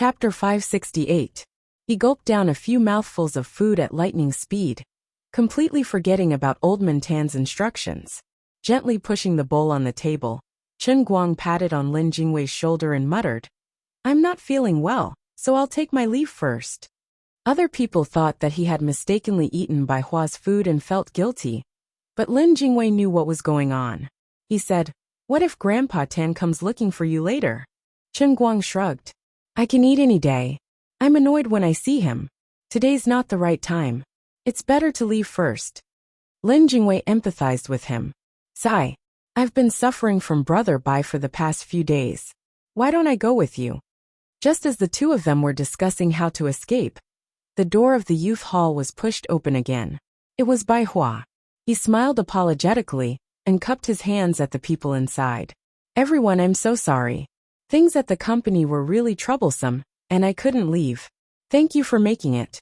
Chapter 568. He gulped down a few mouthfuls of food at lightning speed, completely forgetting about Old Man Tan's instructions. Gently pushing the bowl on the table, Chen Guang patted on Lin Jingwei's shoulder and muttered, "I'm not feeling well, so I'll take my leave first." Other people thought that he had mistakenly eaten Bai Hua's food and felt guilty, but Lin Jingwei knew what was going on. He said, "What if Grandpa Tan comes looking for you later?" Chen Guang shrugged. "I can eat any day. I'm annoyed when I see him. Today's not the right time. It's better to leave first." Lin Jingwei empathized with him. "Sigh. I've been suffering from Brother Bai for the past few days. Why don't I go with you?" Just as the two of them were discussing how to escape, the door of the youth hall was pushed open again. It was Bai Hua. He smiled apologetically and cupped his hands at the people inside. "Everyone, I'm so sorry. Things at the company were really troublesome, and I couldn't leave. Thank you for making it."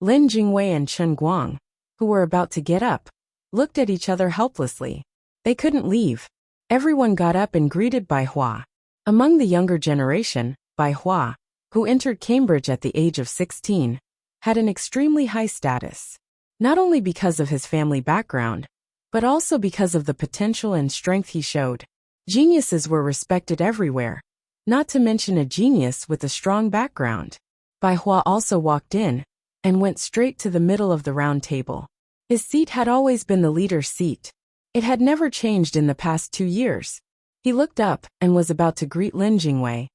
Lin Jingwei and Chen Guang, who were about to get up, looked at each other helplessly. They couldn't leave. Everyone got up and greeted Bai Hua. Among the younger generation, Bai Hua, who entered Cambridge at the age of 16, had an extremely high status. Not only because of his family background, but also because of the potential and strength he showed. Geniuses were respected everywhere, not to mention a genius with a strong background. Bai Hua also walked in and went straight to the middle of the round table. His seat had always been the leader's seat. It had never changed in the past 2 years. He looked up and was about to greet Lin Jingwei,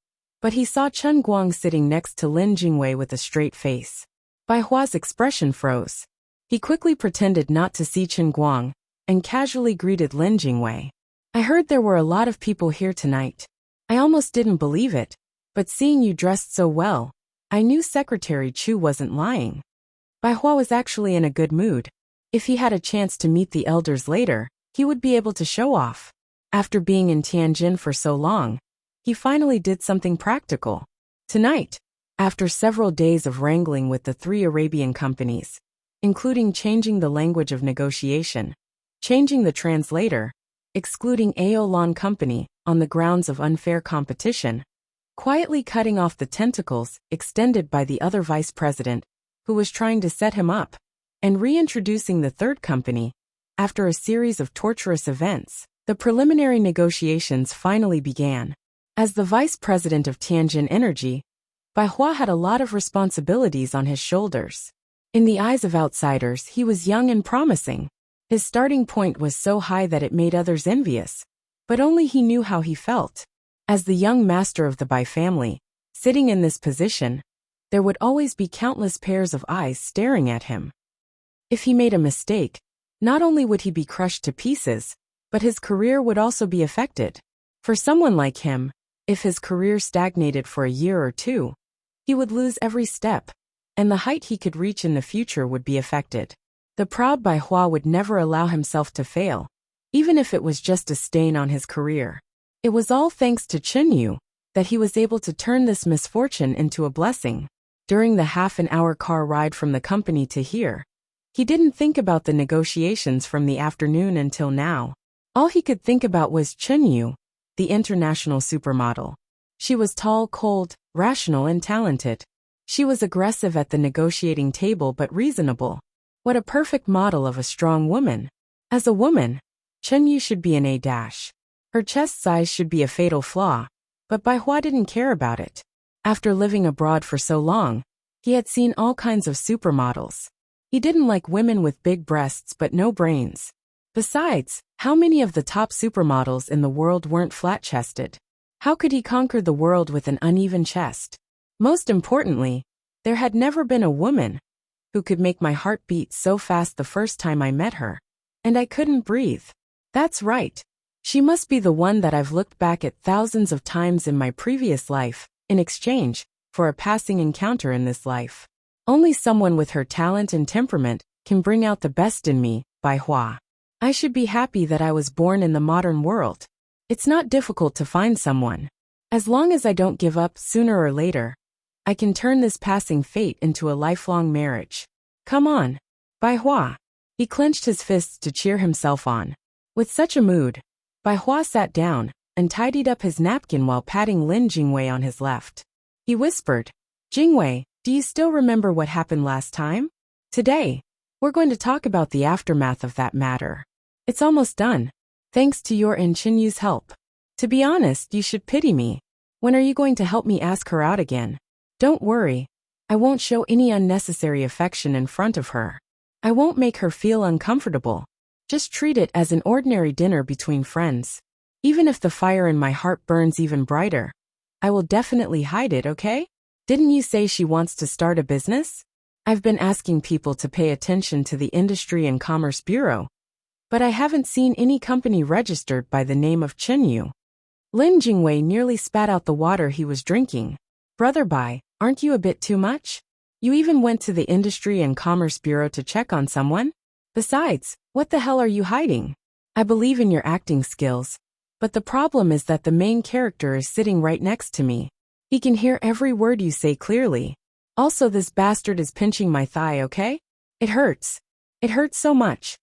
but he saw Chen Guang sitting next to Lin Jingwei with a straight face. Bai Hua's expression froze. He quickly pretended not to see Chen Guang and casually greeted Lin Jingwei. "I heard there were a lot of people here tonight. I almost didn't believe it, but seeing you dressed so well, I knew Secretary Chu wasn't lying." Bai Hua was actually in a good mood. If he had a chance to meet the elders later, he would be able to show off. After being in Tianjin for so long, he finally did something practical. Tonight, after several days of wrangling with the 3 Arabian companies, including changing the language of negotiation, changing the translator, excluding Aolan Company on the grounds of unfair competition, quietly cutting off the tentacles extended by the other vice president, who was trying to set him up, and reintroducing the 3rd company, after a series of torturous events, the preliminary negotiations finally began. As the vice president of Tianjin Energy, Bai Hua had a lot of responsibilities on his shoulders. In the eyes of outsiders, he was young and promising. His starting point was so high that it made others envious, but only he knew how he felt. As the young master of the Bai family, sitting in this position, there would always be countless pairs of eyes staring at him. If he made a mistake, not only would he be crushed to pieces, but his career would also be affected. For someone like him, if his career stagnated for a year or 2, he would lose every step, and the height he could reach in the future would be affected. The proud Bai Hua would never allow himself to fail, even if it was just a stain on his career. It was all thanks to Chen Yu that he was able to turn this misfortune into a blessing. During the half-an-hour car ride from the company to here, he didn't think about the negotiations from the afternoon until now. All he could think about was Chen Yu, the international supermodel. She was tall, cold, rational, and talented. She was aggressive at the negotiating table but reasonable. What a perfect model of a strong woman. As a woman, Chen Yu should be an A-. Her chest size should be a fatal flaw, but Bai Hua didn't care about it. After living abroad for so long, he had seen all kinds of supermodels. He didn't like women with big breasts but no brains. Besides, how many of the top supermodels in the world weren't flat-chested? How could he conquer the world with an uneven chest? Most importantly, there had never been a woman who could make my heart beat so fast the first time I met her. And I couldn't breathe. That's right. She must be the one that I've looked back at thousands of times in my previous life, in exchange for a passing encounter in this life. Only someone with her talent and temperament can bring out the best in me, Bai Hua. I should be happy that I was born in the modern world. It's not difficult to find someone. As long as I don't give up sooner or later, I can turn this passing fate into a lifelong marriage. Come on, Bai Hua. He clenched his fists to cheer himself on. With such a mood, Bai Hua sat down and tidied up his napkin while patting Lin Jingwei on his left. He whispered, Jingwei, do you still remember what happened last time? Today, we're going to talk about the aftermath of that matter. It's almost done, thanks to your and Qinyu's help. To be honest, you should pity me. When are you going to help me ask her out again? Don't worry, I won't show any unnecessary affection in front of her. I won't make her feel uncomfortable. Just treat it as an ordinary dinner between friends. Even if the fire in my heart burns even brighter, I will definitely hide it, okay? Didn't you say she wants to start a business? I've been asking people to pay attention to the Industry and Commerce Bureau, but I haven't seen any company registered by the name of Qinyu. Lin Jingwei nearly spat out the water he was drinking. Brother Bai, aren't you a bit too much? You even went to the Industry and Commerce Bureau to check on someone? Besides, what the hell are you hiding? I believe in your acting skills, but the problem is that the main character is sitting right next to me. He can hear every word you say clearly. Also, this bastard is pinching my thigh, okay? It hurts. It hurts so much.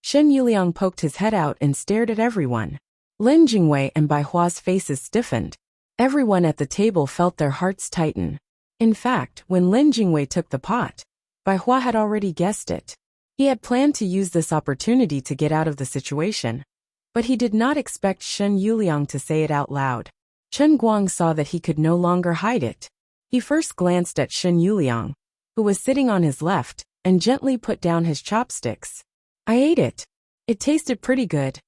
Shen Yuliang poked his head out and stared at everyone. Lin Jingwei and Bai Hua's faces stiffened. Everyone at the table felt their hearts tighten. In fact, when Lin Jingwei took the pot, Bai Hua had already guessed it. He had planned to use this opportunity to get out of the situation, but he did not expect Shen Yuliang to say it out loud. Chen Guang saw that he could no longer hide it. He first glanced at Shen Yuliang, who was sitting on his left, and gently put down his chopsticks. I ate it. It tasted pretty good.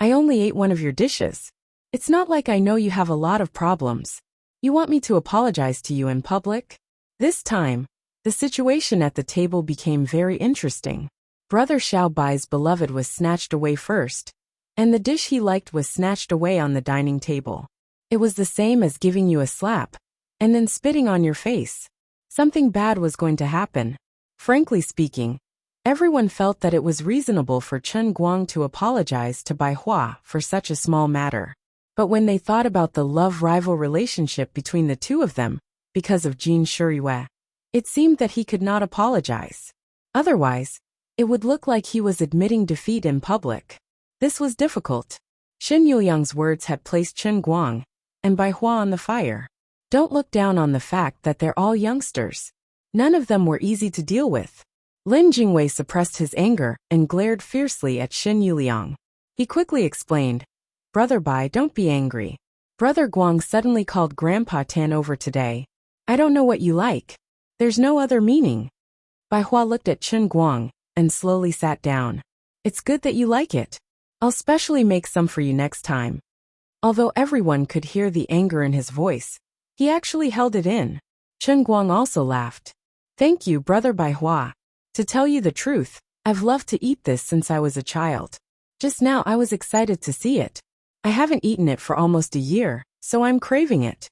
I only ate one of your dishes. It's not like I know you have a lot of problems. You want me to apologize to you in public? This time, the situation at the table became very interesting. Brother Xiao Bai's beloved was snatched away first, and the dish he liked was snatched away on the dining table. It was the same as giving you a slap, and then spitting on your face. Something bad was going to happen. Frankly speaking, everyone felt that it was reasonable for Chen Guang to apologize to Bai Hua for such a small matter. But when they thought about the love-rival relationship between the two of them, because of Jin Shuriyue, it seemed that he could not apologize. Otherwise, it would look like he was admitting defeat in public. This was difficult. Shen Yuliang's words had placed Chen Guang and Bai Hua on the fire. Don't look down on the fact that they're all youngsters. None of them were easy to deal with. Lin Jingwei suppressed his anger and glared fiercely at Shen Yuliang. He quickly explained, Brother Bai, don't be angry. Brother Guang suddenly called Grandpa Tan over today. I don't know what you like. There's no other meaning. Bai Hua looked at Chen Guang and slowly sat down. It's good that you like it. I'll specially make some for you next time. Although everyone could hear the anger in his voice, he actually held it in. Chen Guang also laughed. Thank you, Brother Bai Hua. To tell you the truth, I've loved to eat this since I was a child. Just now I was excited to see it. I haven't eaten it for almost a year, so I'm craving it.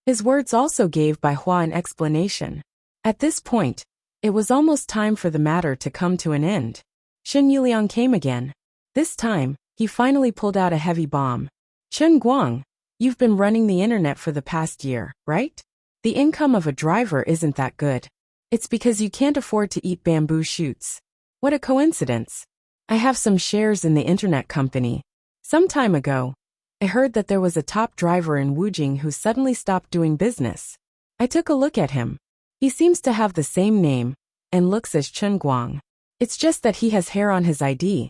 His words also gave Bai Hua an explanation. At this point, it was almost time for the matter to come to an end. Shen Yuliang came again. This time, he finally pulled out a heavy bomb. Chen Guang, you've been running the internet for the past year, right? The income of a driver isn't that good. It's because you can't afford to eat bamboo shoots. What a coincidence. I have some shares in the internet company. Some time ago, I heard that there was a top driver in Wujing who suddenly stopped doing business. I took a look at him. He seems to have the same name and looks as Chen Guang. It's just that he has hair on his ID.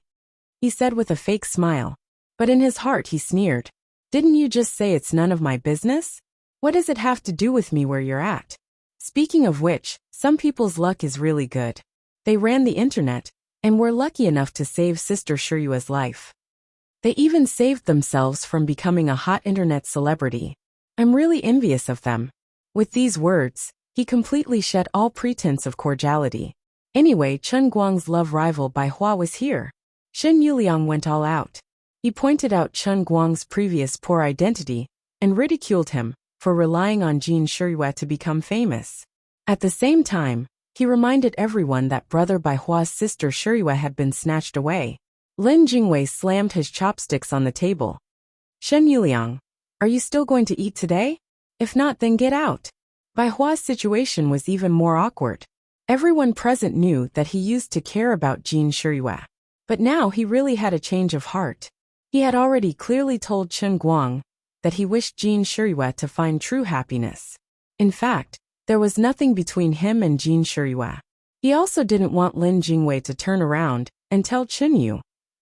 He said with a fake smile. But in his heart he sneered. Didn't you just say it's none of my business? What does it have to do with me where you're at? Speaking of which, some people's luck is really good. They ran the internet and were lucky enough to save Sister Shuyue's life. They even saved themselves from becoming a hot internet celebrity. I'm really envious of them. With these words, he completely shed all pretense of cordiality. Anyway, Chen Guang's love rival Bai Hua was here. Shen Yuliang went all out. He pointed out Chen Guang's previous poor identity and ridiculed him for relying on Jin Shuriyue to become famous. At the same time, he reminded everyone that Brother Bai Hua's sister Shuriyue had been snatched away. Lin Jingwei slammed his chopsticks on the table. Shen Yuliang, are you still going to eat today? If not, then get out. Bai Hua's situation was even more awkward. Everyone present knew that he used to care about Jin Shuriyue. But now he really had a change of heart. He had already clearly told Chen Guang that he wished Jin Shuriyue to find true happiness. In fact, there was nothing between him and Jin Shiyue. He also didn't want Lin Jingwei to turn around and tell Chenyu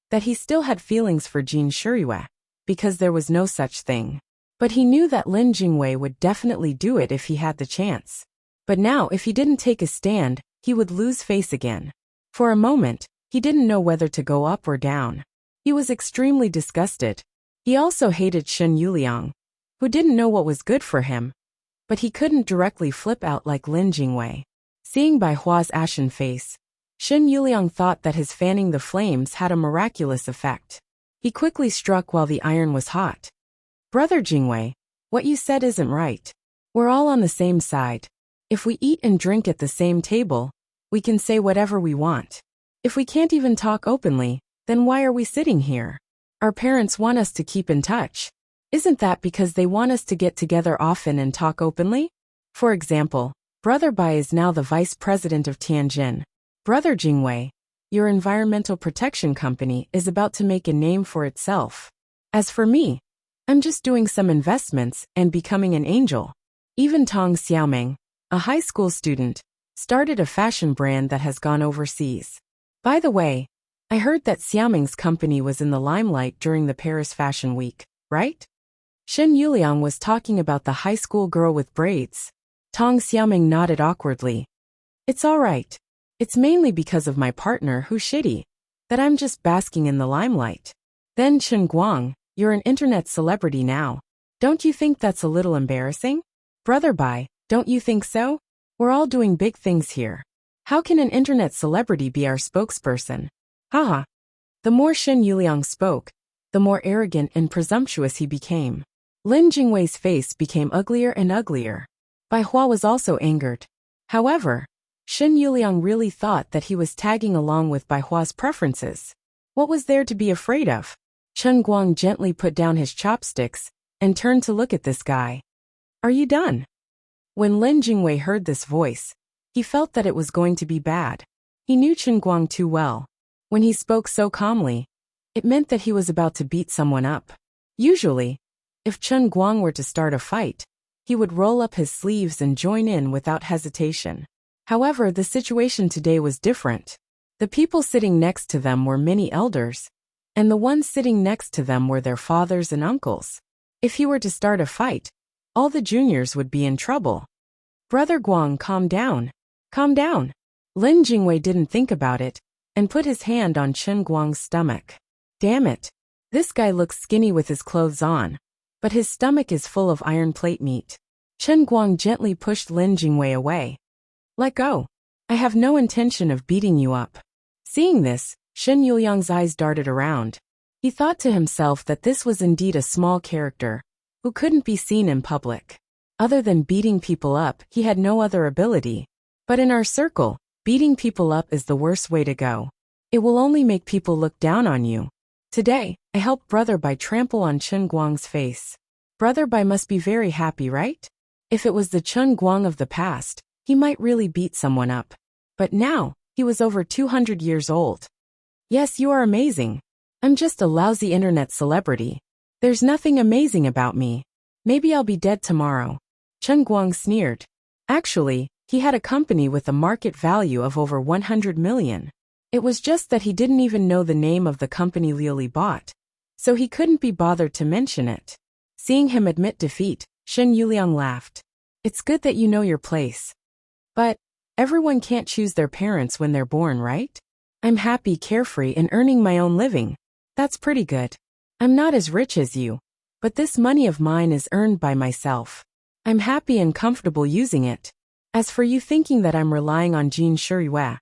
that he still had feelings for Jin Shiyue, because there was no such thing. But he knew that Lin Jingwei would definitely do it if he had the chance. But now if he didn't take a stand, he would lose face again. For a moment, he didn't know whether to go up or down. He was extremely disgusted. He also hated Shen Yuliang, who didn't know what was good for him, but he couldn't directly flip out like Lin Jingwei. Seeing Bai Hua's ashen face, Shen Yuliang thought that his fanning the flames had a miraculous effect. He quickly struck while the iron was hot. Brother Jingwei, what you said isn't right. We're all on the same side. If we eat and drink at the same table, we can say whatever we want. If we can't even talk openly, then why are we sitting here? Our parents want us to keep in touch. Isn't that because they want us to get together often and talk openly? For example, Brother Bai is now the vice president of Tianjin. Brother Jingwei, your environmental protection company is about to make a name for itself. As for me, I'm just doing some investments and becoming an angel. Even Tong Xiaoming, a high school student, started a fashion brand that has gone overseas. By the way, I heard that Xiaoming's company was in the limelight during the Paris Fashion Week, right? Shen Yuliang was talking about the high school girl with braids. Tong Xiaoming nodded awkwardly. It's all right. It's mainly because of my partner who's shitty that I'm just basking in the limelight. Then Chen Guang, you're an internet celebrity now. Don't you think that's a little embarrassing? Brother Bai, don't you think so? We're all doing big things here. How can an internet celebrity be our spokesperson? Haha. The more Shen Yuliang spoke, the more arrogant and presumptuous he became. Lin Jingwei's face became uglier and uglier. Bai Hua was also angered. However, Shen Yuliang really thought that he was tagging along with Bai Hua's preferences. What was there to be afraid of? Chen Guang gently put down his chopsticks and turned to look at this guy. Are you done? When Lin Jingwei heard this voice, he felt that it was going to be bad. He knew Chen Guang too well. When he spoke so calmly, it meant that he was about to beat someone up. Usually, if Chen Guang were to start a fight, he would roll up his sleeves and join in without hesitation. However, the situation today was different. The people sitting next to them were many elders, and the ones sitting next to them were their fathers and uncles. If he were to start a fight, all the juniors would be in trouble. Brother Guang, calm down. Calm down. Lin Jingwei didn't think about it and put his hand on Chen Guang's stomach. Damn it. This guy looks skinny with his clothes on, but his stomach is full of iron plate meat. Chen Guang gently pushed Lin Jingwei away. Let go. I have no intention of beating you up. Seeing this, Shen Yuliang's eyes darted around. He thought to himself that this was indeed a small character who couldn't be seen in public. Other than beating people up, he had no other ability. But in our circle, beating people up is the worst way to go. It will only make people look down on you. Today, I helped Brother Bai trample on Chen Guang's face. Brother Bai must be very happy, right? If it was the Chen Guang of the past, he might really beat someone up. But now, he was over 200 years old. Yes, you are amazing. I'm just a lousy internet celebrity. There's nothing amazing about me. Maybe I'll be dead tomorrow. Chen Guang sneered. Actually, he had a company with a market value of over 100 million. It was just that he didn't even know the name of the company Liu Li bought, so he couldn't be bothered to mention it. Seeing him admit defeat, Shen Yuliang laughed. It's good that you know your place. But everyone can't choose their parents when they're born, right? I'm happy, carefree, and earning my own living. That's pretty good. I'm not as rich as you, but this money of mine is earned by myself. I'm happy and comfortable using it. As for you thinking that I'm relying on Jin Shiyue,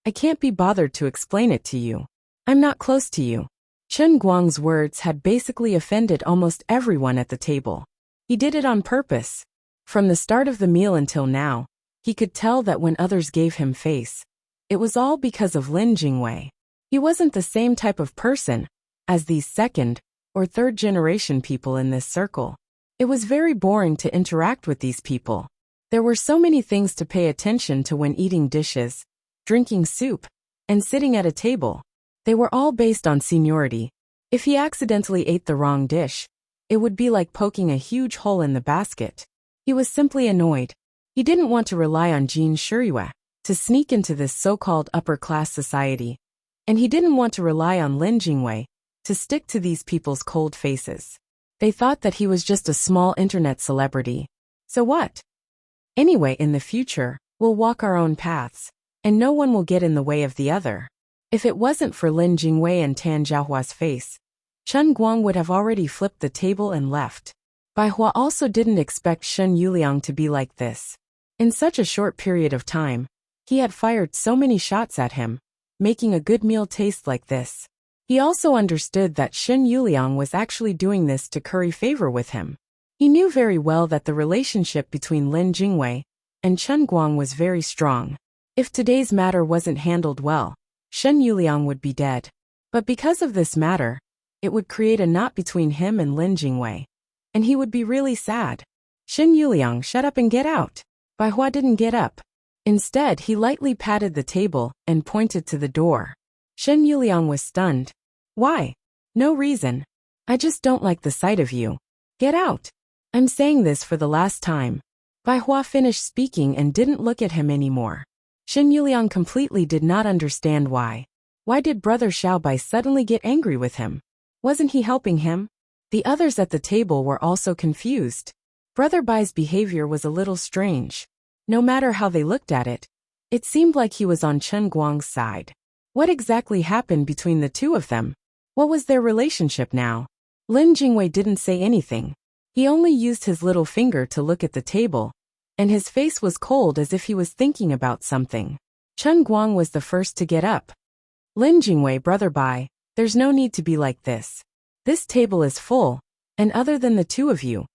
I can't be bothered to explain it to you. I'm not close to you. Chen Guang's words had basically offended almost everyone at the table. He did it on purpose. From the start of the meal until now, he could tell that when others gave him face, it was all because of Lin Jingwei. He wasn't the same type of person as these second or third generation people in this circle. It was very boring to interact with these people. There were so many things to pay attention to when eating dishes, drinking soup, and sitting at a table. They were all based on seniority. If he accidentally ate the wrong dish, it would be like poking a huge hole in the basket. He was simply annoyed. He didn't want to rely on Jin Shiryu to sneak into this so-called upper-class society, and he didn't want to rely on Lin Jingwei to stick to these people's cold faces. They thought that he was just a small internet celebrity. So what? Anyway, in the future, we'll walk our own paths, and no one will get in the way of the other. If it wasn't for Lin Jingwei and Tan Zhaohua's face, Chen Guang would have already flipped the table and left. Bai Hua also didn't expect Shen Yuliang to be like this. In such a short period of time, he had fired so many shots at him, making a good meal taste like this. He also understood that Shen Yuliang was actually doing this to curry favor with him. He knew very well that the relationship between Lin Jingwei and Chen Guang was very strong. If today's matter wasn't handled well, Shen Yuliang would be dead. But because of this matter, it would create a knot between him and Lin Jingwei, and he would be really sad. Shen Yuliang, shut up and get out. Bai Hua didn't get up. Instead, he lightly patted the table and pointed to the door. Shen Yuliang was stunned. Why? No reason. I just don't like the sight of you. Get out. I'm saying this for the last time. Bai Hua finished speaking and didn't look at him anymore. Shen Yuliang completely did not understand why. Why did Brother Xiaobai suddenly get angry with him? Wasn't he helping him? The others at the table were also confused. Brother Bai's behavior was a little strange. No matter how they looked at it, it seemed like he was on Chen Guang's side. What exactly happened between the two of them? What was their relationship now? Lin Jingwei didn't say anything. He only used his little finger to look at the table, and his face was cold as if he was thinking about something. Chen Guang was the first to get up. Lin Jingwei, Brother Bai, there's no need to be like this. This table is full, and other than the two of you,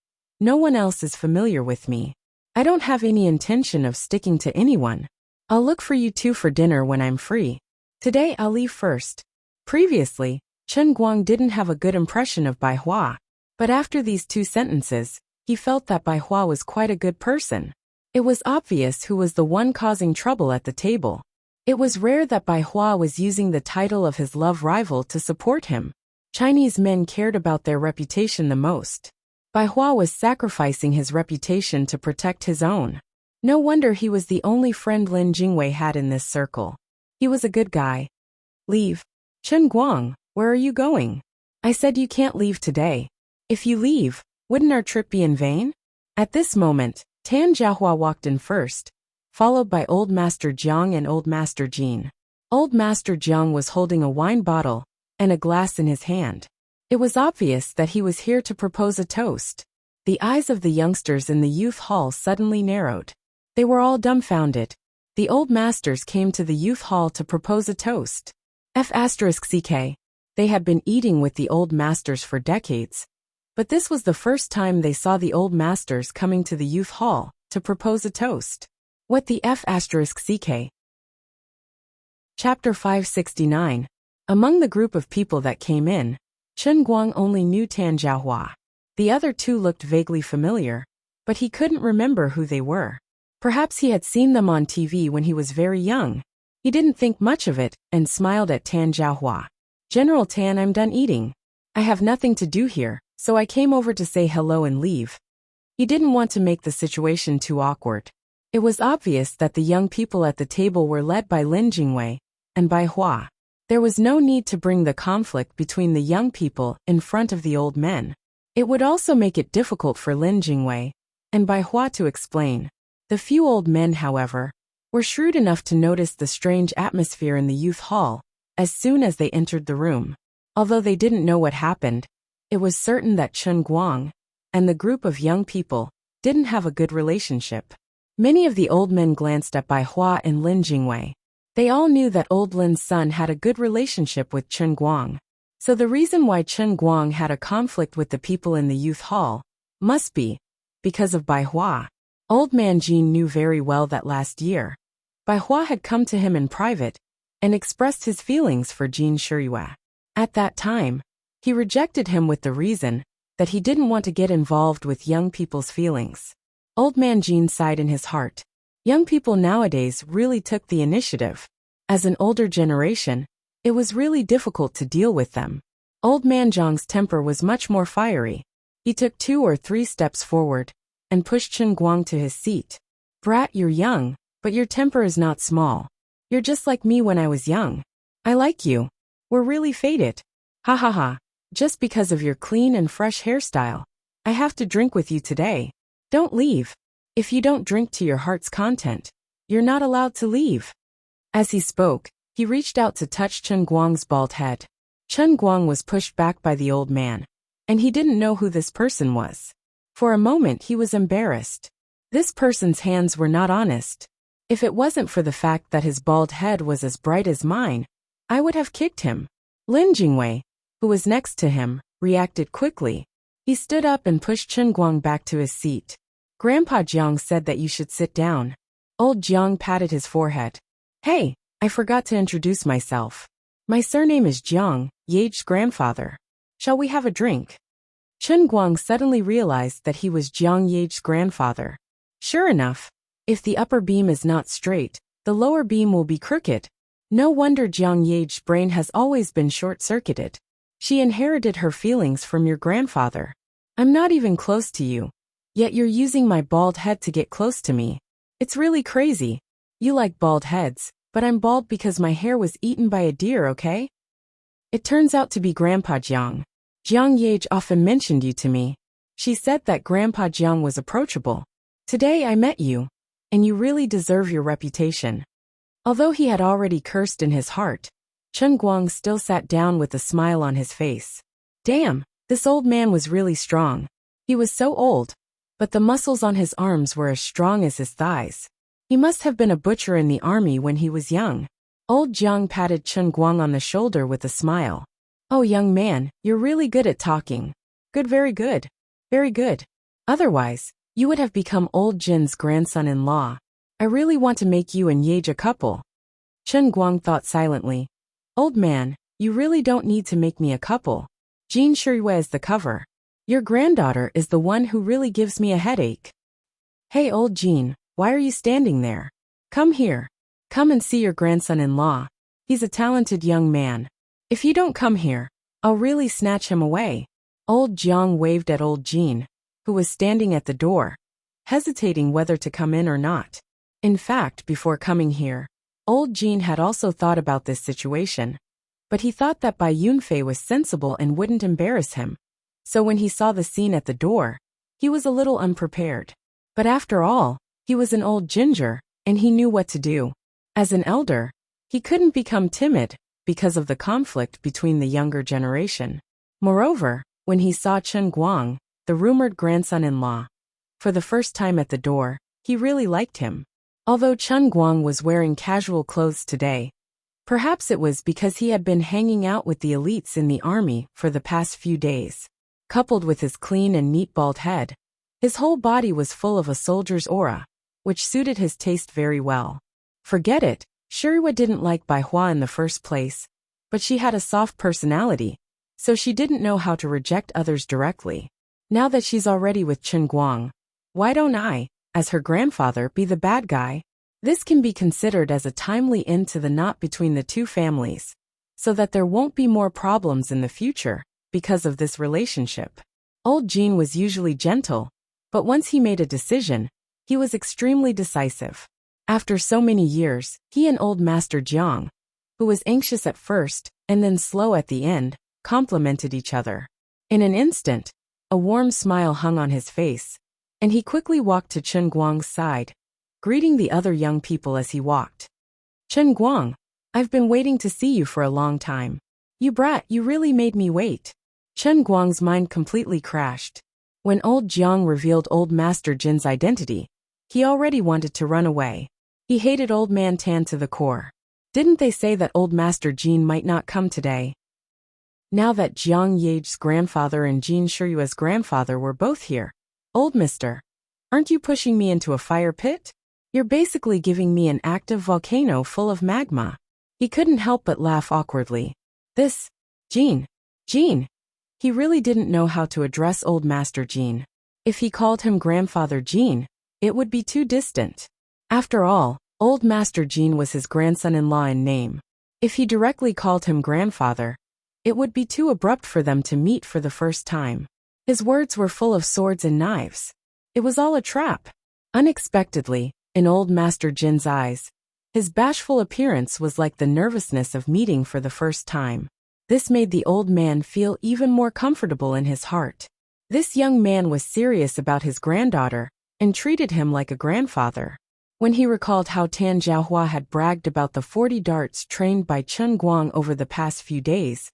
no one else is familiar with me. I don't have any intention of sticking to anyone. I'll look for you two for dinner when I'm free. Today I'll leave first. Previously, Chen Guang didn't have a good impression of Bai Hua, but after these two sentences, he felt that Bai Hua was quite a good person. It was obvious who was the one causing trouble at the table. It was rare that Bai Hua was using the title of his love rival to support him. Chinese men cared about their reputation the most. Bai Hua was sacrificing his reputation to protect his own. No wonder he was the only friend Lin Jingwei had in this circle. He was a good guy. Leave. Chen Guang, where are you going? I said you can't leave today. If you leave, wouldn't our trip be in vain? At this moment, Tan Zhaohua walked in first, followed by Old Master Jiang and Old Master Jin. Old Master Jiang was holding a wine bottle and a glass in his hand. It was obvious that he was here to propose a toast. The eyes of the youngsters in the youth hall suddenly narrowed. They were all dumbfounded. The old masters came to the youth hall to propose a toast. F***ck. They had been eating with the old masters for decades, but this was the first time they saw the old masters coming to the youth hall to propose a toast. What the F***ck? Chapter 569. Among the group of people that came in, Chen Guang only knew Tan Zhaohua. The other two looked vaguely familiar, but he couldn't remember who they were. Perhaps he had seen them on TV when he was very young. He didn't think much of it and smiled at Tan Zhaohua. General Tan, I'm done eating. I have nothing to do here, so I came over to say hello and leave. He didn't want to make the situation too awkward. It was obvious that the young people at the table were led by Lin Jingwei and Bai Hua. There was no need to bring the conflict between the young people in front of the old men. It would also make it difficult for Lin Jingwei and Bai Hua to explain. The few old men, however, were shrewd enough to notice the strange atmosphere in the youth hall as soon as they entered the room. Although they didn't know what happened, it was certain that Chen Guang and the group of young people didn't have a good relationship. Many of the old men glanced at Bai Hua and Lin Jingwei. They all knew that old Lin's son had a good relationship with Chen Guang. So the reason why Chen Guang had a conflict with the people in the youth hall must be because of Bai Hua. Old man Jin knew very well that last year, Bai Hua had come to him in private and expressed his feelings for Jin Shiryu. At that time, he rejected him with the reason that he didn't want to get involved with young people's feelings. Old man Jin sighed in his heart. Young people nowadays really took the initiative. As an older generation, it was really difficult to deal with them. Old man Zhang's temper was much more fiery. He took 2 or 3 steps forward and pushed Chen Guang to his seat. Brat, you're young, but your temper is not small. You're just like me when I was young. I like you. We're really fated. Ha ha ha. Just because of your clean and fresh hairstyle. I have to drink with you today. Don't leave. If you don't drink to your heart's content, you're not allowed to leave. As he spoke, he reached out to touch Chen Guang's bald head. Chen Guang was pushed back by the old man, and he didn't know who this person was. For a moment he was embarrassed. This person's hands were not honest. If it wasn't for the fact that his bald head was as bright as mine, I would have kicked him. Lin Jingwei, who was next to him, reacted quickly. He stood up and pushed Chen Guang back to his seat. Grandpa Jiang said that you should sit down. Old Jiang patted his forehead. Hey, I forgot to introduce myself. My surname is Jiang, Yage's grandfather. Shall we have a drink? Chen Guang suddenly realized that he was Jiang Yage's grandfather. Sure enough, if the upper beam is not straight, the lower beam will be crooked. No wonder Jiang Yage's brain has always been short-circuited. She inherited her feelings from your grandfather. I'm not even close to you, yet you're using my bald head to get close to me. It's really crazy. You like bald heads, but I'm bald because my hair was eaten by a deer, okay? It turns out to be Grandpa Jiang. Jiang Yage often mentioned you to me. She said that Grandpa Jiang was approachable. Today I met you, and you really deserve your reputation. Although he had already cursed in his heart, Chen Guang still sat down with a smile on his face. Damn, this old man was really strong. He was so old, but the muscles on his arms were as strong as his thighs. He must have been a butcher in the army when he was young. Old Jiang patted Chen Guang on the shoulder with a smile. Oh, young man, you're really good at talking. Good, very good. Very good. Otherwise, you would have become old Jin's grandson-in-law. I really want to make you and Yage a couple. Chen Guang thought silently. Old man, you really don't need to make me a couple. Jin Shuiyue is the cover. Your granddaughter is the one who really gives me a headache. Hey old Jin, why are you standing there? Come here. Come and see your grandson-in-law. He's a talented young man. If you don't come here, I'll really snatch him away. Old Jiang waved at old Jin, who was standing at the door, hesitating whether to come in or not. In fact, before coming here, old Jin had also thought about this situation, but he thought that Bai Yunfei was sensible and wouldn't embarrass him. So when he saw the scene at the door, he was a little unprepared. But after all, he was an old ginger, and he knew what to do. As an elder, he couldn't become timid because of the conflict between the younger generation. Moreover, when he saw Chen Guang, the rumored grandson-in-law, for the first time at the door, he really liked him. Although Chen Guang was wearing casual clothes today, perhaps it was because he had been hanging out with the elites in the army for the past few days. Coupled with his clean and neat bald head, his whole body was full of a soldier's aura, which suited his taste very well. Forget it, Shuiyue didn't like Bai Hua in the first place, but she had a soft personality, so she didn't know how to reject others directly. Now that she's already with Chen Guang, why don't I, as her grandfather, be the bad guy? This can be considered as a timely end to the knot between the two families, so that there won't be more problems in the future because of this relationship. Old Jin was usually gentle, but once he made a decision, he was extremely decisive. After so many years, he and old Master Jiang, who was anxious at first and then slow at the end, complemented each other. In an instant, a warm smile hung on his face, and he quickly walked to Chen Guang's side, greeting the other young people as he walked. Chen Guang, I've been waiting to see you for a long time. You brat, you really made me wait. Chen Guang's mind completely crashed. When old Jiang revealed old Master Jin's identity, he already wanted to run away. He hated old man Tan to the core. Didn't they say that old Master Jin might not come today? Now that Jiang Yage's grandfather and Jin Shiyue's grandfather were both here, old mister, aren't you pushing me into a fire pit? You're basically giving me an active volcano full of magma. He couldn't help but laugh awkwardly. This, Jin. He really didn't know how to address old Master Jin. If he called him Grandfather Jin, it would be too distant. After all, old Master Jin was his grandson-in-law in name. If he directly called him grandfather, it would be too abrupt for them to meet for the first time. His words were full of swords and knives. It was all a trap. Unexpectedly, in old Master Jin's eyes. His bashful appearance was like the nervousness of meeting for the first time. This made the old man feel even more comfortable in his heart. This young man was serious about his granddaughter and treated him like a grandfather. When he recalled how Tan Jiaohua had bragged about the 40 darts trained by Chen Guang over the past few days,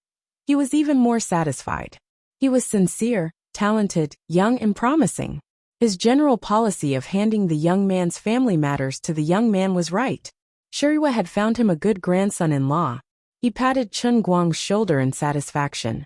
he was even more satisfied. He was sincere, talented, young and promising. His general policy of handing the young man's family matters to the young man was right. Shirihua had found him a good grandson-in-law. He patted Chen Guang's shoulder in satisfaction.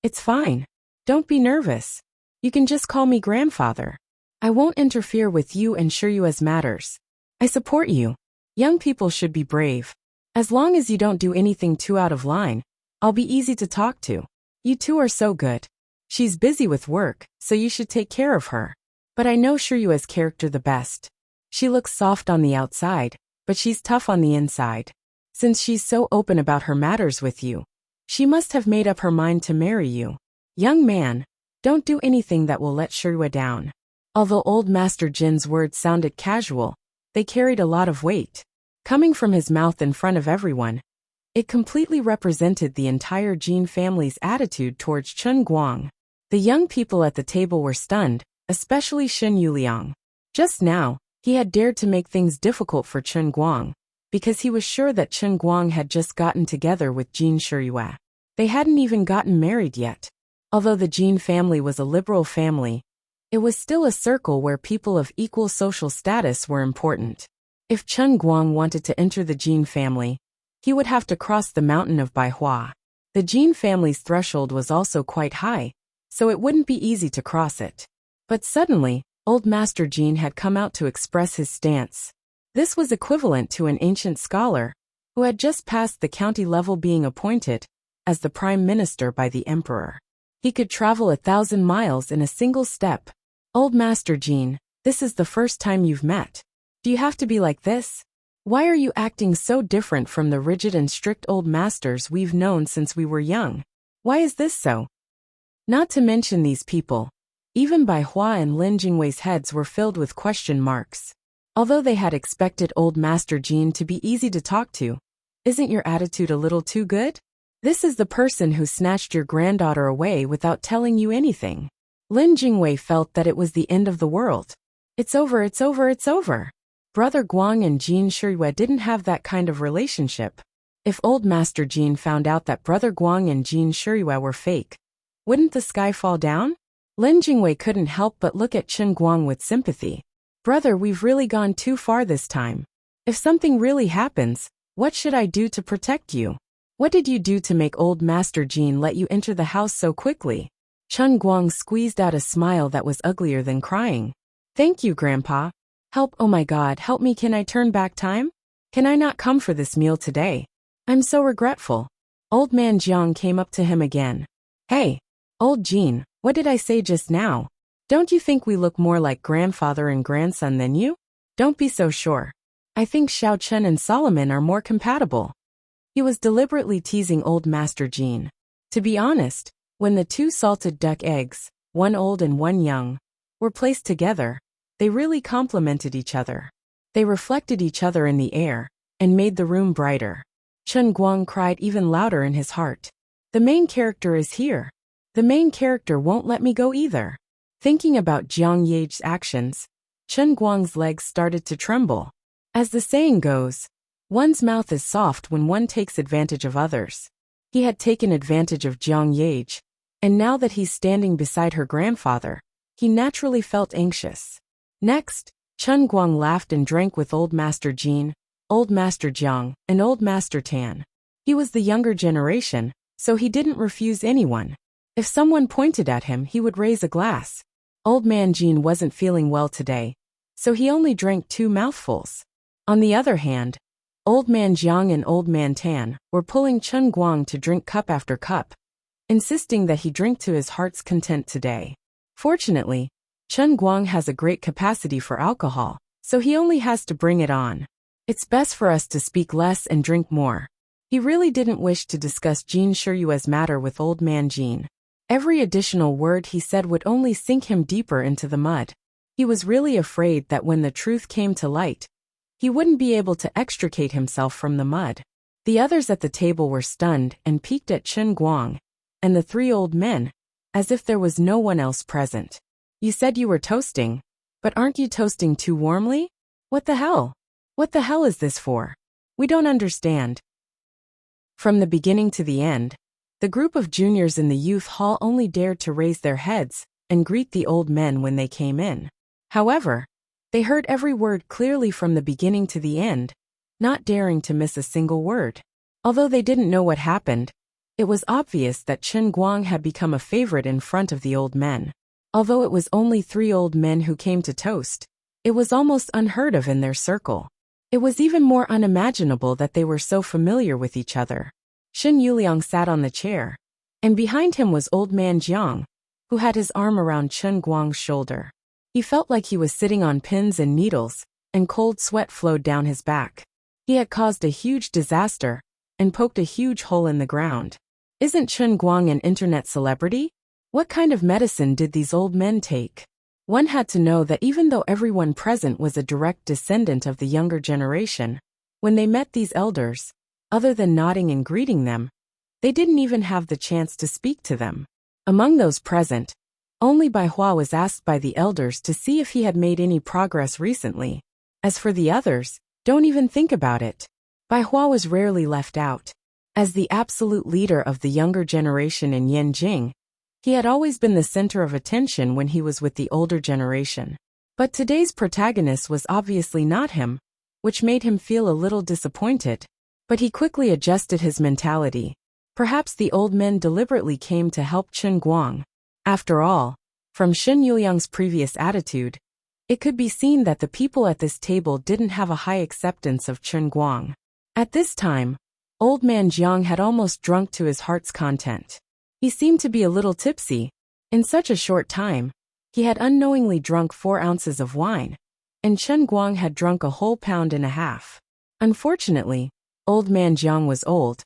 It's fine. Don't be nervous. You can just call me grandfather. I won't interfere with you and Shirihua's matters. I support you. Young people should be brave. As long as you don't do anything too out of line, I'll be easy to talk to. You two are so good. She's busy with work, so you should take care of her. But I know Shirihua's character the best. She looks soft on the outside, but she's tough on the inside. Since she's so open about her matters with you, she must have made up her mind to marry you. Young man, don't do anything that will let Shirihua down. Although old Master Jin's words sounded casual, they carried a lot of weight. Coming from his mouth in front of everyone, it completely represented the entire Jin family's attitude towards Chen Guang. The young people at the table were stunned, especially Shen Yuliang. Just now, he had dared to make things difficult for Chen Guang, because he was sure that Chen Guang had just gotten together with Jin Shirihua. They hadn't even gotten married yet. Although the Jin family was a liberal family, it was still a circle where people of equal social status were important. If Chen Guang wanted to enter the Jin family, he would have to cross the mountain of Baihua. The Jin family's threshold was also quite high, so it wouldn't be easy to cross it. But suddenly, old Master Jin had come out to express his stance. This was equivalent to an ancient scholar who had just passed the county level being appointed as the prime minister by the emperor. He could travel 1,000 miles in a single step. Old Master Jin, this is the first time you've met. Do you have to be like this? Why are you acting so different from the rigid and strict old masters we've known since we were young? Why is this so? Not to mention these people. Even Bai Hua and Lin Jingwei's heads were filled with question marks. Although they had expected old Master Jin to be easy to talk to, isn't your attitude a little too good? This is the person who snatched your granddaughter away without telling you anything. Lin Jingwei felt that it was the end of the world. It's over, it's over, it's over. Brother Guang and Jin Shirihua didn't have that kind of relationship. If old Master Jin found out that Brother Guang and Jin Shirihua were fake, wouldn't the sky fall down? Lin Jingwei couldn't help but look at Chen Guang with sympathy. Brother, we've really gone too far this time. If something really happens, what should I do to protect you? What did you do to make old Master Jin let you enter the house so quickly? Chen Guang squeezed out a smile that was uglier than crying. Thank you, Grandpa. Help, oh my God, help me, can I turn back time? Can I not come for this meal today? I'm so regretful. Old man Jiang came up to him again. Hey, old Jin, what did I say just now? Don't you think we look more like grandfather and grandson than you? Don't be so sure. I think Xiao Chen and Solomon are more compatible. He was deliberately teasing old Master Jin. To be honest, when the two salted duck eggs, one old and one young, were placed together, they really complemented each other. They reflected each other in the air and made the room brighter. Chen Guang cried even louder in his heart. The main character is here. The main character won't let me go either. Thinking about Jiang Ye's actions, Chen Guang's legs started to tremble. As the saying goes, one's mouth is soft when one takes advantage of others. He had taken advantage of Jiang Ye, and now that he's standing beside her grandfather, he naturally felt anxious. Next, Chen Guang laughed and drank with old Master Jin, old Master Jiang, and old Master Tan. He was the younger generation, so he didn't refuse anyone. If someone pointed at him, he would raise a glass. Old man Jin wasn't feeling well today, so he only drank 2 mouthfuls. On the other hand, old man Jiang and old man Tan were pulling Chen Guang to drink cup after cup, insisting that he drink to his heart's content today. Fortunately, Chen Guang has a great capacity for alcohol, so he only has to bring it on. It's best for us to speak less and drink more. He really didn't wish to discuss Jin Shiriyua's matter with old man Jin. Every additional word he said would only sink him deeper into the mud. He was really afraid that when the truth came to light, he wouldn't be able to extricate himself from the mud. The others at the table were stunned and peeked at Chen Guang and the three old men, as if there was no one else present. You said you were toasting, but aren't you toasting too warmly? What the hell? What the hell is this for? We don't understand. From the beginning to the end, the group of juniors in the youth hall only dared to raise their heads and greet the old men when they came in. However, they heard every word clearly from the beginning to the end, not daring to miss a single word. Although they didn't know what happened, it was obvious that Chen Guang had become a favorite in front of the old men. Although it was only 3 old men who came to toast, it was almost unheard of in their circle. It was even more unimaginable that they were so familiar with each other. Shen Yuliang sat on the chair, and behind him was old man Jiang, who had his arm around Chen Guang's shoulder. He felt like he was sitting on pins and needles, and cold sweat flowed down his back. He had caused a huge disaster and poked a huge hole in the ground. Isn't Chen Guang an internet celebrity? What kind of medicine did these old men take? One had to know that even though everyone present was a direct descendant of the younger generation, when they met these elders, other than nodding and greeting them, they didn't even have the chance to speak to them. Among those present, only Bai Hua was asked by the elders to see if he had made any progress recently. As for the others, don't even think about it. Bai Hua was rarely left out. As the absolute leader of the younger generation in Yanjing, he had always been the center of attention when he was with the older generation. But today's protagonist was obviously not him, which made him feel a little disappointed. But he quickly adjusted his mentality. Perhaps the old men deliberately came to help Chen Guang. After all, from Shen Yuliang's previous attitude, it could be seen that the people at this table didn't have a high acceptance of Chen Guang. At this time, old man Jiang had almost drunk to his heart's content. He seemed to be a little tipsy. In such a short time, he had unknowingly drunk 4 ounces of wine, and Chen Guang had drunk a whole pound and a half. Unfortunately, old man Jiang was old,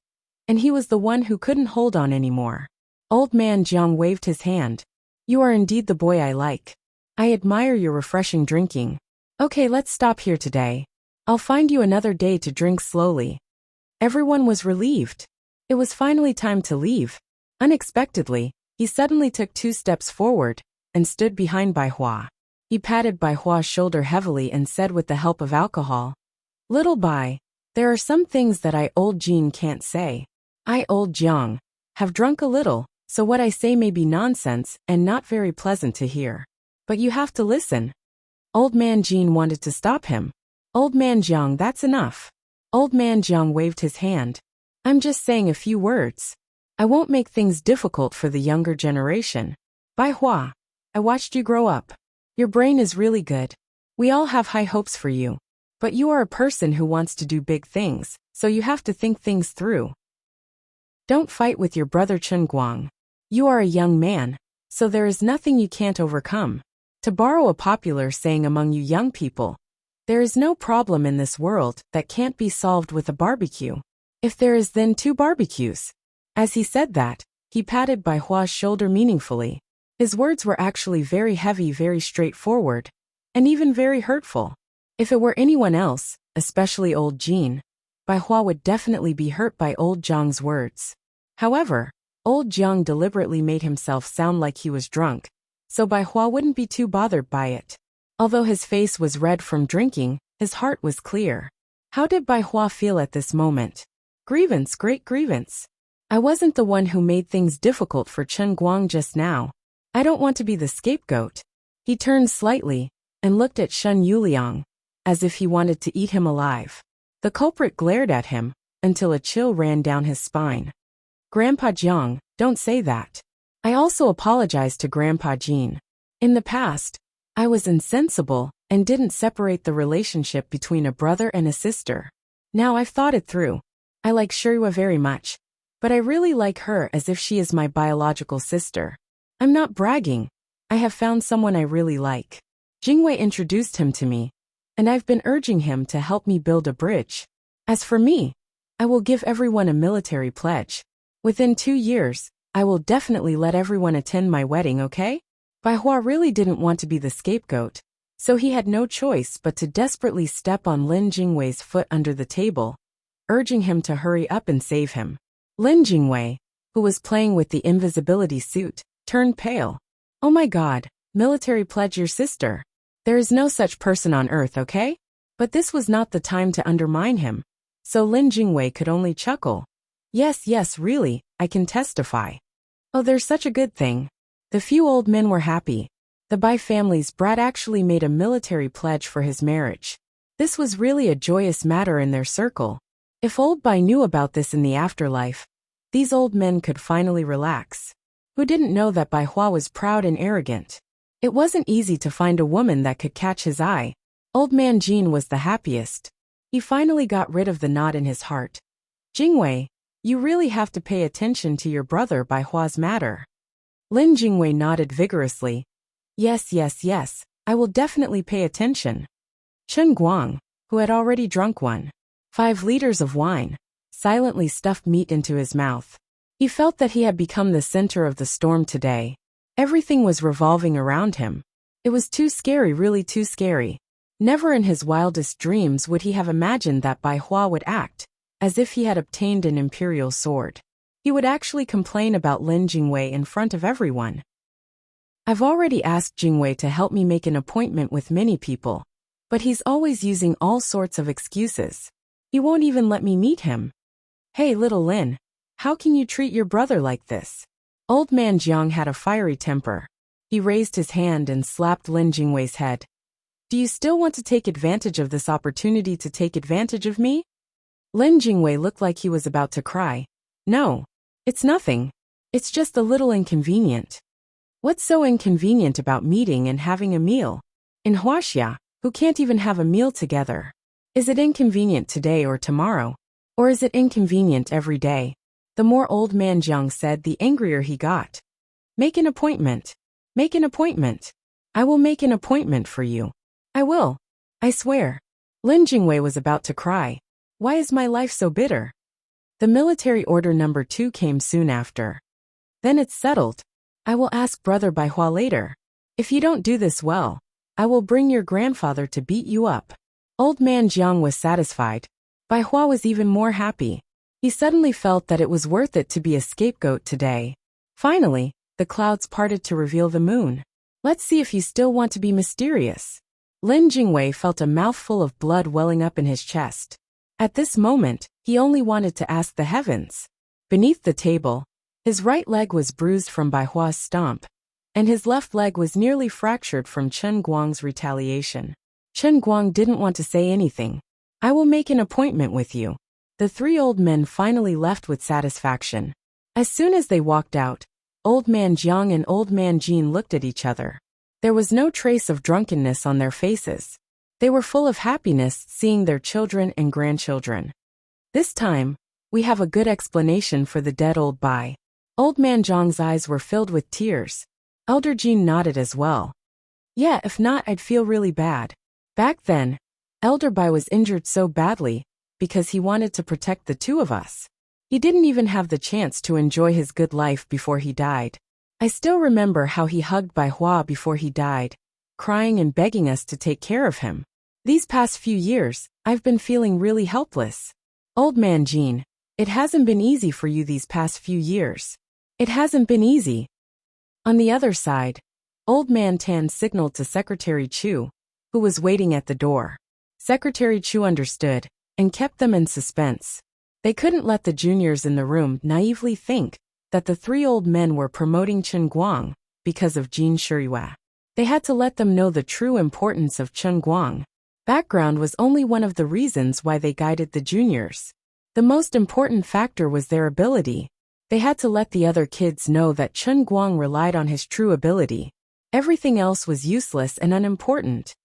and he was the one who couldn't hold on anymore. Old man Jiang waved his hand. You are indeed the boy I like. I admire your refreshing drinking. Okay, let's stop here today. I'll find you another day to drink slowly. Everyone was relieved. It was finally time to leave. Unexpectedly, he suddenly took 2 steps forward and stood behind Bai Hua. He patted Bai Hua's shoulder heavily and said with the help of alcohol, Little Bai, there are some things that I, old Jean, can't say. I, old Jiang, have drunk a little, so what I say may be nonsense and not very pleasant to hear. But you have to listen. Old man Jean wanted to stop him. Old man Jiang, that's enough. Old man Jiang waved his hand. I'm just saying a few words. I won't make things difficult for the younger generation. Bai Hua, I watched you grow up. Your brain is really good. We all have high hopes for you. But you are a person who wants to do big things, so you have to think things through. Don't fight with your brother Chen Guang. You are a young man, so there is nothing you can't overcome. To borrow a popular saying among you young people, there is no problem in this world that can't be solved with a barbecue. If there is, then 2 barbecues. As he said that, he patted Bai Hua's shoulder meaningfully. His words were actually very heavy, very straightforward, and even very hurtful. If it were anyone else, especially old Jean, Bai Hua would definitely be hurt by old Jiang's words. However, old Jiang deliberately made himself sound like he was drunk, so Bai Hua wouldn't be too bothered by it. Although his face was red from drinking, his heart was clear. How did Bai Hua feel at this moment? Grievance, great grievance. I wasn't the one who made things difficult for Chen Guang just now. I don't want to be the scapegoat. He turned slightly and looked at Shen Yuliang, as if he wanted to eat him alive. The culprit glared at him until a chill ran down his spine. Grandpa Jiang, don't say that. I also apologize to Grandpa Jean. In the past, I was insensible and didn't separate the relationship between a brother and a sister. Now I've thought it through. I like Shirua very much, but I really like her as if she is my biological sister. I'm not bragging. I have found someone I really like. Jingwei introduced him to me, and I've been urging him to help me build a bridge. As for me, I will give everyone a military pledge. Within 2 years, I will definitely let everyone attend my wedding, okay? Bai Hua really didn't want to be the scapegoat, So he had no choice but to desperately step on Lin Jingwei's foot under the table, urging him to hurry up and save him. Lin Jingwei, who was playing with the invisibility suit, turned pale. Oh my god, military pledge your sister. There is no such person on earth, okay? But this was not the time to undermine him, so Lin Jingwei could only chuckle. Yes, really, I can testify. Oh, there's such a good thing. The few old men were happy. The Bai family's brat actually made a military pledge for his marriage. This was really a joyous matter in their circle. If old Bai knew about this in the afterlife, these old men could finally relax. Who didn't know that Bai Hua was proud and arrogant? It wasn't easy to find a woman that could catch his eye. Old man Jin was the happiest. He finally got rid of the knot in his heart. Jingwei, you really have to pay attention to your brother Bai Hua's matter. Lin Jingwei nodded vigorously. Yes, I will definitely pay attention. Chen Guang, who had already drunk 1.5 liters of wine, silently stuffed meat into his mouth. He felt that he had become the center of the storm today. Everything was revolving around him. It was too scary, really too scary. Never in his wildest dreams would he have imagined that Bai Hua would act as if he had obtained an imperial sword. He would actually complain about Lin Jingwei in front of everyone. I've already asked Jingwei to help me make an appointment with many people, but he's always using all sorts of excuses. He won't even let me meet him. Hey, little Lin, how can you treat your brother like this? Old man Jiang had a fiery temper. He raised his hand and slapped Lin Jingwei's head. Do you still want to take advantage of this opportunity to take advantage of me? Lin Jingwei looked like he was about to cry. No, it's nothing. It's just a little inconvenient. What's so inconvenient about meeting and having a meal? In Wuxia, who can't even have a meal together? Is it inconvenient today or tomorrow? Or is it inconvenient every day? The more old man Jiang said, the angrier he got. Make an appointment. Make an appointment. I will make an appointment for you. I will. I swear. Lin Jingwei was about to cry. Why is my life so bitter? The military order number 2 came soon after. Then it's settled. I will ask brother Bai Hua later. If you don't do this well, I will bring your grandfather to beat you up. Old man Jiang was satisfied. Bai Hua was even more happy. He suddenly felt that it was worth it to be a scapegoat today. Finally, the clouds parted to reveal the moon. Let's see if you still want to be mysterious. Lin Jingwei felt a mouthful of blood welling up in his chest. At this moment, he only wanted to ask the heavens. Beneath the table, his right leg was bruised from Bai Hua's stomp, and his left leg was nearly fractured from Chen Guang's retaliation. Chen Guang didn't want to say anything. I will make an appointment with you. The 3 old men finally left with satisfaction. As soon as they walked out, old man Jiang and old man Jin looked at each other. There was no trace of drunkenness on their faces. They were full of happiness seeing their children and grandchildren. This time, we have a good explanation for the dead old Bai. Old man Jiang's eyes were filled with tears. Elder Jin nodded as well. Yeah, if not, I'd feel really bad. Back then, Elder Bai was injured so badly because he wanted to protect the 2 of us. He didn't even have the chance to enjoy his good life before he died. I still remember how he hugged Bai Hua before he died, crying and begging us to take care of him. These past few years, I've been feeling really helpless. Old man Jin, it hasn't been easy for you these past few years. It hasn't been easy. On the other side, old man Tan signaled to Secretary Chu, who was waiting at the door. Secretary Chu understood and kept them in suspense. They couldn't let the juniors in the room naively think that the 3 old men were promoting Chen Guang because of Jin Shirihua. They had to let them know the true importance of Chen Guang. Background was only one of the reasons why they guided the juniors. The most important factor was their ability. They had to let the other kids know that Chen Guang relied on his true ability. Everything else was useless and unimportant.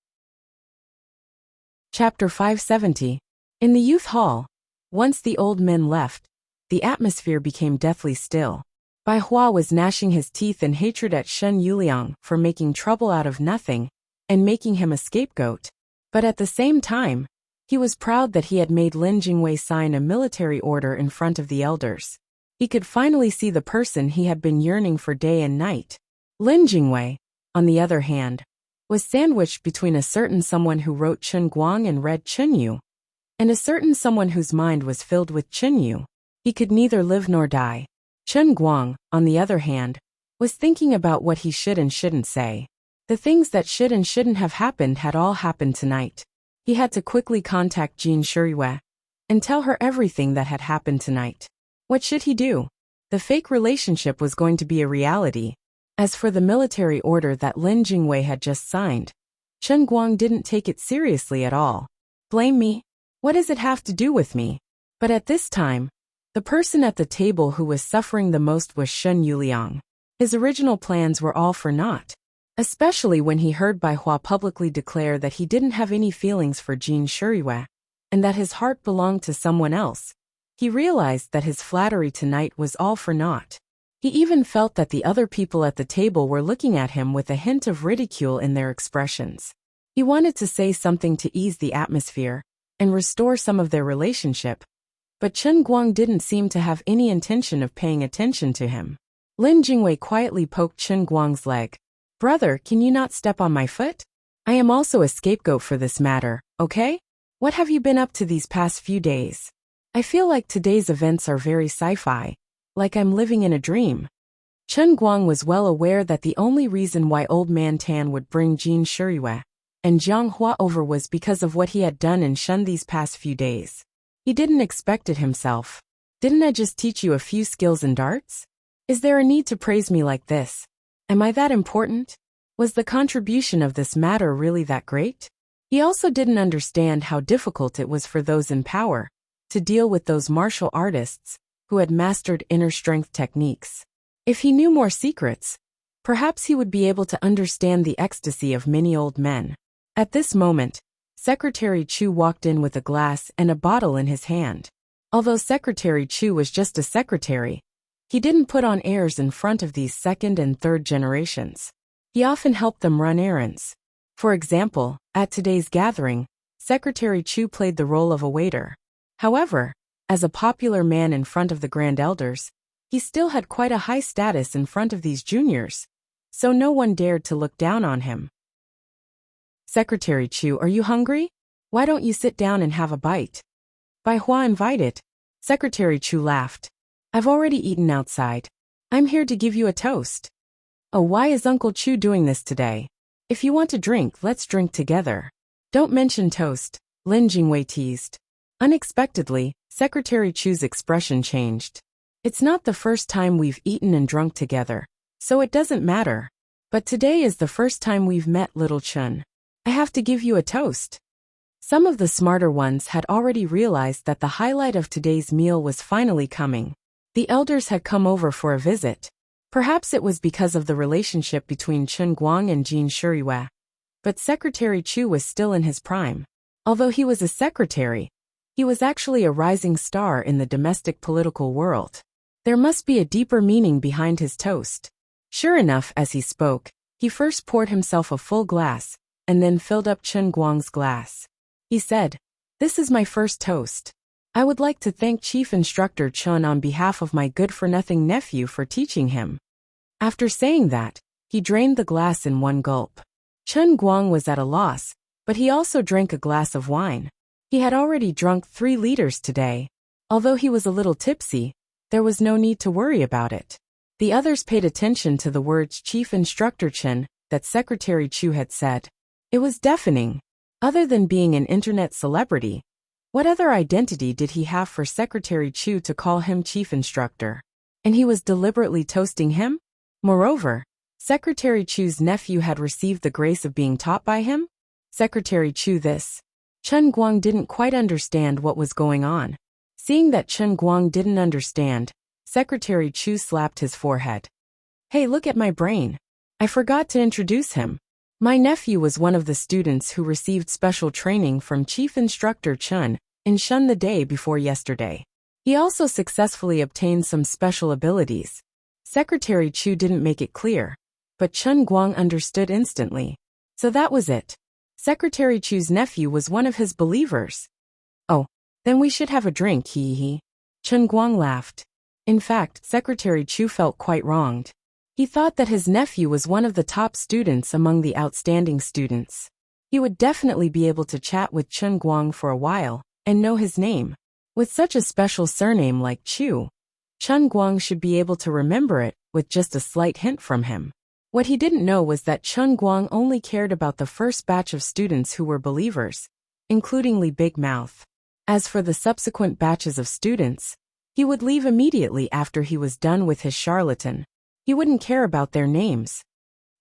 Chapter 570. In the youth hall, once the old men left, the atmosphere became deathly still. Bai Hua was gnashing his teeth in hatred at Shen Yuliang for making trouble out of nothing and making him a scapegoat. But at the same time, he was proud that he had made Lin Jingwei sign a military order in front of the elders. He could finally see the person he had been yearning for day and night. Lin Jingwei, on the other hand, was sandwiched between a certain someone who wrote Chen Guang and read Chen Yu, and a certain someone whose mind was filled with Chen Yu. He could neither live nor die. Chen Guang, on the other hand, was thinking about what he should and shouldn't say. The things that should and shouldn't have happened had all happened tonight. He had to quickly contact Jin Shiriyue and tell her everything that had happened tonight. What should he do? The fake relationship was going to be a reality. As for the military order that Lin Jingwei had just signed, Chen Guang didn't take it seriously at all. Blame me? What does it have to do with me? But at this time, the person at the table who was suffering the most was Shen Yuliang. His original plans were all for naught, especially when he heard Bai Hua publicly declare that he didn't have any feelings for Jin Shiriyue, and that his heart belonged to someone else. He realized that his flattery tonight was all for naught. He even felt that the other people at the table were looking at him with a hint of ridicule in their expressions. He wanted to say something to ease the atmosphere and restore some of their relationship, but Chen Guang didn't seem to have any intention of paying attention to him. Lin Jingwei quietly poked Chen Guang's leg. "Brother, can you not step on my foot? I am also a scapegoat for this matter, okay? What have you been up to these past few days? I feel like today's events are very sci-fi, like I'm living in a dream." Chen Guang was well aware that the only reason why Old Man Tan would bring Jin Shiriyue and Jiang Hua over was because of what he had done in Shun these past few days. He didn't expect it himself. "Didn't I just teach you a few skills in darts? Is there a need to praise me like this? Am I that important? Was the contribution of this matter really that great?" He also didn't understand how difficult it was for those in power to deal with those martial artists who had mastered inner strength techniques. If he knew more secrets, perhaps he would be able to understand the ecstasy of many old men. At this moment, Secretary Chu walked in with a glass and a bottle in his hand. Although Secretary Chu was just a secretary, he didn't put on airs in front of these second and third generations. He often helped them run errands. For example, at today's gathering, Secretary Chu played the role of a waiter. However, as a popular man in front of the grand elders, he still had quite a high status in front of these juniors, so no one dared to look down on him. "Secretary Chu, are you hungry? Why don't you sit down and have a bite?" Bai Hua invited. Secretary Chu laughed. "I've already eaten outside. I'm here to give you a toast." "Oh, why is Uncle Chu doing this today? If you want to drink, let's drink together." "Don't mention toast," Lin Jingwei teased. Unexpectedly, Secretary Chu's expression changed. "It's not the first time we've eaten and drunk together, so it doesn't matter. But today is the first time we've met, little Chun. I have to give you a toast." Some of the smarter ones had already realized that the highlight of today's meal was finally coming. The elders had come over for a visit. Perhaps it was because of the relationship between Chen Guang and Jin Shiriyue. But Secretary Chu was still in his prime. Although he was a secretary, he was actually a rising star in the domestic political world. There must be a deeper meaning behind his toast. Sure enough, as he spoke, he first poured himself a full glass, and then filled up Chen Guang's glass. He said, "This is my first toast. I would like to thank Chief Instructor Chun on behalf of my good-for-nothing nephew for teaching him." After saying that, he drained the glass in one gulp. Chen Guang was at a loss, but he also drank a glass of wine. He had already drunk 3 liters today. Although he was a little tipsy, there was no need to worry about it. The others paid attention to the words Chief Instructor Chen that Secretary Chu had said. It was deafening. Other than being an internet celebrity, what other identity did he have for Secretary Chu to call him chief instructor? And he was deliberately toasting him? Moreover, Secretary Chu's nephew had received the grace of being taught by him? Secretary Chu this. Chen Guang didn't quite understand what was going on. Seeing that Chen Guang didn't understand, Secretary Chu slapped his forehead. "Hey, look at my brain. I forgot to introduce him. My nephew was one of the students who received special training from Chief Instructor Chun in Shun the day before yesterday. He also successfully obtained some special abilities." Secretary Chu didn't make it clear, but Chen Guang understood instantly. So that was it. Secretary Chu's nephew was one of his believers. "Oh, then we should have a drink, hee hee." Chen Guang laughed. In fact, Secretary Chu felt quite wronged. He thought that his nephew was one of the top students among the outstanding students. He would definitely be able to chat with Chen Guang for a while and know his name. With such a special surname like Chu, Chen Guang should be able to remember it with just a slight hint from him. What he didn't know was that Chen Guang only cared about the first batch of students who were believers, including Li Big Mouth. As for the subsequent batches of students, he would leave immediately after he was done with his charlatan. He wouldn't care about their names.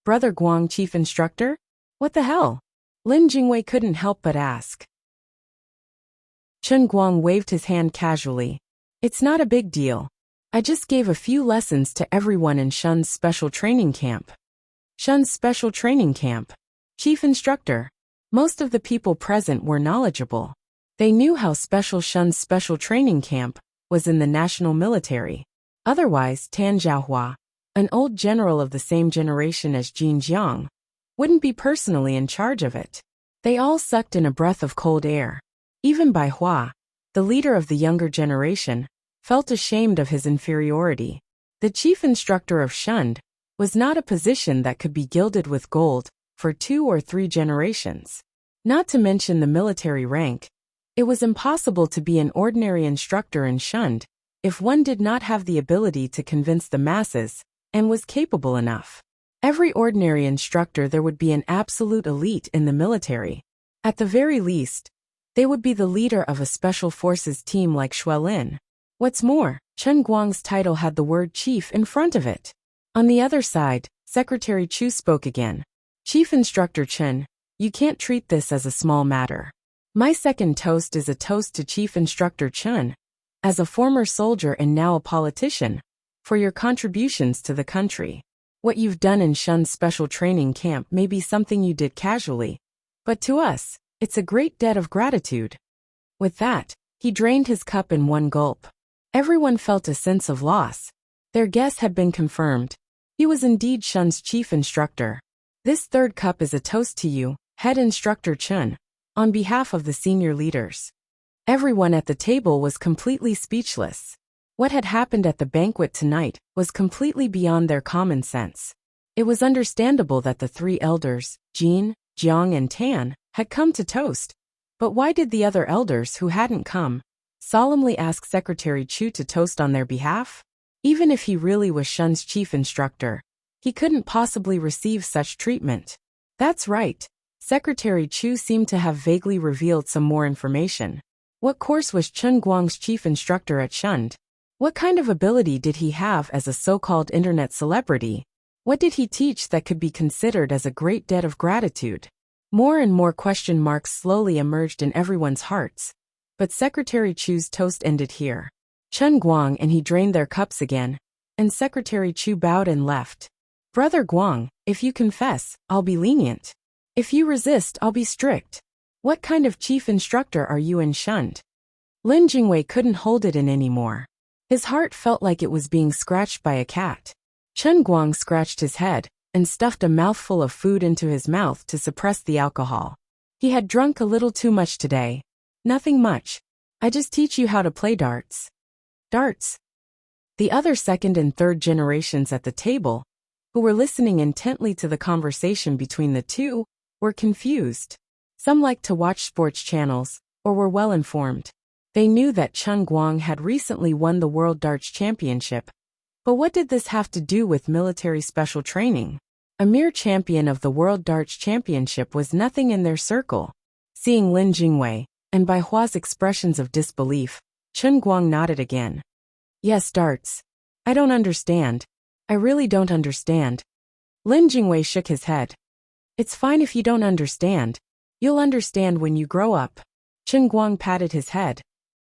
Brother Guang, chief instructor? What the hell? Lin Jingwei couldn't help but ask. Chen Guang waved his hand casually. It's not a big deal. I just gave a few lessons to everyone in Shun's special training camp. Shun's special training camp. Chief instructor. Most of the people present were knowledgeable. They knew how special Shun's special training camp was in the national military. Otherwise, Tan Zhaohua, an old general of the same generation as Jin Jiang, wouldn't be personally in charge of it. They all sucked in a breath of cold air. Even Bai Hua, the leader of the younger generation, felt ashamed of his inferiority. The chief instructor of Shun was not a position that could be gilded with gold for 2 or 3 generations. Not to mention the military rank, it was impossible to be an ordinary instructor in Shun if one did not have the ability to convince the masses and was capable enough. Every ordinary instructor there would be an absolute elite in the military. At the very least, they would be the leader of a special forces team like Xuelin. What's more, Chen Guang's title had the word chief in front of it. On the other side, Secretary Chu spoke again. Chief Instructor Chen, you can't treat this as a small matter. My second toast is a toast to Chief Instructor Chen, as a former soldier and now a politician, for your contributions to the country. What you've done in Shun's special training camp may be something you did casually, but to us, it's a great debt of gratitude. With that, he drained his cup in one gulp. Everyone felt a sense of loss. Their guess had been confirmed. He was indeed Shun's chief instructor. This third cup is a toast to you, head instructor Chen, on behalf of the senior leaders. Everyone at the table was completely speechless. What had happened at the banquet tonight was completely beyond their common sense. It was understandable that the 3 elders, Jin, Jiang and Tan, had come to toast. But why did the other elders who hadn't come solemnly ask Secretary Chu to toast on their behalf? Even if he really was Shun's chief instructor, he couldn't possibly receive such treatment. That's right. Secretary Chu seemed to have vaguely revealed some more information. What course was Chen Guang's chief instructor at Shun? What kind of ability did he have as a so-called internet celebrity? What did he teach that could be considered as a great debt of gratitude? More and more question marks slowly emerged in everyone's hearts. But Secretary Chu's toast ended here. Chen Guang and he drained their cups again, and Secretary Chu bowed and left. Brother Guang, if you confess, I'll be lenient. If you resist, I'll be strict. What kind of chief instructor are you in Shun? Lin Jingwei couldn't hold it in anymore. His heart felt like it was being scratched by a cat. Chen Guang scratched his head and stuffed a mouthful of food into his mouth to suppress the alcohol. He had drunk a little too much today. Nothing much. I just teach you how to play darts. Darts? The other second and third generations at the table, who were listening intently to the conversation between the two, were confused. Some liked to watch sports channels, or were well informed. They knew that Chen Guang had recently won the World Darts Championship. But what did this have to do with military special training? A mere champion of the World Darts Championship was nothing in their circle. Seeing Lin Jingwei, and Bai Hua's expressions of disbelief, Chen Guang nodded again. Yes, darts. I don't understand. I really don't understand. Lin Jingwei shook his head. It's fine if you don't understand. You'll understand when you grow up. Chen Guang patted his head.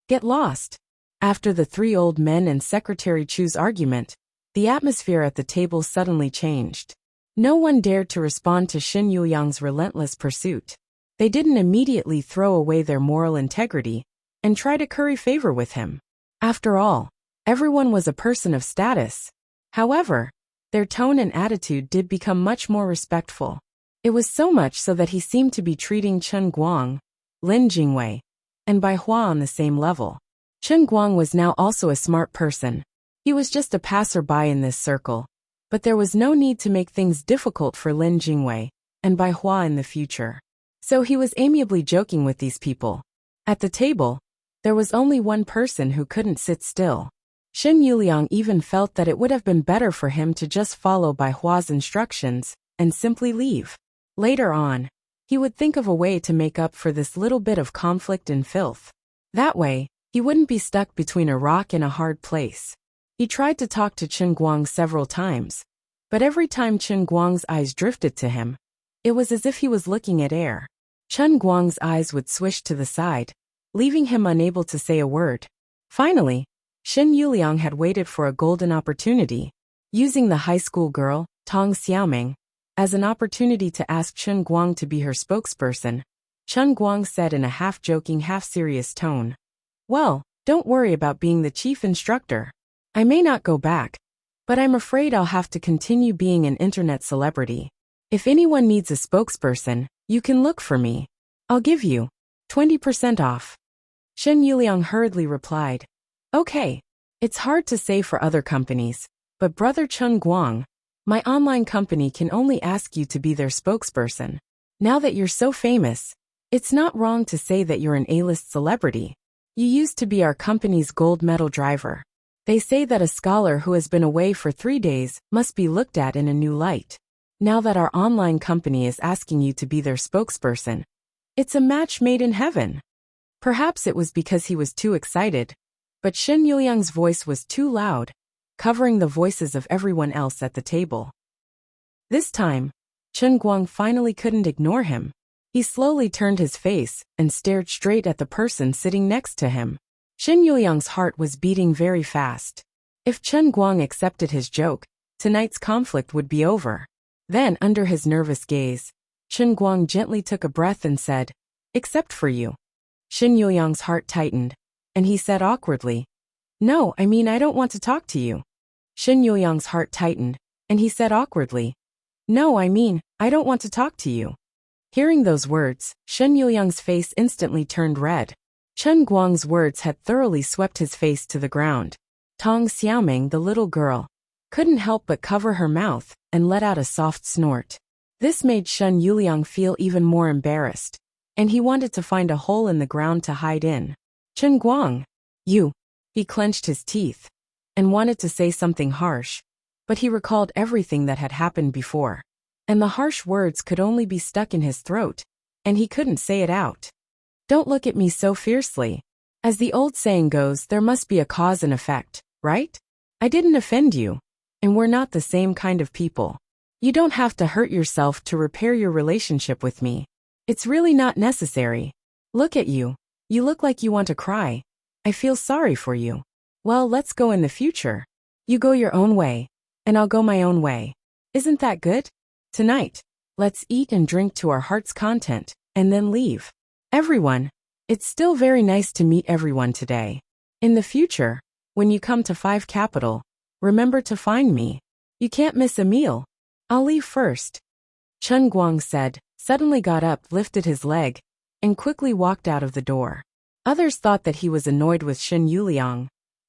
Get lost. After the 3 old men and Secretary Chu's argument, the atmosphere at the table suddenly changed. No one dared to respond to Xin Yuyang's relentless pursuit. They didn't immediately throw away their moral integrity and try to curry favor with him. After all, everyone was a person of status. However, their tone and attitude did become much more respectful. It was so much so that he seemed to be treating Chen Guang, Lin Jingwei, and Bai Hua on the same level. Chen Guang was now also a smart person. He was just a passerby in this circle, But there was no need to make things difficult for Lin Jingwei and Bai Hua in the future. So he was amiably joking with these people. At the table, there was only one person who couldn't sit still. Shen Yuliang even felt that it would have been better for him to just follow Bai Hua's instructions and simply leave. Later on, he would think of a way to make up for this little bit of conflict and filth. That way, he wouldn't be stuck between a rock and a hard place. He tried to talk to Chen Guang several times, but every time Chen Guang's eyes drifted to him, it was as if he was looking at air. Chen Guang's eyes would swish to the side, leaving him unable to say a word. Finally, Shen Yuliang had waited for a golden opportunity, using the high school girl, Tong Xiaoming, as an opportunity to ask Chen Guang to be her spokesperson. Chen Guang said in a half-joking, half-serious tone, "Well, don't worry about being the chief instructor. I may not go back, but I'm afraid I'll have to continue being an internet celebrity. If anyone needs a spokesperson, you can look for me. I'll give you 20% off." Shen Yuliang hurriedly replied, "Okay, it's hard to say for other companies, but Brother Chen Guang, my online company can only ask you to be their spokesperson. Now that you're so famous, it's not wrong to say that you're an A-list celebrity. You used to be our company's gold medal driver. They say that a scholar who has been away for 3 days must be looked at in a new light. Now that our online company is asking you to be their spokesperson, it's a match made in heaven." Perhaps it was because he was too excited, but Shen Yuliang's voice was too loud, covering the voices of everyone else at the table. This time, Chen Guang finally couldn't ignore him. He slowly turned his face and stared straight at the person sitting next to him. Shen Yuliang's heart was beating very fast. If Chen Guang accepted his joke, tonight's conflict would be over. Then, under his nervous gaze, Chen Guang gently took a breath and said, "Except for you." Shen Yuliang's heart tightened, and he said awkwardly, "No, I mean I don't want to talk to you." Shen Yuliang's heart tightened, and he said awkwardly, "No, I mean I don't want to talk to you." Hearing those words, Shen Yuliang's face instantly turned red. Chen Guang's words had thoroughly swept his face to the ground. Tong Xiaoming, the little girl, couldn't help but cover her mouth and let out a soft snort. This made Shen Yuliang feel even more embarrassed, and he wanted to find a hole in the ground to hide in. "Chen Guang, you." He clenched his teeth and wanted to say something harsh, but he recalled everything that had happened before, and the harsh words could only be stuck in his throat, and he couldn't say it out. "Don't look at me so fiercely. As the old saying goes, there must be a cause and effect, right? I didn't offend you, and we're not the same kind of people. You don't have to hurt yourself to repair your relationship with me. It's really not necessary. Look at you. You look like you want to cry. I feel sorry for you. Well, let's go in the future. You go your own way, and I'll go my own way. Isn't that good? Tonight, let's eat and drink to our heart's content, and then leave. Everyone, it's still very nice to meet everyone today. In the future, when you come to 5 Capital, remember to find me. You can't miss a meal. I'll leave first." Chen Guang said, suddenly got up, lifted his leg, and quickly walked out of the door. Others thought that he was annoyed with Shen Yuliang,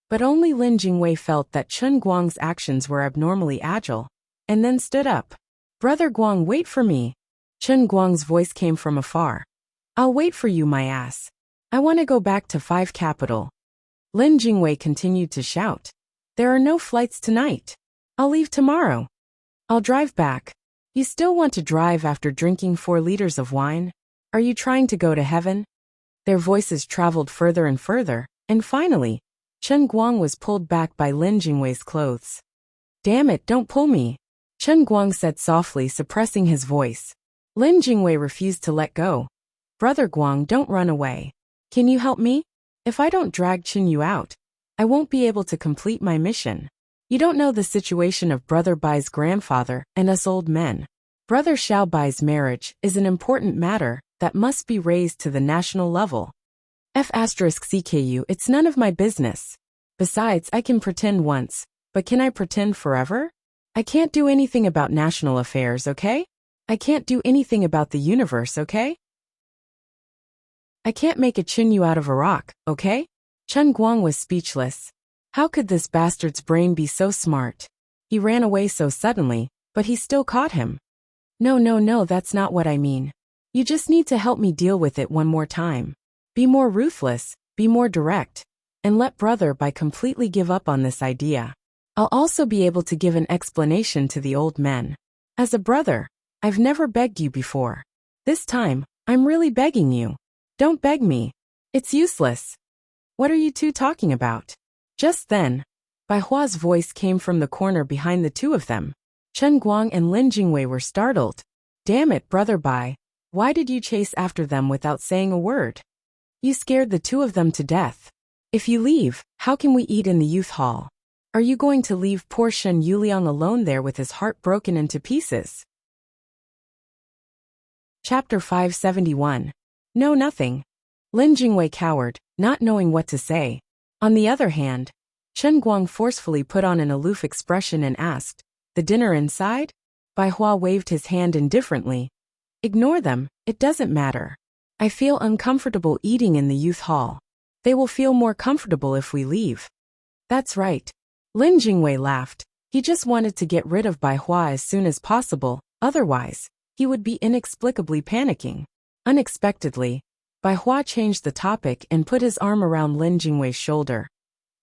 but only Lin Jingwei felt that Chen Guang's actions were abnormally agile, and then stood up. "Brother Guang, wait for me." Chen Guang's voice came from afar. "I'll wait for you, my ass. I want to go back to 5 Capital." Lin Jingwei continued to shout, "There are no flights tonight. I'll leave tomorrow. I'll drive back." "You still want to drive after drinking 4 liters of wine? Are you trying to go to heaven?" Their voices traveled further and further, and finally, Chen Guang was pulled back by Lin Jingwei's clothes. "Damn it, don't pull me," Chen Guang said softly, suppressing his voice. Lin Jingwei refused to let go. "Brother Guang, don't run away. Can you help me? If I don't drag Chen Yu out, I won't be able to complete my mission. You don't know the situation of Brother Bai's grandfather and us old men. Brother Xiao Bai's marriage is an important matter that must be raised to the national level. F*CKU, it's none of my business. Besides, I can pretend once, but can I pretend forever? I can't do anything about national affairs, okay? I can't do anything about the universe, okay? I can't make a Chinyu out of a rock, okay?" Chen Guang was speechless. How could this bastard's brain be so smart? He ran away so suddenly, but he still caught him. No, that's not what I mean. You just need to help me deal with it one more time. Be more ruthless, be more direct, and let brother Bai completely give up on this idea. I'll also be able to give an explanation to the old men. As a brother, I've never begged you before. This time, I'm really begging you. Don't beg me. It's useless. What are you two talking about? Just then, Bai Hua's voice came from the corner behind the two of them. Chen Guang and Lin Jingwei were startled. Damn it, brother Bai. Why did you chase after them without saying a word? You scared the two of them to death. If you leave, how can we eat in the youth hall? Are you going to leave poor Shen Yuliang alone there with his heart broken into pieces? Chapter 571. No, nothing. Lin Jingwei cowered, not knowing what to say. On the other hand, Chen Guang forcefully put on an aloof expression and asked, "The dinner inside?" Bai Hua waved his hand indifferently. "Ignore them, it doesn't matter. I feel uncomfortable eating in the youth hall. They will feel more comfortable if we leave." That's right. Lin Jingwei laughed. He just wanted to get rid of Bai Hua as soon as possible, otherwise, he would be inexplicably panicking. Unexpectedly, Bai Hua changed the topic and put his arm around Lin Jingwei's shoulder.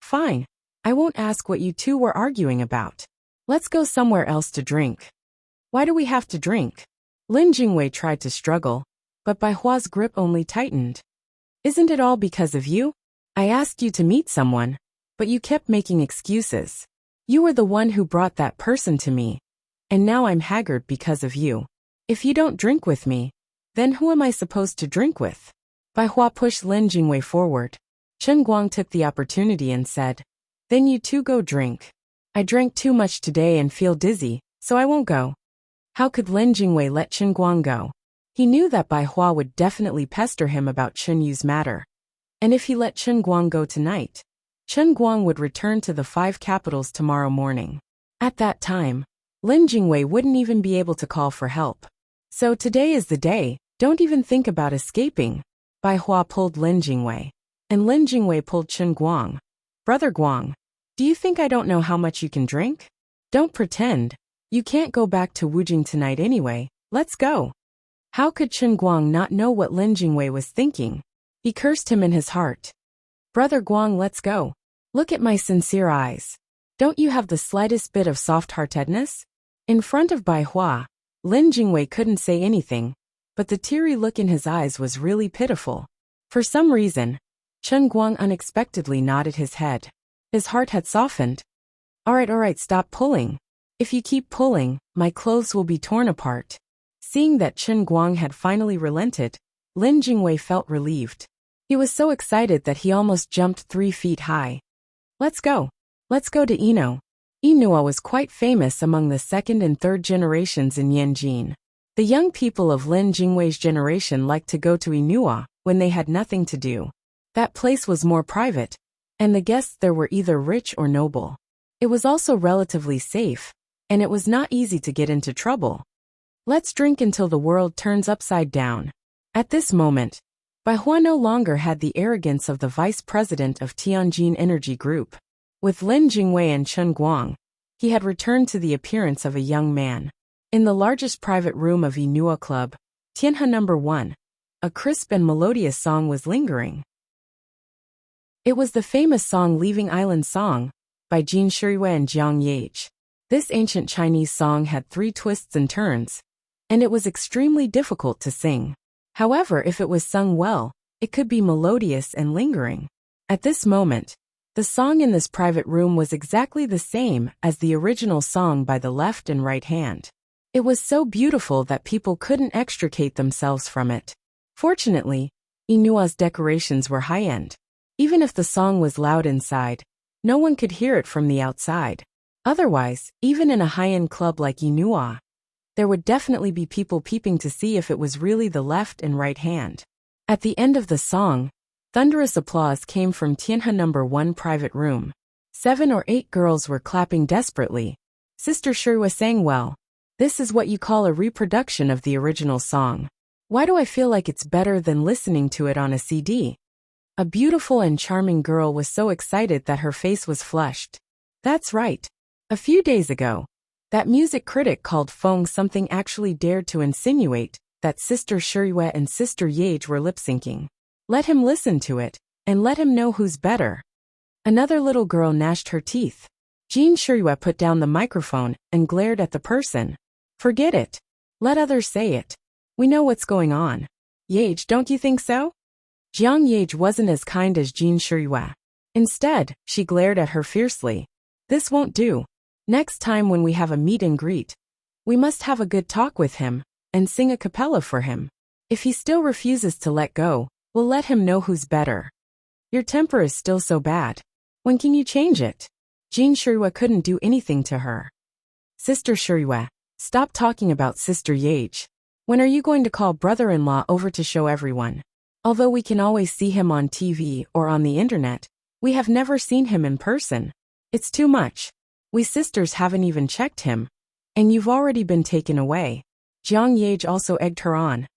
"Fine. I won't ask what you two were arguing about. Let's go somewhere else to drink." "Why do we have to drink?" Lin Jingwei tried to struggle, but Bai Hua's grip only tightened. "Isn't it all because of you? I asked you to meet someone, but you kept making excuses. You were the one who brought that person to me, and now I'm haggard because of you. If you don't drink with me, then who am I supposed to drink with?" Bai Hua pushed Lin Jingwei forward. Chen Guang took the opportunity and said, "Then you two go drink. I drank too much today and feel dizzy, so I won't go." How could Lin Jingwei let Chen Guang go? He knew that Bai Hua would definitely pester him about Chen Yu's matter. And if he let Chen Guang go tonight, Chen Guang would return to the 5 capitals tomorrow morning. At that time, Lin Jingwei wouldn't even be able to call for help. So today is the day, don't even think about escaping. Bai Hua pulled Lin Jingwei, and Lin Jingwei pulled Chen Guang. "Brother Guang, do you think I don't know how much you can drink? Don't pretend. You can't go back to Wujing tonight anyway, let's go." How could Chen Guang not know what Lin Jingwei was thinking? He cursed him in his heart. "Brother Guang, let's go. Look at my sincere eyes. Don't you have the slightest bit of soft-heartedness?" In front of Bai Hua, Lin Jingwei couldn't say anything, but the teary look in his eyes was really pitiful. For some reason, Chen Guang unexpectedly nodded his head. His heart had softened. All right, stop pulling. If you keep pulling, my clothes will be torn apart." Seeing that Chen Guang had finally relented, Lin Jingwei felt relieved. He was so excited that he almost jumped 3 feet high. Let's go to Ino." Inua was quite famous among the 2nd and 3rd generations in Yanjin. The young people of Lin Jingwei's generation liked to go to Inua when they had nothing to do. That place was more private, and the guests there were either rich or noble. It was also relatively safe, and it was not easy to get into trouble. Let's drink until the world turns upside down. At this moment, Bai Hua no longer had the arrogance of the vice president of Tianjin Energy Group. With Lin Jingwei and Chen Guang, he had returned to the appearance of a young man. In the largest private room of Inua Club, Tianhe No. 1, a crisp and melodious song was lingering. It was the famous song Leaving Island Song by Jin Shiriyue and Jiang Yache. This ancient Chinese song had 3 twists and turns, and it was extremely difficult to sing. However, if it was sung well, it could be melodious and lingering. At this moment, the song in this private room was exactly the same as the original song by the left and right hand. It was so beautiful that people couldn't extricate themselves from it. Fortunately, Inua's decorations were high-end. Even if the song was loud inside, no one could hear it from the outside. Otherwise, even in a high-end club like Inua, there would definitely be people peeping to see if it was really the left and right hand. At the end of the song, thunderous applause came from Tianhe No. 1 private room. 7 or 8 girls were clapping desperately. Sister Shirwa sang well. This is what you call a reproduction of the original song. Why do I feel like it's better than listening to it on a CD? A beautiful and charming girl was so excited that her face was flushed. That's right. A few days ago, that music critic called Feng something actually dared to insinuate that Sister Shirue and Sister Yage were lip-syncing. Let him listen to it, and let him know who's better. Another little girl gnashed her teeth. Jean Shirue put down the microphone and glared at the person. Forget it. Let others say it. We know what's going on. Yage, don't you think so? Jiang Yage wasn't as kind as Jean Shirue. Instead, she glared at her fiercely. This won't do. Next time when we have a meet and greet, we must have a good talk with him, and sing a cappella for him. If he still refuses to let go, we'll let him know who's better. Your temper is still so bad. When can you change it? Jean Shirue couldn't do anything to her. Sister Shirue, stop talking about Sister Yage. When are you going to call brother-in-law over to show everyone? Although we can always see him on TV or on the internet, we have never seen him in person. It's too much. We sisters haven't even checked him. And you've already been taken away. Jiang Yage also egged her on.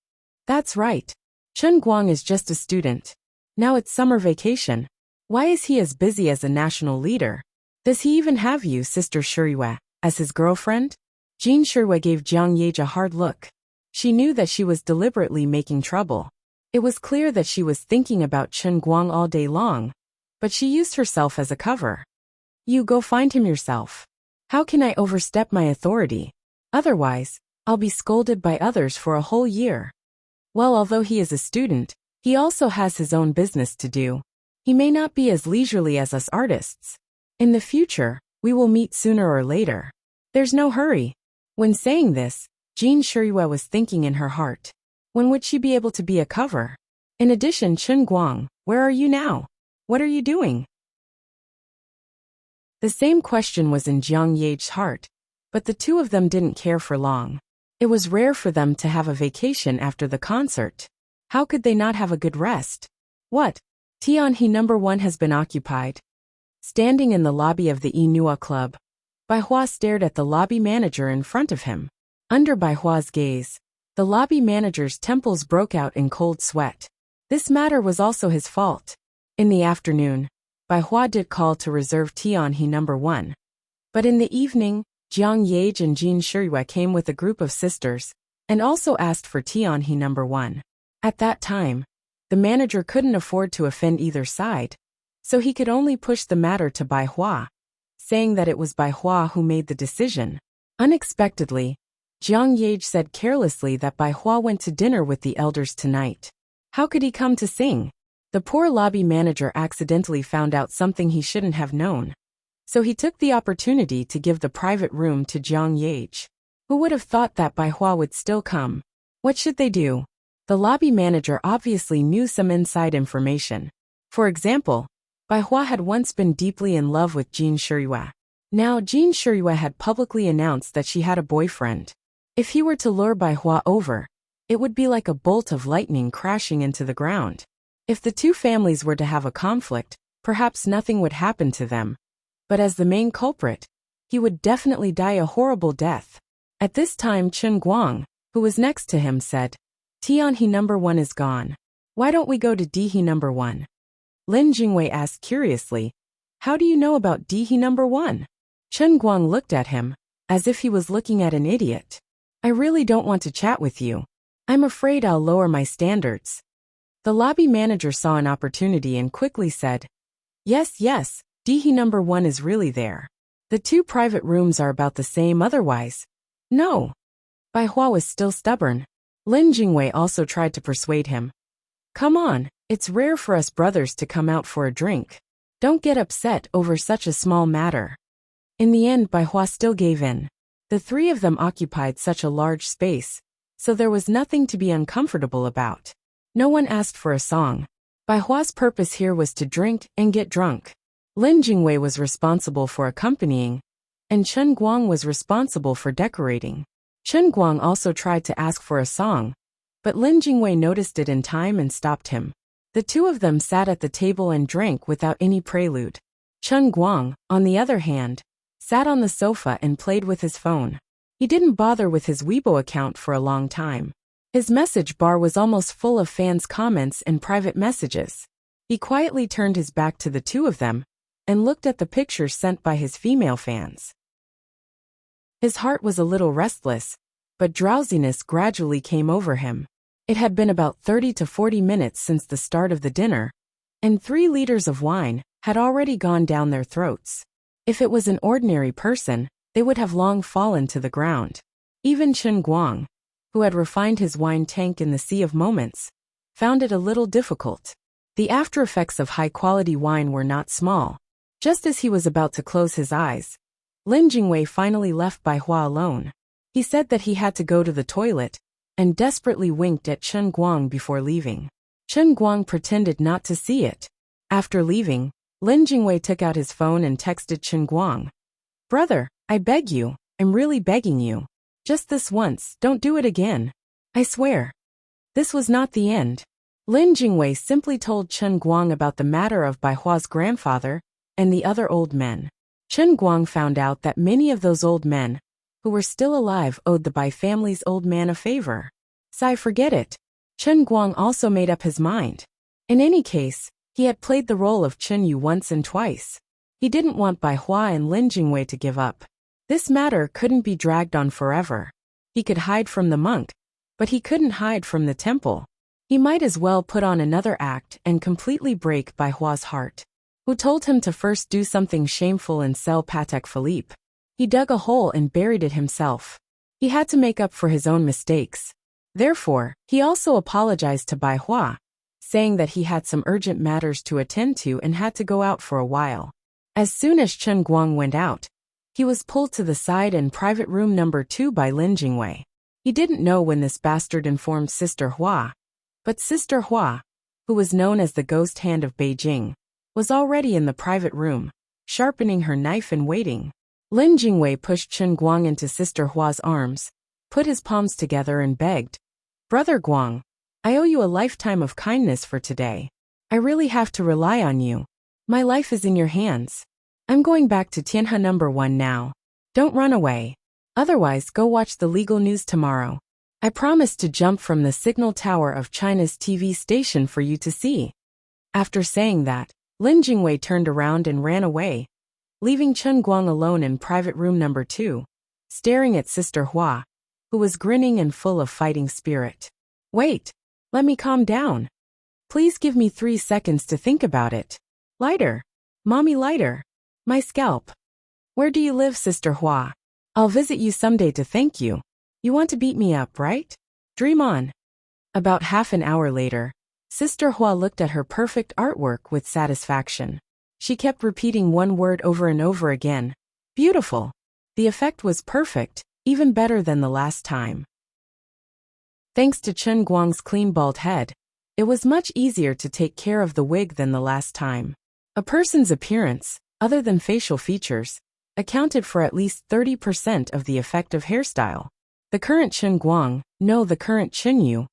That's right. Chen Guang is just a student. Now it's summer vacation. Why is he as busy as a national leader? Does he even have you, Sister Shirue, as his girlfriend? Jean Shirue gave Jiang Yage a hard look. She knew that she was deliberately making trouble. It was clear that she was thinking about Chen Guang all day long, but she used herself as a cover. You go find him yourself. How can I overstep my authority? Otherwise, I'll be scolded by others for a whole year. Well, although he is a student, he also has his own business to do. He may not be as leisurely as us artists. In the future, we will meet sooner or later. There's no hurry. When saying this, Jean Shirue was thinking in her heart. When would she be able to be a cover? In addition, Chen Guang, where are you now? What are you doing? The same question was in Jiang Yage's heart, but the two of them didn't care for long. It was rare for them to have a vacation after the concert. How could they not have a good rest? What? Tianhe number 1 has been occupied. Standing in the lobby of the Inua Club, Bai Hua stared at the lobby manager in front of him. Under Bai Hua's gaze, the lobby manager's temples broke out in cold sweat. This matter was also his fault. In the afternoon, Bai Hua did call to reserve Tianhe number 1. But in the evening, Jiang Yage and Jean Shirue came with a group of sisters, and also asked for Tianhe number 1. At that time, the manager couldn't afford to offend either side, so he could only push the matter to Bai Hua, saying that it was Bai Hua who made the decision. Unexpectedly, Jiang Yage said carelessly that Bai Hua went to dinner with the elders tonight. How could he come to sing? The poor lobby manager accidentally found out something he shouldn't have known. So he took the opportunity to give the private room to Jiang Yage. Who would have thought that Bai Hua would still come? What should they do? The lobby manager obviously knew some inside information. For example, Bai Hua had once been deeply in love with Jean Shirue. Now Jean Shirue had publicly announced that she had a boyfriend. If he were to lure Bai Hua over, it would be like a bolt of lightning crashing into the ground. If the two families were to have a conflict, perhaps nothing would happen to them. But as the main culprit, he would definitely die a horrible death. At this time Chen Guang, who was next to him, said, Tianhe number 1 is gone. Why don't we go to Dihe number 1? Lin Jingwei asked curiously, How do you know about Dihe number 1? Chen Guang looked at him, as if he was looking at an idiot. I really don't want to chat with you. I'm afraid I'll lower my standards. The lobby manager saw an opportunity and quickly said, Yes, Dihe number 1 is really there. The two private rooms are about the same otherwise. No. Bai Hua was still stubborn. Lin Jingwei also tried to persuade him. Come on, it's rare for us brothers to come out for a drink. Don't get upset over such a small matter. In the end, Bai Hua still gave in. The three of them occupied such a large space, so there was nothing to be uncomfortable about. No one asked for a song. Bai Hua's purpose here was to drink and get drunk. Lin Jingwei was responsible for accompanying, and Chen Guang was responsible for decorating. Chen Guang also tried to ask for a song, but Lin Jingwei noticed it in time and stopped him. The two of them sat at the table and drank without any prelude. Chen Guang, on the other hand, sat on the sofa and played with his phone. He didn't bother with his Weibo account for a long time. His message bar was almost full of fans' comments and private messages. He quietly turned his back to the two of them and looked at the pictures sent by his female fans. His heart was a little restless, but drowsiness gradually came over him. It had been about 30 to 40 minutes since the start of the dinner, and 3 liters of wine had already gone down their throats. If it was an ordinary person, they would have long fallen to the ground. Even Chen Guang, who had refined his wine tank in the sea of moments, found it a little difficult. The after-effects of high-quality wine were not small. Just as he was about to close his eyes, Lin Jingwei finally left Bai Hua alone. He said that he had to go to the toilet, and desperately winked at Chen Guang before leaving. Chen Guang pretended not to see it. After leaving, Lin Jingwei took out his phone and texted Chen Guang. "Brother, I beg you, I'm really begging you. Just this once, don't do it again. I swear." This was not the end. Lin Jingwei simply told Chen Guang about the matter of Bai Hua's grandfather and the other old men. Chen Guang found out that many of those old men, who were still alive, owed the Bai family's old man a favor. Sigh, forget it. Chen Guang also made up his mind. In any case, he had played the role of Chen Yu once and twice. He didn't want Bai Hua and Lin Jingwei to give up. This matter couldn't be dragged on forever. He could hide from the monk, but he couldn't hide from the temple. He might as well put on another act and completely break Bai Hua's heart. Who told him to first do something shameful and sell Patek Philippe? He dug a hole and buried it himself. He had to make up for his own mistakes. Therefore, he also apologized to Bai Hua, saying that he had some urgent matters to attend to and had to go out for a while. As soon as Chen Guang went out, he was pulled to the side in private room number 2 by Lin Jingwei. He didn't know when this bastard informed Sister Hua, but Sister Hua, who was known as the ghost hand of Beijing, was already in the private room, sharpening her knife and waiting. Lin Jingwei pushed Chen Guang into Sister Hua's arms, put his palms together and begged, "Brother Guang, I owe you a lifetime of kindness for today. I really have to rely on you. My life is in your hands. I'm going back to Tianhe number 1 now. Don't run away. Otherwise, go watch the legal news tomorrow. I promise to jump from the signal tower of China's TV station for you to see." After saying that, Lin Jingwei turned around and ran away, leaving Chen Guang alone in private room number 2, staring at Sister Hua, who was grinning and full of fighting spirit. "Wait, let me calm down. Please give me 3 seconds to think about it. Lighter. Mommy, lighter. My scalp. Where do you live, Sister Hua? I'll visit you someday to thank you. You want to beat me up, right? Dream on." About half an hour later, Sister Hua looked at her perfect artwork with satisfaction. She kept repeating one word over and over again. Beautiful. The effect was perfect, even better than the last time. Thanks to Chen Guang's clean bald head, it was much easier to take care of the wig than the last time. A person's appearance, other than facial features, accounted for at least 30% of the effective hairstyle. The current Chen Guang, the current Chen Yu,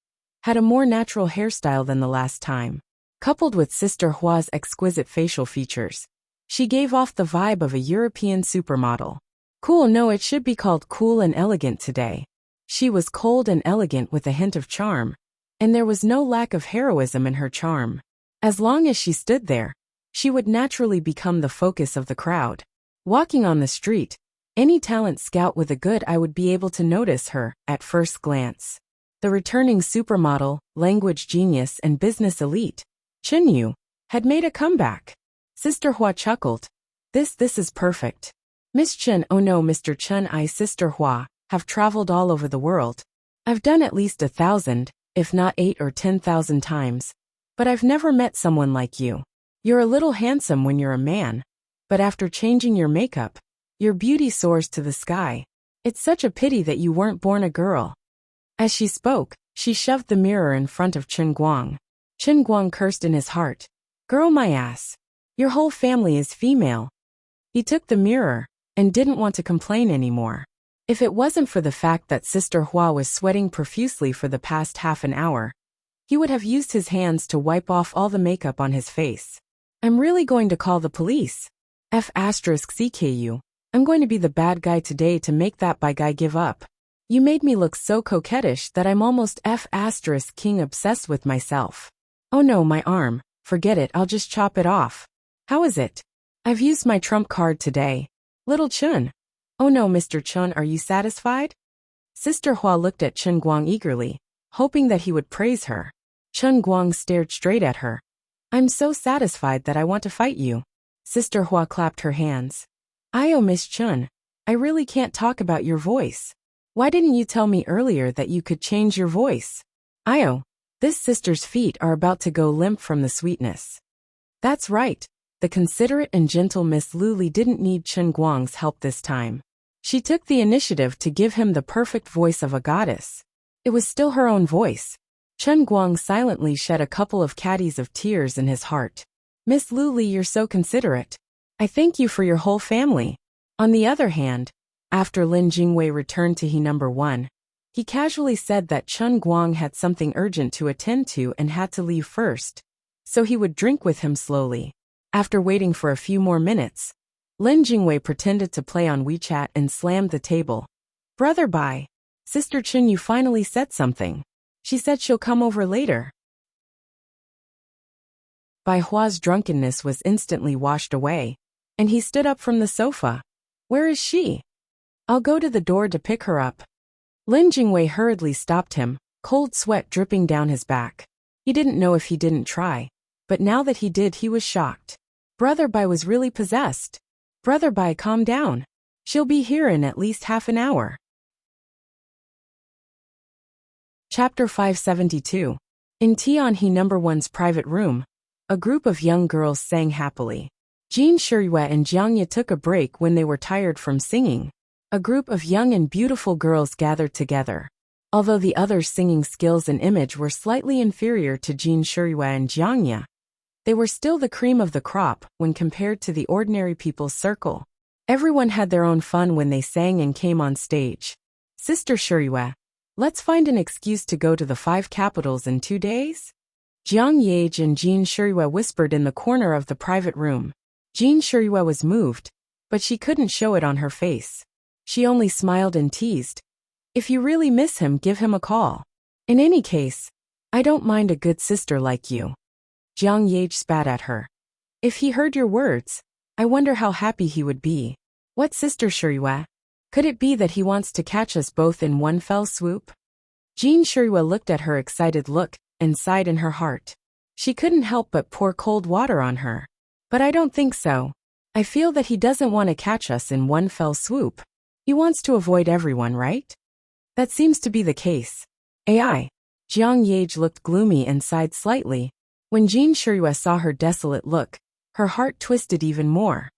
had a more natural hairstyle than the last time. Coupled with Sister Hua's exquisite facial features, she gave off the vibe of a European supermodel. Cool, no, it should be called cool and elegant today. She was cold and elegant with a hint of charm, and there was no lack of heroism in her charm. As long as she stood there, she would naturally become the focus of the crowd. Walking on the street, any talent scout with a good eye would be able to notice her at first glance. The returning supermodel, language genius and business elite, Chen Yu, had made a comeback. Sister Hua chuckled. This is perfect. Miss Chen, oh no, Mr. Chen, I, Sister Hua, have traveled all over the world. I've done at least 1,000, if not 8 or 10,000 times, but I've never met someone like you. You're a little handsome when you're a man, but after changing your makeup, your beauty soars to the sky. It's such a pity that you weren't born a girl. As she spoke, she shoved the mirror in front of Chen Guang. Chen Guang cursed in his heart. Girl, my ass. Your whole family is female. He took the mirror and didn't want to complain anymore. If it wasn't for the fact that Sister Hua was sweating profusely for the past half an hour, he would have used his hands to wipe off all the makeup on his face. I'm really going to call the police. F*CKU. I'm going to be the bad guy today to make that bad guy give up. You made me look so coquettish that I'm almost F*king obsessed with myself. Oh no, my arm. Forget it, I'll just chop it off. How is it? I've used my trump card today. Little Chun. Oh no, Mr. Chun, are you satisfied? Sister Hua looked at Chen Guang eagerly, hoping that he would praise her. Chen Guang stared straight at her. I'm so satisfied that I want to fight you. Sister Hua clapped her hands. Miss Chun, I really can't talk about your voice. Why didn't you tell me earlier that you could change your voice? This sister's feet are about to go limp from the sweetness. That's right. The considerate and gentle Miss Luli didn't need Chen Guang's help this time. She took the initiative to give him the perfect voice of a goddess. It was still her own voice. Chen Guang silently shed a couple of caddies of tears in his heart. Miss Luli, you're so considerate. I thank you for your whole family. On the other hand, after Lin Jingwei returned to he number 1, he casually said that Chen Guang had something urgent to attend to and had to leave first, so he would drink with him slowly. After waiting for a few more minutes, Lin Jingwei pretended to play on WeChat and slammed the table. Brother Bai, Sister Chen, you finally said something. She said she'll come over later. Bai Hua's drunkenness was instantly washed away, and he stood up from the sofa. Where is she? I'll go to the door to pick her up. Lin Jingwei hurriedly stopped him, cold sweat dripping down his back. He didn't know if he didn't try, but now that he did, he was shocked. Brother Bai was really possessed. Brother Bai, calm down. She'll be here in at least half an hour. Chapter 572. In Tian he number 1's private room, a group of young girls sang happily. Jin Shiyue and Jiang Ye took a break when they were tired from singing. A group of young and beautiful girls gathered together. Although the others' singing skills and image were slightly inferior to Jin Shiyue and Jiang Ye, they were still the cream of the crop when compared to the ordinary people's circle. Everyone had their own fun when they sang and came on stage. Sister Shiyue, let's find an excuse to go to the 5 capitals in 2 days? Jiang Ye and Jin Shiyue whispered in the corner of the private room. Jin Shiyue was moved, but she couldn't show it on her face. She only smiled and teased. If you really miss him, give him a call. In any case, I don't mind a good sister like you. Jiang Ye spat at her. If he heard your words, I wonder how happy he would be. What, Sister Shiyue? Could it be that he wants to catch us both in one fell swoop? Jin Shiyue looked at her excited look and sighed in her heart. She couldn't help but pour cold water on her. But I don't think so. I feel that he doesn't want to catch us in one fell swoop. He wants to avoid everyone, right? That seems to be the case. Jiang Ye looked gloomy and sighed slightly. When Jin Shiyue saw her desolate look, her heart twisted even more.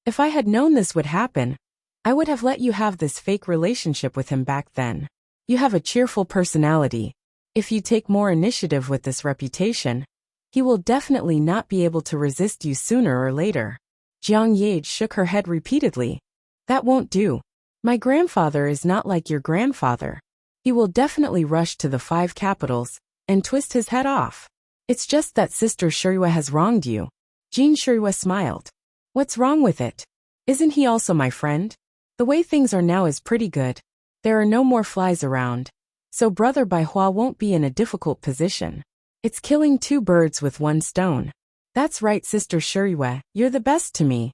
If I had known this would happen, I would have let you have this fake relationship with him back then. You have a cheerful personality. If you take more initiative with this reputation, he will definitely not be able to resist you sooner or later. Jiang Ye shook her head repeatedly. That won't do. My grandfather is not like your grandfather. He will definitely rush to the 5 capitals and twist his head off. It's just that Sister Shiyue has wronged you. Jin Shiyue smiled. What's wrong with it? Isn't he also my friend? The way things are now is pretty good. There are no more flies around, so Brother Bai Hua won't be in a difficult position. It's killing 2 birds with 1 stone. That's right, Sister Shiyue, you're the best to me.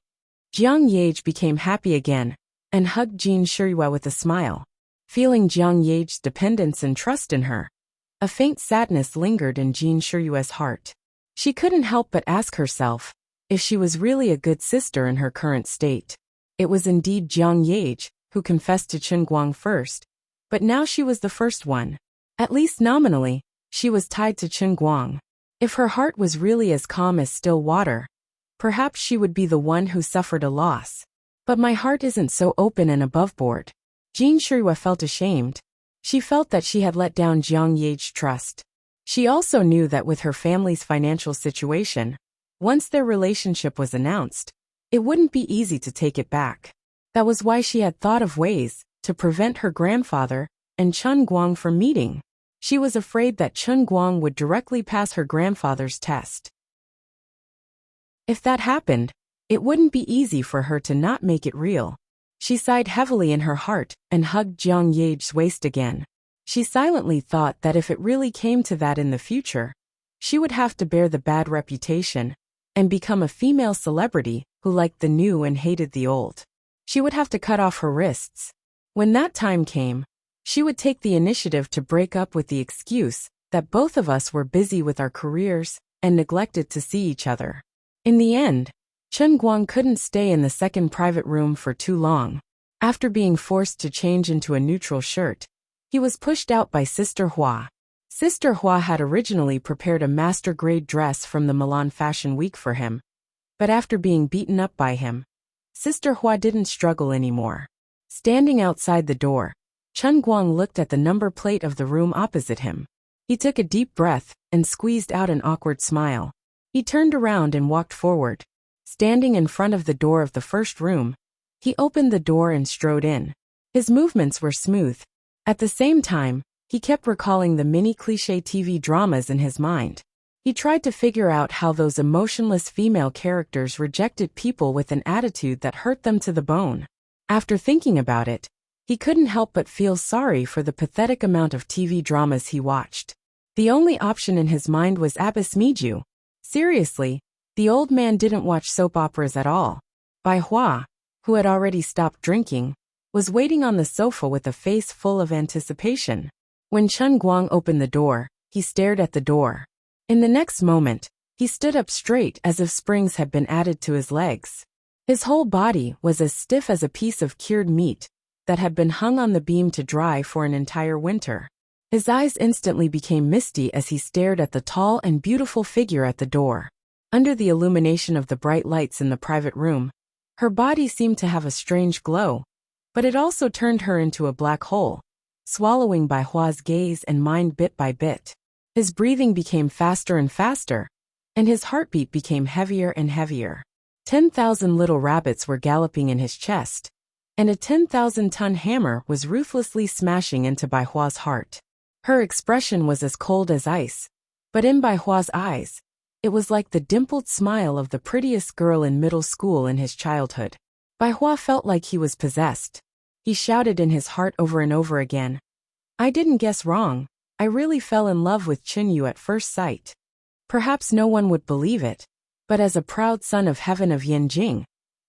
Jiang Ye became happy again and hugged Jin Shiyue with a smile. Feeling Jiang Ye's dependence and trust in her, a faint sadness lingered in Jin Shiyue's heart. She couldn't help but ask herself if she was really a good sister in her current state. It was indeed Jiang Ye who confessed to Chen Guang first, but now she was the first one. At least nominally, she was tied to Chen Guang. If her heart was really as calm as still water, perhaps she would be the one who suffered a loss. But my heart isn't so open and aboveboard. Jin Shiyue felt ashamed. She felt that she had let down Jiang Ye's trust. She also knew that with her family's financial situation, once their relationship was announced, it wouldn't be easy to take it back. That was why she had thought of ways to prevent her grandfather and Chen Guang from meeting. She was afraid that Chen Guang would directly pass her grandfather's test. If that happened, it wouldn't be easy for her to not make it real. She sighed heavily in her heart and hugged Jiang Ye's waist again. She silently thought that if it really came to that in the future, she would have to bear the bad reputation and become a female celebrity who liked the new and hated the old. she would have to cut off her wrists. When that time came, she would take the initiative to break up with the excuse that both of us were busy with our careers and neglected to see each other. In the end, Chen Guang couldn't stay in the second private room for too long. After being forced to change into a neutral shirt, he was pushed out by Sister Hua. Sister Hua had originally prepared a master-grade dress from the Milan Fashion Week for him, but after being beaten up by him, Sister Hua didn't struggle anymore. Standing outside the door, Chen Guang looked at the number plate of the room opposite him. He took a deep breath and squeezed out an awkward smile. He turned around and walked forward. Standing in front of the door of the first room, he opened the door and strode in. His movements were smooth. At the same time, he kept recalling the many cliché TV dramas in his mind. He tried to figure out how those emotionless female characters rejected people with an attitude that hurt them to the bone. After thinking about it, he couldn't help but feel sorry for the pathetic amount of TV dramas he watched. The only option in his mind was Abbess Miju. Seriously, the old man didn't watch soap operas at all. Bai Hua, who had already stopped drinking, was waiting on the sofa with a face full of anticipation. When Chen Guang opened the door, he stared at the door. In the next moment, he stood up straight as if springs had been added to his legs. His whole body was as stiff as a piece of cured meat that had been hung on the beam to dry for an entire winter. His eyes instantly became misty as he stared at the tall and beautiful figure at the door. Under the illumination of the bright lights in the private room, her body seemed to have a strange glow, but it also turned her into a black hole, swallowing Bai Hua's gaze and mind bit by bit. His breathing became faster and faster, and his heartbeat became heavier and heavier. 10,000 little rabbits were galloping in his chest, and a 10,000-ton hammer was ruthlessly smashing into Bai Hua's heart. Her expression was as cold as ice, but in Bai Hua's eyes, it was like the dimpled smile of the prettiest girl in middle school in his childhood. Bai Hua felt like he was possessed. He shouted in his heart over and over again, "I didn't guess wrong. I really fell in love with Qinyu at first sight." Perhaps no one would believe it, but as a proud son of heaven of Yanjing,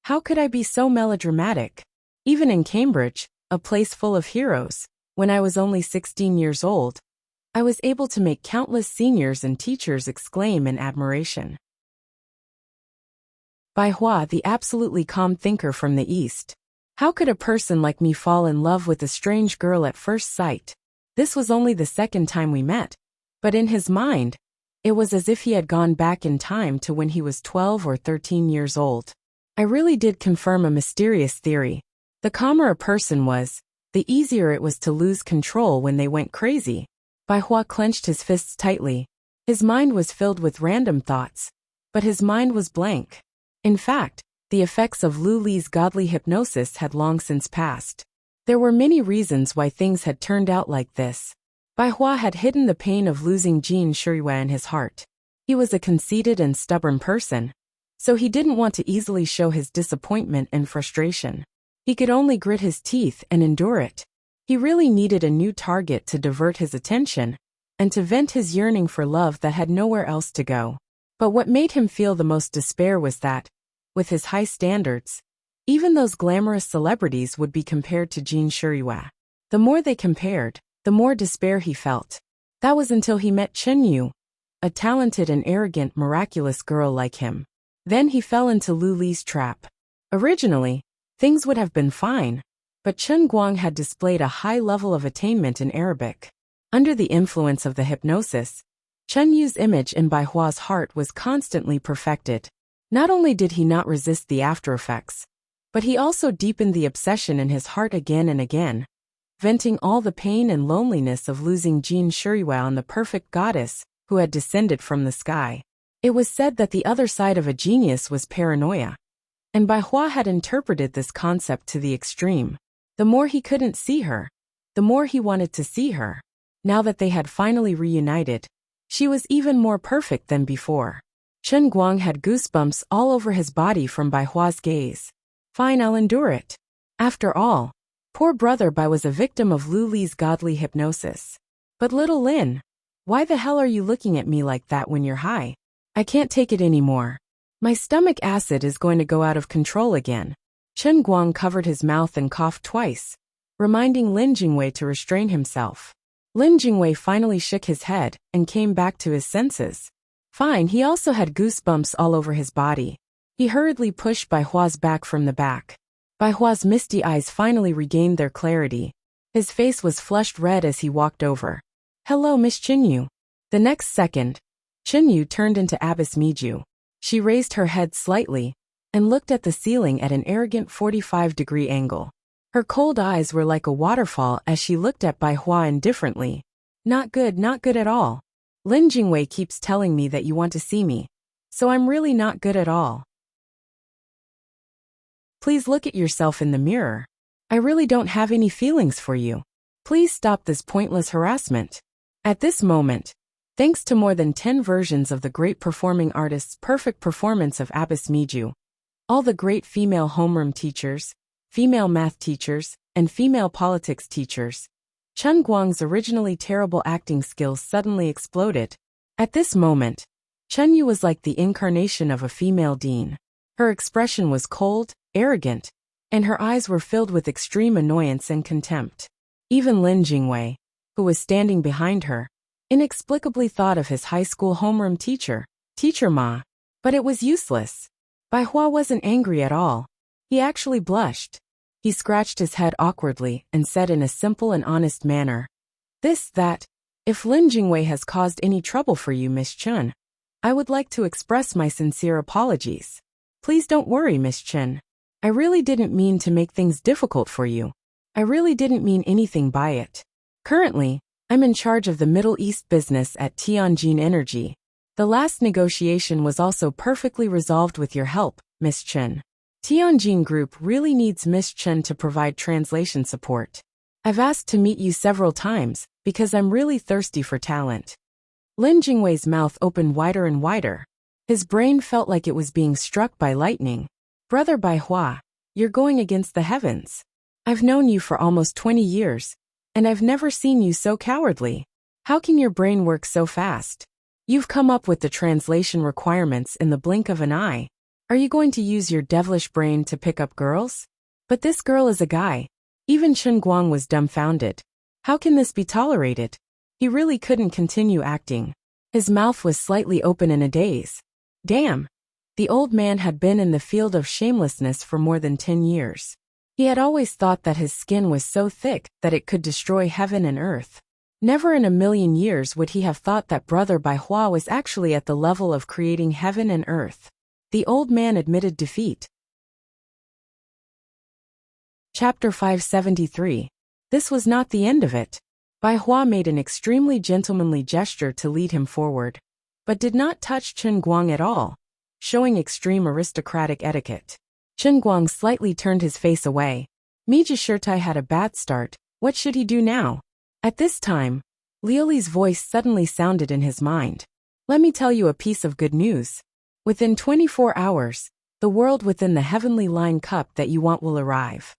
how could I be so melodramatic? Even in Cambridge, a place full of heroes, when I was only 16 years old, I was able to make countless seniors and teachers exclaim in admiration. Bai Hua, the absolutely calm thinker from the East. How could a person like me fall in love with a strange girl at first sight? This was only the second time we met, but in his mind, it was as if he had gone back in time to when he was 12 or 13 years old. I really did confirm a mysterious theory. The calmer a person was, the easier it was to lose control when they went crazy. Bai Hua clenched his fists tightly. His mind was filled with random thoughts, but his mind was blank. In fact, the effects of Lu Li's godly hypnosis had long since passed. There were many reasons why things had turned out like this. Bai Hua had hidden the pain of losing Jin Shiriyue in his heart. He was a conceited and stubborn person, so he didn't want to easily show his disappointment and frustration. He could only grit his teeth and endure it. He really needed a new target to divert his attention, and to vent his yearning for love that had nowhere else to go. But what made him feel the most despair was that, with his high standards, even those glamorous celebrities would be compared to Jin Shiriyue. The more they compared, the more despair he felt. That was until he met Qinyu, a talented and arrogant, miraculous girl like him. Then he fell into Lu Li's trap. Originally, things would have been fine, but Chen Guang had displayed a high level of attainment in Arabic. Under the influence of the hypnosis, Chen-Yu's image in Bai Hua's heart was constantly perfected. Not only did he not resist the after-effects, but he also deepened the obsession in his heart again and again, venting all the pain and loneliness of losing Jin Shiriyue on the perfect goddess who had descended from the sky. It was said that the other side of a genius was paranoia, and Bai Hua had interpreted this concept to the extreme. The more he couldn't see her, the more he wanted to see her. Now that they had finally reunited, she was even more perfect than before. Chen Guang had goosebumps all over his body from Bai Hua's gaze. Fine, I'll endure it. After all, poor brother Bai was a victim of Lu Li's godly hypnosis. But little Lin, why the hell are you looking at me like that when you're high? I can't take it anymore. My stomach acid is going to go out of control again. Chen Guang covered his mouth and coughed twice, reminding Lin Jingwei to restrain himself. Lin Jingwei finally shook his head and came back to his senses. Fine, he also had goosebumps all over his body. He hurriedly pushed Bai Hua's back from the back. Bai Hua's misty eyes finally regained their clarity. His face was flushed red as he walked over. Hello, Miss Chinyu. The next second, Chinyu turned into Abbess Miju. She raised her head slightly and looked at the ceiling at an arrogant 45-degree angle. Her cold eyes were like a waterfall as she looked at Bai Hua indifferently. Not good at all. Lin Jingwei keeps telling me that you want to see me, so I'm really not good at all. Please look at yourself in the mirror. I really don't have any feelings for you. Please stop this pointless harassment. At this moment, thanks to more than 10 versions of the great performing artist's perfect performance of Abbess Miju, all the great female homeroom teachers, female math teachers, and female politics teachers, Chen Guang's originally terrible acting skills suddenly exploded. At this moment, Chen Yu was like the incarnation of a female dean. Her expression was cold, arrogant, and her eyes were filled with extreme annoyance and contempt. Even Lin Jingwei, who was standing behind her, inexplicably thought of his high school homeroom teacher, Teacher Ma. But it was useless. Bai Hua wasn't angry at all. He actually blushed. He scratched his head awkwardly and said in a simple and honest manner, that, if Lin Jingwei has caused any trouble for you, Miss Chen, I would like to express my sincere apologies. Please don't worry, Miss Chen. I really didn't mean to make things difficult for you. I really didn't mean anything by it. Currently, I'm in charge of the Middle East business at Tianjin Energy. The last negotiation was also perfectly resolved with your help, Miss Chen. Tianjin Group really needs Miss Chen to provide translation support. I've asked to meet you several times because I'm really thirsty for talent. Lin Jingwei's mouth opened wider and wider. His brain felt like it was being struck by lightning. Brother Bai Hua, you're going against the heavens. I've known you for almost 20 years, and I've never seen you so cowardly. How can your brain work so fast? You've come up with the translation requirements in the blink of an eye. Are you going to use your devilish brain to pick up girls? But this girl is a guy. Even Chen Guang was dumbfounded. How can this be tolerated? He really couldn't continue acting. His mouth was slightly open in a daze. Damn! The old man had been in the field of shamelessness for more than 10 years. He had always thought that his skin was so thick that it could destroy heaven and earth. Never in a million years would he have thought that Brother Bai Hua was actually at the level of creating heaven and earth. The old man admitted defeat. Chapter 573. This was not the end of it. Bai Hua made an extremely gentlemanly gesture to lead him forward, but did not touch Chen Guang at all, showing extreme aristocratic etiquette. Chen Guang slightly turned his face away. Mija Shirtai had a bad start. What should he do now? At this time, Liuli's voice suddenly sounded in his mind. Let me tell you a piece of good news. Within 24 hours, the world within the heavenly line cup that you want will arrive.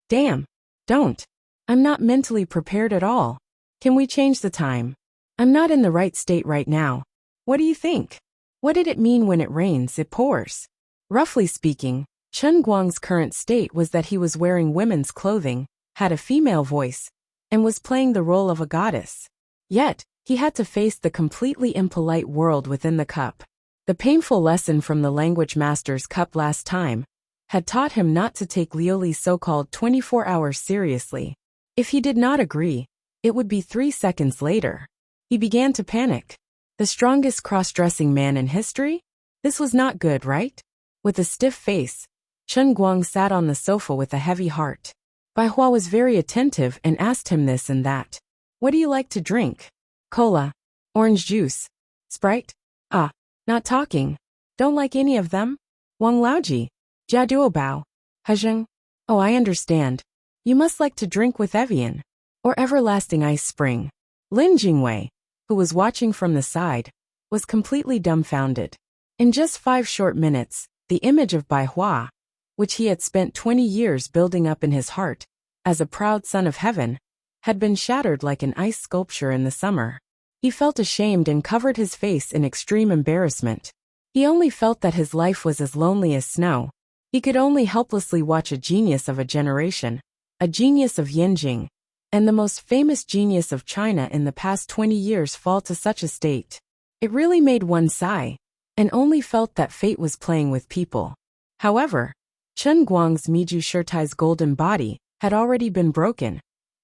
Damn. Don't. I'm not mentally prepared at all. Can we change the time? I'm not in the right state right now. What do you think? What did it mean when it rains, it pours? Roughly speaking, Chen Guang's current state was that he was wearing women's clothing, had a female voice, and was playing the role of a goddess. Yet, he had to face the completely impolite world within the cup. The painful lesson from the language master's cup last time had taught him not to take Liuli's so-called 24 hours seriously. If he did not agree, it would be 3 seconds later. He began to panic. The strongest cross-dressing man in history? This was not good, right? With a stiff face, Chen Guang sat on the sofa with a heavy heart. Bai Hua was very attentive and asked him this and that. What do you like to drink? Cola. Orange juice. Sprite? Ah, not talking. Don't like any of them? Wang Laoji. Jiaduobao. Hezheng. Oh, I understand. You must like to drink with Evian. Or everlasting ice spring. Lin Jingwei, who was watching from the side, was completely dumbfounded. In just 5 short minutes, the image of Bai Hua, which he had spent 20 years building up in his heart, as a proud son of heaven, had been shattered like an ice sculpture in the summer. He felt ashamed and covered his face in extreme embarrassment. He only felt that his life was as lonely as snow, He could only helplessly watch a genius of a generation, a genius of Yanjing, and the most famous genius of China in the past 20 years fall to such a state. It really made one sigh, and only felt that fate was playing with people. However, Chen Guang's Miju Shirtai's golden body had already been broken,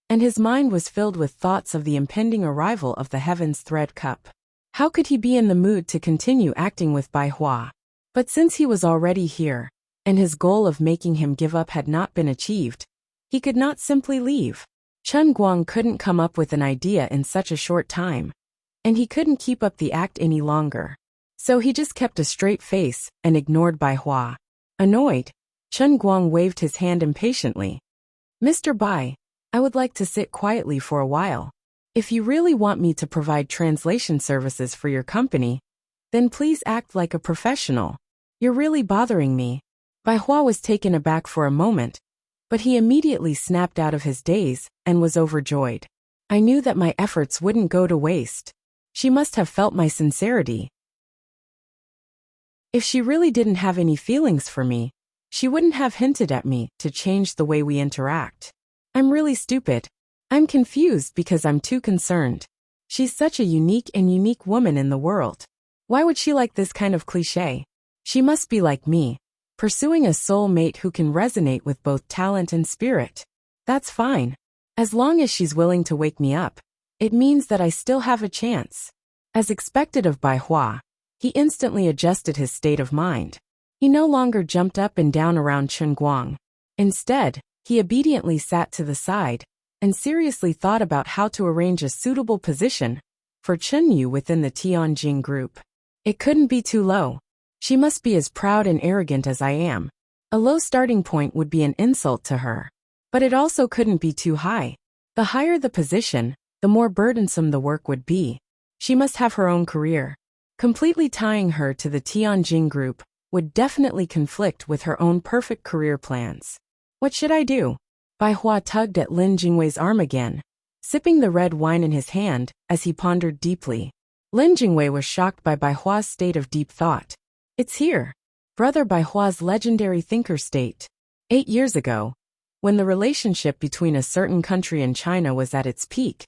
and his mind was filled with thoughts of the impending arrival of the Heaven's Thread Cup. How could he be in the mood to continue acting with Bai Hua? But since he was already here, and his goal of making him give up had not been achieved, he could not simply leave. Chen Guang couldn't come up with an idea in such a short time, and he couldn't keep up the act any longer. So he just kept a straight face and ignored Bai Hua. Annoyed, Chen Guang waved his hand impatiently. "Mr. Bai, I would like to sit quietly for a while. If you really want me to provide translation services for your company, then please act like a professional. You're really bothering me." Bai Hua was taken aback for a moment, but he immediately snapped out of his daze and was overjoyed. "I knew that my efforts wouldn't go to waste. She must have felt my sincerity. If she really didn't have any feelings for me, she wouldn't have hinted at me to change the way we interact. I'm really stupid. I'm confused because I'm too concerned. She's such a unique woman in the world. Why would she like this kind of cliché? She must be like me, pursuing a soul mate who can resonate with both talent and spirit. That's fine. As long as she's willing to wake me up, it means that I still have a chance." As expected of Bai Hua, he instantly adjusted his state of mind. He no longer jumped up and down around Chen Guang. Instead, he obediently sat to the side and seriously thought about how to arrange a suitable position for Chen Yu within the Tianjin group. It couldn't be too low. She must be as proud and arrogant as I am. A low starting point would be an insult to her. But it also couldn't be too high. The higher the position, the more burdensome the work would be. She must have her own career. Completely tying her to the Tianjin group would definitely conflict with her own perfect career plans. What should I do? Bai Hua tugged at Lin Jingwei's arm again, sipping the red wine in his hand as he pondered deeply. Lin Jingwei was shocked by Bai Hua's state of deep thought. "It's here. Brother Bai Hua's legendary thinker state. 8 years ago, when the relationship between a certain country and China was at its peak,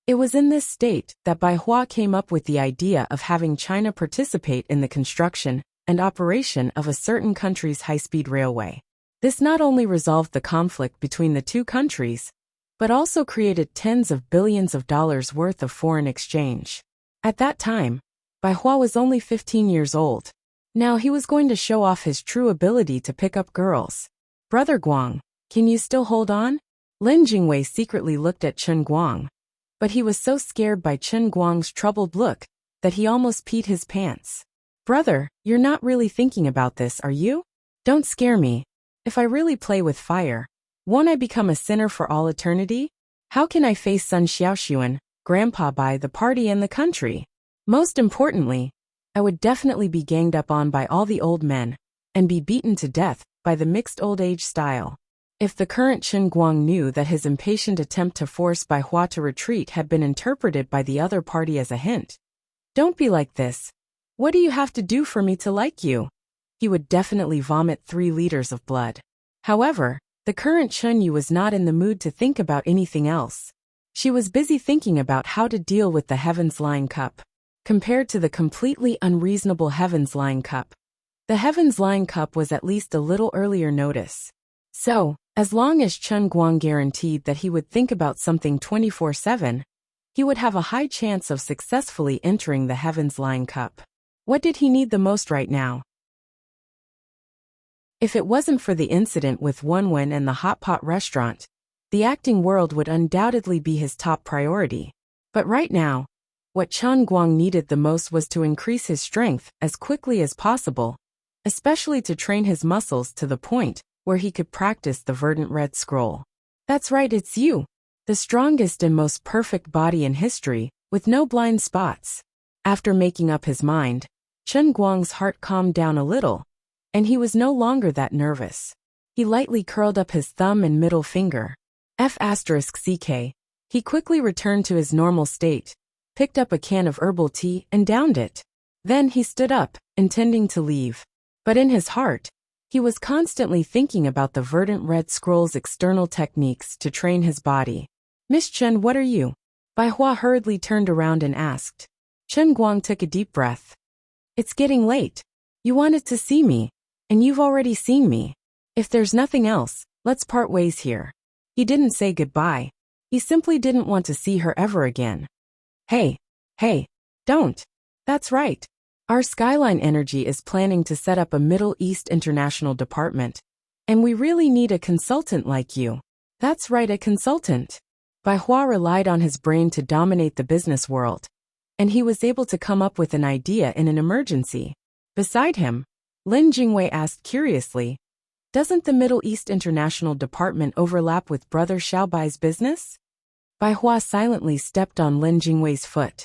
it was in this state that Bai Hua came up with the idea of having China participate in the construction and operation of a certain country's high-speed railway. This not only resolved the conflict between the two countries, but also created tens of billions of dollars worth of foreign exchange. At that time, Bai Hua was only 15 years old. Now he was going to show off his true ability to pick up girls. Brother Guang, can you still hold on?" Lin Jingwei secretly looked at Chen Guang, but he was so scared by Chen Guang's troubled look that he almost peed his pants. "Brother, you're not really thinking about this, are you? Don't scare me. If I really play with fire, won't I become a sinner for all eternity? How can I face Sun Xiaoxuan, Grandpa Bai, the party and the country? Most importantly, I would definitely be ganged up on by all the old men and be beaten to death by the mixed old age style." If the current Chen Guang knew that his impatient attempt to force Bai Hua to retreat had been interpreted by the other party as a hint. "Don't be like this. What do you have to do for me to like you?" He would definitely vomit 3 liters of blood. However, the current Chen Yu was not in the mood to think about anything else. She was busy thinking about how to deal with the Heaven's Line Cup. Compared to the completely unreasonable Heaven's Line Cup, the Heaven's Line Cup was at least a little earlier notice. So, as long as Chen Guang guaranteed that he would think about something 24/7, he would have a high chance of successfully entering the Heaven's Line Cup. What did he need the most right now? If it wasn't for the incident with Wenwen and the hot pot restaurant, the acting world would undoubtedly be his top priority. But right now, what Chen Guang needed the most was to increase his strength as quickly as possible, especially to train his muscles to the point where he could practice the verdant red scroll. "That's right, it's you. The strongest and most perfect body in history, with no blind spots." After making up his mind, Chen Guang's heart calmed down a little, and he was no longer that nervous. He lightly curled up his thumb and middle finger. F***CK. He quickly returned to his normal state, picked up a can of herbal tea and downed it. Then he stood up, intending to leave. But in his heart, He was constantly thinking about the verdant red scroll's external techniques to train his body. Miss Chen, what are you? Bai Hua hurriedly turned around and asked. Chen Guang took a deep breath. It's getting late. You wanted to see me, and you've already seen me. If there's nothing else, let's part ways here. He didn't say goodbye. He simply didn't want to see her ever again. Hey, don't. That's right. Our Skyline Energy is planning to set up a Middle East international department, and we really need a consultant like you. That's right, a consultant. Bai Hua relied on his brain to dominate the business world, and he was able to come up with an idea in an emergency. Beside him, Lin Jingwei asked curiously, doesn't the Middle East International Department overlap with Brother Xiaobai's business? Bai Hua silently stepped on Lin Jingwei's foot.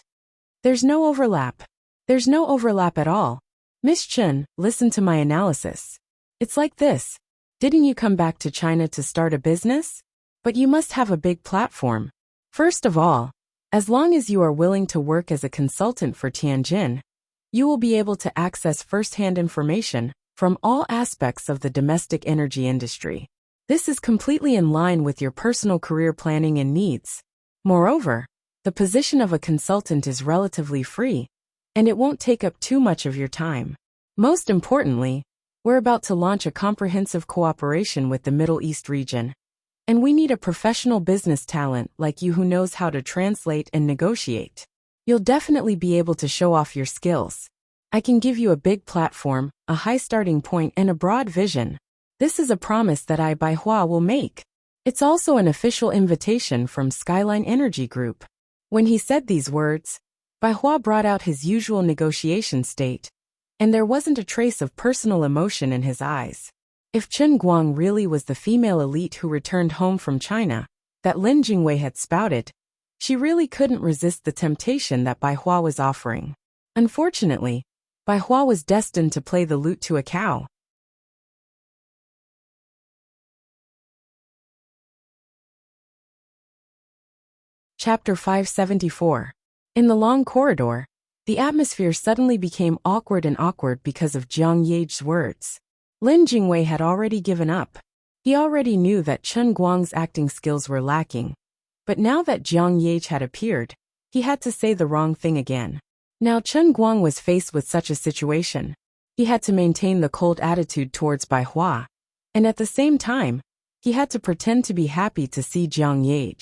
There's no overlap. There's no overlap at all. Miss Chen, listen to my analysis. It's like this. Didn't you come back to China to start a business? But you must have a big platform. First of all, as long as you are willing to work as a consultant for Tianjin, you will be able to access first-hand information from all aspects of the domestic energy industry. This is completely in line with your personal career planning and needs. Moreover, the position of a consultant is relatively free, and it won't take up too much of your time. Most importantly, we're about to launch a comprehensive cooperation with the Middle East region, and we need a professional business talent like you who knows how to translate and negotiate. You'll definitely be able to show off your skills. I can give you a big platform, a high starting point, and a broad vision. This is a promise that I, Bai Hua, will make. It's also an official invitation from Skyline Energy Group. When he said these words, Bai Hua brought out his usual negotiation state, and there wasn't a trace of personal emotion in his eyes. If Chen Guang really was the female elite who returned home from China, that Lin Jingwei had spouted, she really couldn't resist the temptation that Bai Hua was offering. Unfortunately, Bai Hua was destined to play the lute to a cow. Chapter 574. In the long corridor, the atmosphere suddenly became awkward because of Jiang Ye's words. Lin Jingwei had already given up. He already knew that Chen Guang's acting skills were lacking, but now that Jiang Ye had appeared, he had to say the wrong thing again. Now Chen Guang was faced with such a situation. He had to maintain the cold attitude towards Bai Hua, and at the same time, he had to pretend to be happy to see Jiang Ye.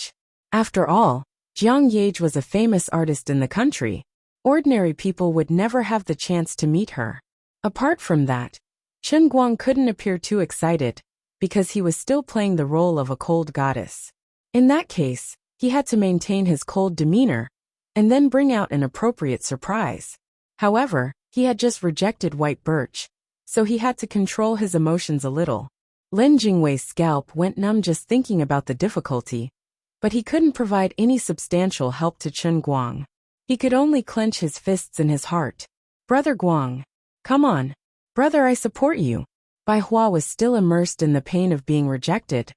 After all, Jiang Ye was a famous artist in the country. Ordinary people would never have the chance to meet her. Apart from that, Chen Guang couldn't appear too excited, because he was still playing the role of a cold goddess. In that case, he had to maintain his cold demeanor, and then bring out an appropriate surprise. However, he had just rejected white birch, so he had to control his emotions a little. Lin Jingwei's scalp went numb just thinking about the difficulty, but he couldn't provide any substantial help to Chen Guang. He could only clench his fists in his heart. Brother Guang, come on. Brother, I support you. Bai Hua was still immersed in the pain of being rejected,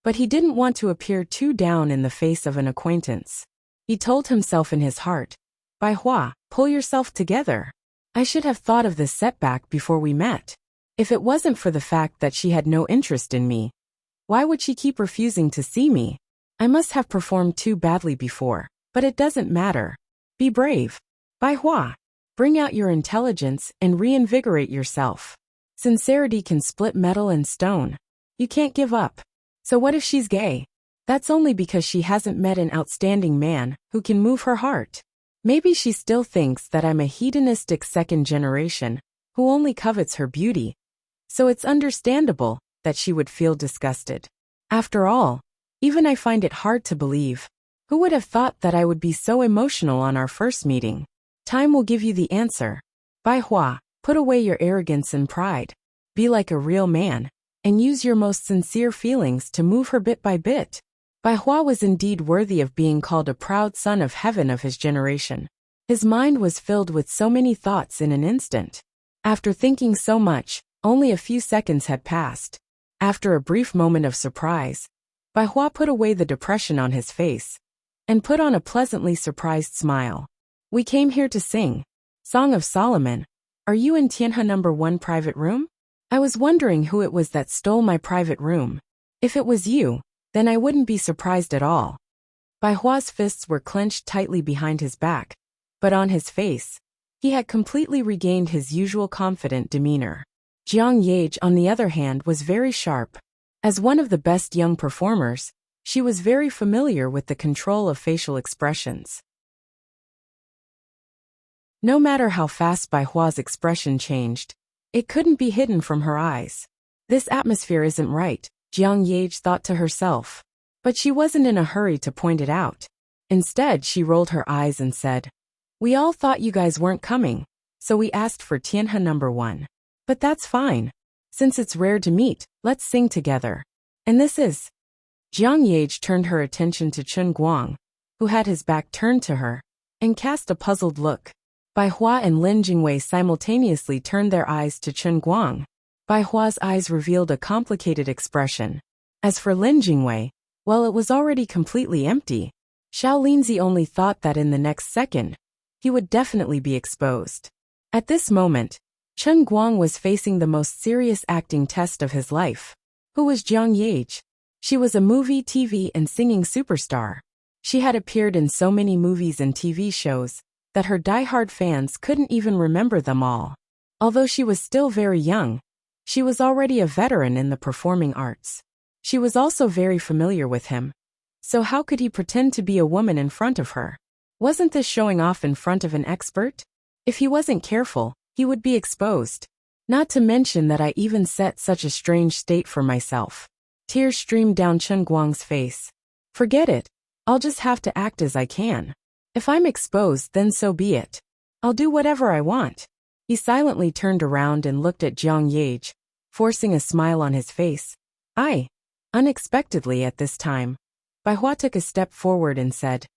but he didn't want to appear too down in the face of an acquaintance. He told himself in his heart, Bai Hua, pull yourself together. I should have thought of this setback before we met. If it wasn't for the fact that she had no interest in me, why would she keep refusing to see me? I must have performed too badly before, but it doesn't matter. Be brave. Bai Hua, bring out your intelligence and reinvigorate yourself. Sincerity can split metal and stone. You can't give up. So what if she's gay? That's only because she hasn't met an outstanding man who can move her heart. Maybe she still thinks that I'm a hedonistic second generation who only covets her beauty. So it's understandable that she would feel disgusted. After all, even I find it hard to believe. Who would have thought that I would be so emotional on our first meeting? Time will give you the answer. Bai Hua, put away your arrogance and pride. Be like a real man, and use your most sincere feelings to move her bit by bit. Bai Hua was indeed worthy of being called a proud son of heaven of his generation. His mind was filled with so many thoughts in an instant. After thinking so much, only a few seconds had passed. After a brief moment of surprise, Bai Hua put away the depression on his face and put on a pleasantly surprised smile. We came here to sing. Song of Solomon. Are you in Tianhe number 1 private room? I was wondering who it was that stole my private room. If it was you, then I wouldn't be surprised at all. Bai Hua's fists were clenched tightly behind his back, but on his face, he had completely regained his usual confident demeanor. Jiang Yage, on the other hand, was very sharp. As one of the best young performers, she was very familiar with the control of facial expressions. No matter how fast Bai Hua's expression changed, it couldn't be hidden from her eyes. This atmosphere isn't right, Jiang Yage thought to herself. But she wasn't in a hurry to point it out. Instead, she rolled her eyes and said, "We all thought you guys weren't coming, so we asked for Tianhe number 1. But that's fine. Since it's rare to meet, let's sing together. And this is..." Jiang Yage turned her attention to Chen Guang, who had his back turned to her, and cast a puzzled look. Bai Hua and Lin Jingwei simultaneously turned their eyes to Chen Guang. Bai Hua's eyes revealed a complicated expression. As for Lin Jingwei, well, it was already completely empty. Xiao Linzi only thought that in the next second, he would definitely be exposed. At this moment, Chen Guang was facing the most serious acting test of his life. Who was Jiang Yage? She was a movie, TV, and singing superstar. She had appeared in so many movies and TV shows that her die-hard fans couldn't even remember them all. Although she was still very young, she was already a veteran in the performing arts. She was also very familiar with him. So how could he pretend to be a woman in front of her? Wasn't this showing off in front of an expert? If he wasn't careful, he would be exposed. Not to mention that I even set such a strange state for myself. Tears streamed down Chen Guang's face. Forget it. I'll just have to act as I can. If I'm exposed, then so be it. I'll do whatever I want. He silently turned around and looked at Jiang Yage, forcing a smile on his face. Unexpectedly at this time, Bai Hua took a step forward and said,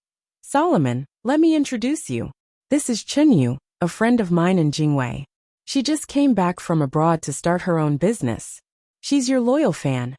"Solomon, let me introduce you. This is Chen Yu, a friend of mine in Jingwei. She just came back from abroad to start her own business. She's your loyal fan."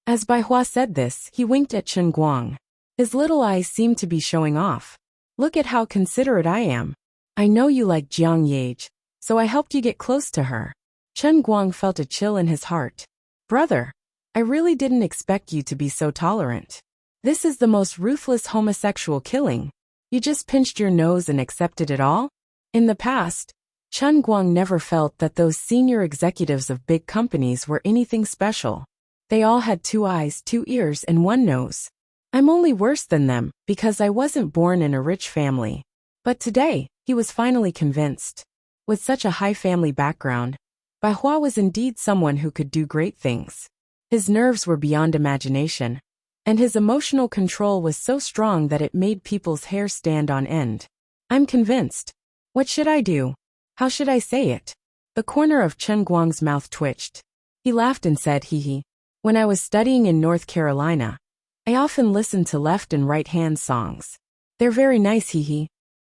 As Bai Hua said this, he winked at Chen Guang. His little eyes seemed to be showing off. "Look at how considerate I am. I know you like Jiang Yage, so I helped you get close to her." Chen Guang felt a chill in his heart. "Brother, I really didn't expect you to be so tolerant. This is the most ruthless homosexual killing. You just pinched your nose and accepted it all?" In the past, Chen Guang never felt that those senior executives of big companies were anything special. They all had 2 eyes, 2 ears, and 1 nose. I'm only worse than them because I wasn't born in a rich family. But today, he was finally convinced. With such a high family background, Bai Hua was indeed someone who could do great things. His nerves were beyond imagination, and his emotional control was so strong that it made people's hair stand on end. "I'm convinced. What should I do? How should I say it?" The corner of Chen Guang's mouth twitched. He laughed and said, "Hee. When I was studying in North Carolina, I often listened to left and right hand songs. They're very nice, hee."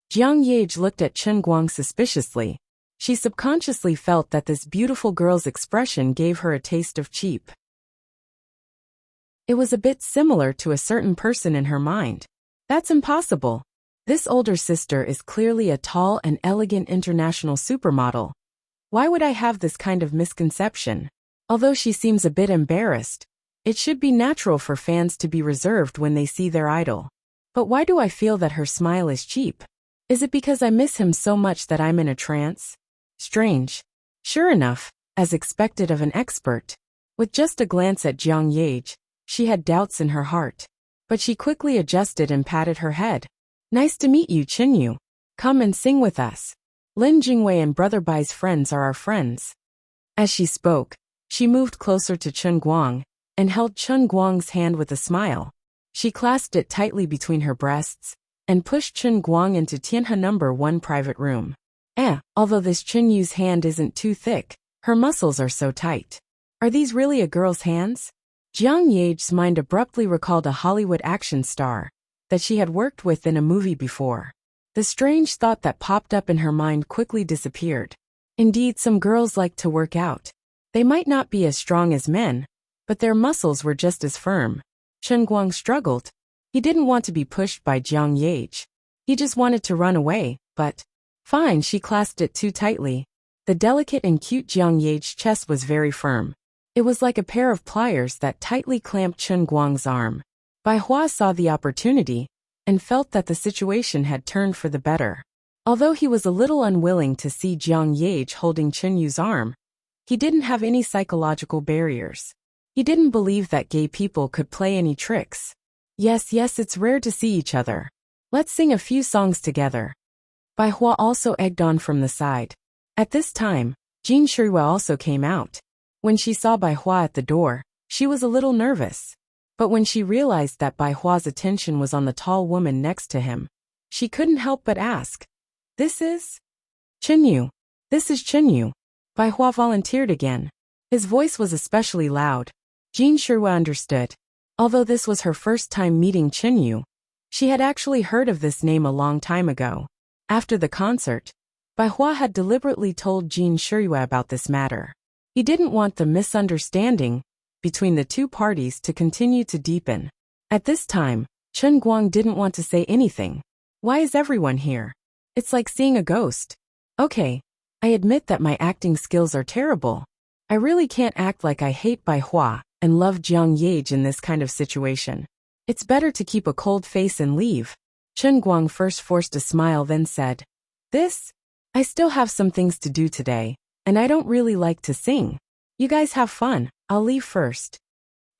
Jiang Yage looked at Chen Guang suspiciously. She subconsciously felt that this beautiful girl's expression gave her a taste of cheap. It was a bit similar to a certain person in her mind. That's impossible. This older sister is clearly a tall and elegant international supermodel. Why would I have this kind of misconception? Although she seems a bit embarrassed, it should be natural for fans to be reserved when they see their idol. But why do I feel that her smile is cheap? Is it because I miss him so much that I'm in a trance? Strange. Sure enough, as expected of an expert. With just a glance at Jiang Yage, she had doubts in her heart. But she quickly adjusted and patted her head. "Nice to meet you, Chen Yu. Come and sing with us. Lin Jingwei and Brother Bai's friends are our friends." As she spoke, she moved closer to Chen Guang and held Chen Guang's hand with a smile. She clasped it tightly between her breasts and pushed Chen Guang into Tianhe number 1 private room. Although this Chen Yu's hand isn't too thick, her muscles are so tight. Are these really a girl's hands? Jiang Yage's mind abruptly recalled a Hollywood action star that she had worked with in a movie before. The strange thought that popped up in her mind quickly disappeared. Indeed, some girls like to work out. They might not be as strong as men, but their muscles were just as firm. Chen Guang struggled. He didn't want to be pushed by Jiang Yage. He just wanted to run away, but... Fine, she clasped it too tightly. The The delicate and cute Jiang Ye's chest was very firm. It was like a pair of pliers that tightly clamped Chen Guang's arm. Bai Hua saw the opportunity and felt that the situation had turned for the better. Although he was a little unwilling to see Jiang Ye holding Chen Yu's arm, he didn't have any psychological barriers. He didn't believe that gay people could play any tricks. Yes, it's rare to see each other. Let's sing a few songs together. Bai Hua also egged on from the side. At this time, Jin Shuiwa also came out. When she saw Bai Hua at the door, she was a little nervous. But when she realized that Bai Hua's attention was on the tall woman next to him, she couldn't help but ask, "This is Chen Yu. This is Chen Yu." Bai Hua volunteered again. His voice was especially loud. Jin Shuiwa understood. Although this was her first time meeting Chen Yu, she had actually heard of this name a long time ago. After the concert, Bai Hua had deliberately told Jin Shuiwa about this matter. He didn't want the misunderstanding between the two parties to continue to deepen. At this time, Chen Guang didn't want to say anything. Why is everyone here? It's like seeing a ghost. Okay, I admit that my acting skills are terrible. I really can't act like I hate Bai Hua and love Jiang Ye in this kind of situation. It's better to keep a cold face and leave. Chen Guang first forced a smile, then said, I still have some things to do today, and I don't really like to sing. You guys have fun, I'll leave first.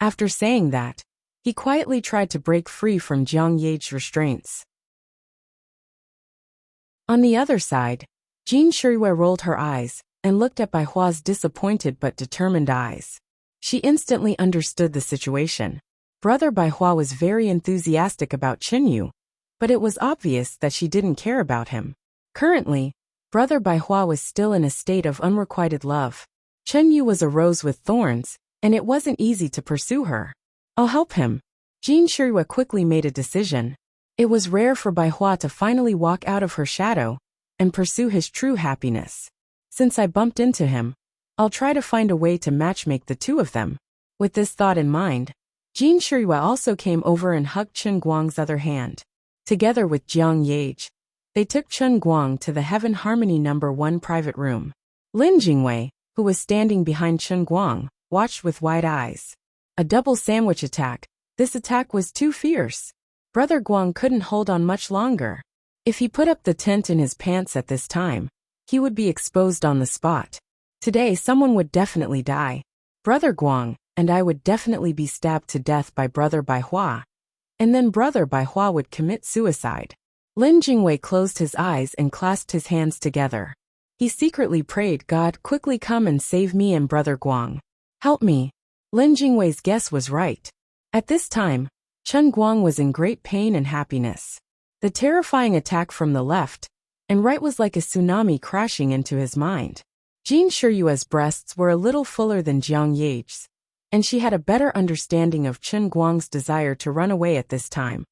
After saying that, he quietly tried to break free from Jiang Ye's restraints. On the other side, Jin Shuiwa rolled her eyes and looked at Bai Hua's disappointed but determined eyes. She instantly understood the situation. Brother Bai Hua was very enthusiastic about Chen Yu, but it was obvious that she didn't care about him. Currently, Brother Bai Hua was still in a state of unrequited love. Chen Yu was a rose with thorns, and it wasn't easy to pursue her. I'll help him. Jin Shuiwa quickly made a decision. It was rare for Bai Hua to finally walk out of her shadow and pursue his true happiness. Since I bumped into him, I'll try to find a way to matchmake the two of them. With this thought in mind, Jin Shuiwa also came over and hugged Chen Guang's other hand. Together with Jiang Ye, they took Chen Guang to the Heaven Harmony No. 1 private room. Lin Jingwei, who was standing behind Chen Guang, watched with wide eyes. A double sandwich attack. This attack was too fierce. Brother Guang couldn't hold on much longer. If he put up the tent in his pants at this time, he would be exposed on the spot. Today someone would definitely die. Brother Guang and I would definitely be stabbed to death by Brother Bai Hua. And then Brother Bai Hua would commit suicide. Lin Jingwei closed his eyes and clasped his hands together. He secretly prayed, God, quickly come and save me and Brother Guang. Help me. Lin Jingwei's guess was right. At this time, Chen Guang was in great pain and happiness. The terrifying attack from the left and right was like a tsunami crashing into his mind. Jin Shuiwa's breasts were a little fuller than Jiang Ye's, and she had a better understanding of Chen Guang's desire to run away at this time.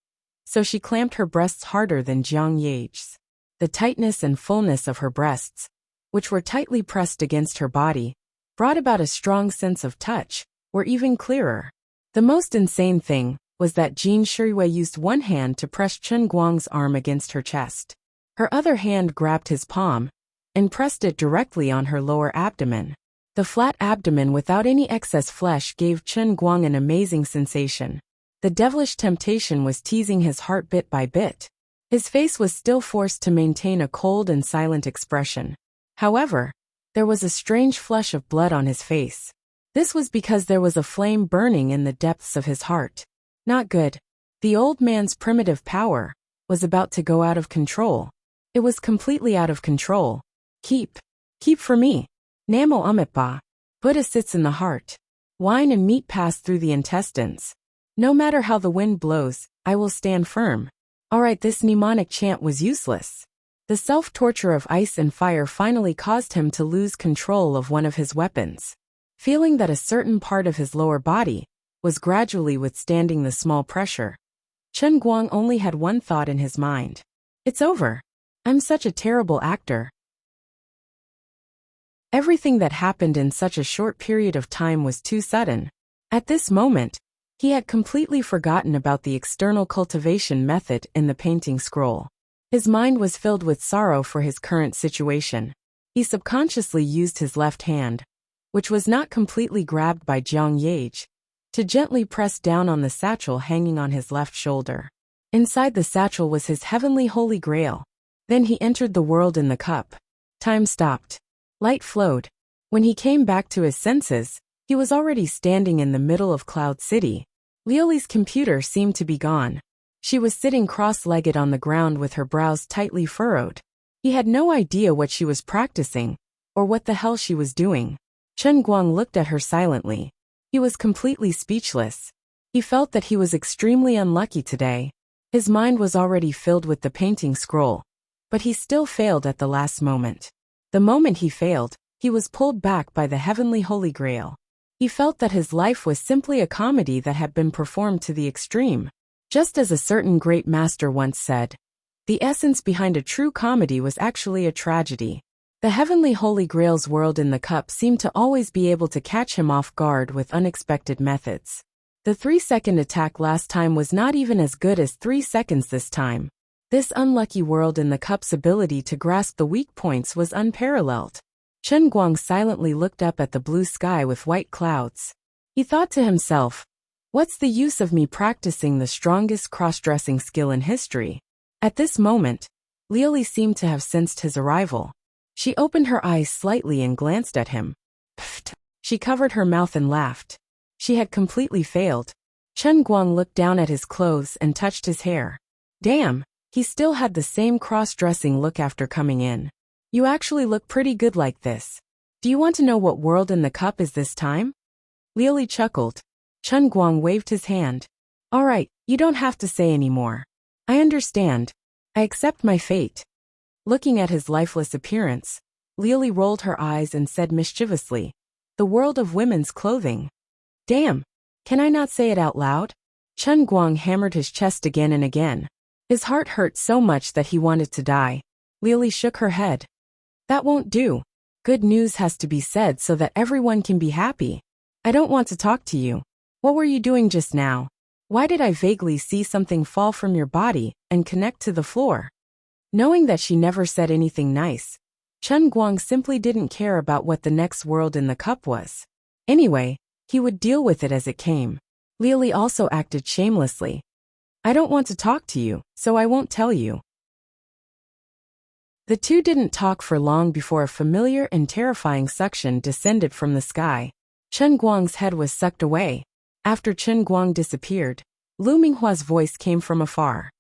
So she clamped her breasts harder than Jiang Ye's. The tightness and fullness of her breasts, which were tightly pressed against her body, brought about a strong sense of touch, were even clearer. The most insane thing was that Jin Shuiwa used one hand to press Chen Guang's arm against her chest. Her other hand grabbed his palm and pressed it directly on her lower abdomen. The flat abdomen without any excess flesh gave Chen Guang an amazing sensation. The devilish temptation was teasing his heart bit by bit. His face was still forced to maintain a cold and silent expression. However, there was a strange flush of blood on his face. This was because there was a flame burning in the depths of his heart. Not good. The old man's primitive power was about to go out of control. It was completely out of control. Keep for me. Namo Amitba. Buddha sits in the heart. Wine and meat pass through the intestines. No matter how the wind blows, I will stand firm. Alright, this mnemonic chant was useless. The self-torture of ice and fire finally caused him to lose control of one of his weapons. Feeling that a certain part of his lower body was gradually withstanding the small pressure, Chen Guang only had one thought in his mind. It's over. I'm such a terrible actor. Everything that happened in such a short period of time was too sudden. At this moment, he had completely forgotten about the external cultivation method in the painting scroll. His mind was filled with sorrow for his current situation. He He subconsciously used his left hand, which was not completely grabbed by Jiang Yage, to gently press down on the satchel hanging on his left shoulder. Inside the satchel was his heavenly holy grail. Then he entered the world in the cup. Time stopped. Light flowed. When he came back to his senses, he was already standing in the middle of Cloud City. Liuli's computer seemed to be gone. She was sitting cross-legged on the ground with her brows tightly furrowed. He had no idea what she was practicing, or what the hell she was doing. Chen Guang looked at her silently. He was completely speechless. He felt that he was extremely unlucky today. His mind was already filled with the painting scroll, but he still failed at the last moment. The moment he failed, he was pulled back by the heavenly holy grail. He felt that his life was simply a comedy that had been performed to the extreme. Just as a certain great master once said, the essence behind a true comedy was actually a tragedy. The heavenly holy grail's world in the cup seemed to always be able to catch him off guard with unexpected methods. The 3-second attack last time was not even as good as 3 seconds this time. This unlucky world in the cup's ability to grasp the weak points was unparalleled. Chen Guang silently looked up at the blue sky with white clouds. He thought to himself, what's the use of me practicing the strongest cross-dressing skill in history? At this moment, Liuli seemed to have sensed his arrival. She opened her eyes slightly and glanced at him. Pfft! She covered her mouth and laughed. She had completely failed. Chen Guang looked down at his clothes and touched his hair. Damn! He still had the same cross-dressing look after coming in. You actually look pretty good like this. Do you want to know what world in the cup is this time? Liuli chuckled. Chen Guang waved his hand. All right, you don't have to say any more. I understand. I accept my fate. Looking at his lifeless appearance, Liuli rolled her eyes and said mischievously, the world of women's clothing. Damn! Can I not say it out loud? Chen Guang hammered his chest again and again. His heart hurt so much that he wanted to die. Liuli shook her head. That won't do. Good news has to be said so that everyone can be happy. I don't want to talk to you. What were you doing just now? Why did I vaguely see something fall from your body and connect to the floor? Knowing that she never said anything nice, Chen Guang simply didn't care about what the next world in the cup was. Anyway, he would deal with it as it came. Liuli also acted shamelessly. I don't want to talk to you, so I won't tell you. The two didn't talk for long before a familiar and terrifying suction descended from the sky. Chen Guang's head was sucked away. After Chen Guang disappeared, Lu Minghua's voice came from afar.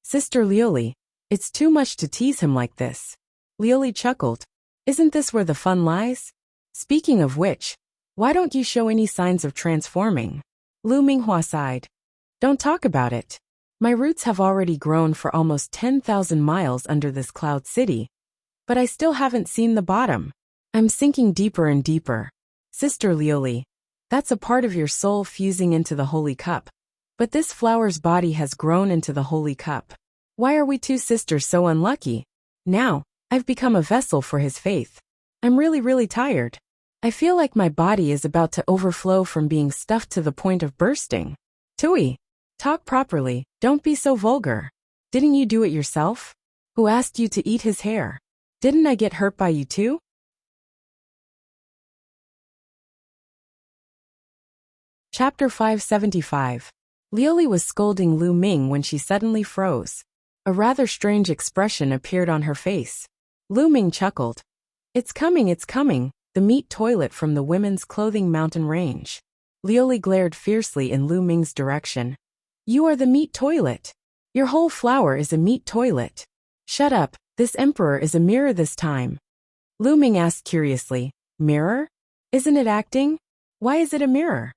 Sister Liuli, it's too much to tease him like this. Liuli chuckled. Isn't this where the fun lies? Speaking of which, why don't you show any signs of transforming? Lu Minghua sighed. Don't talk about it. My roots have already grown for almost 10,000 miles under this cloud city, but I still haven't seen the bottom. I'm sinking deeper and deeper. Sister Liuli, that's a part of your soul fusing into the holy cup. But this flower's body has grown into the holy cup. Why are we two sisters so unlucky? Now, I've become a vessel for his faith. I'm really tired. I feel like my body is about to overflow from being stuffed to the point of bursting. Tui, talk properly, don't be so vulgar. Didn't you do it yourself? Who asked you to eat his hair? Didn't I get hurt by you too? Chapter 575. Liuli was scolding Lu Ming when she suddenly froze. A rather strange expression appeared on her face. Lu Ming chuckled. It's coming, the meat toilet from the women's clothing mountain range. Liuli glared fiercely in Lu Ming's direction. You are the meat toilet. Your whole flower is a meat toilet. Shut up, this emperor is a mirror this time. Lu Ming asked curiously, mirror? Isn't it acting? Why is it a mirror?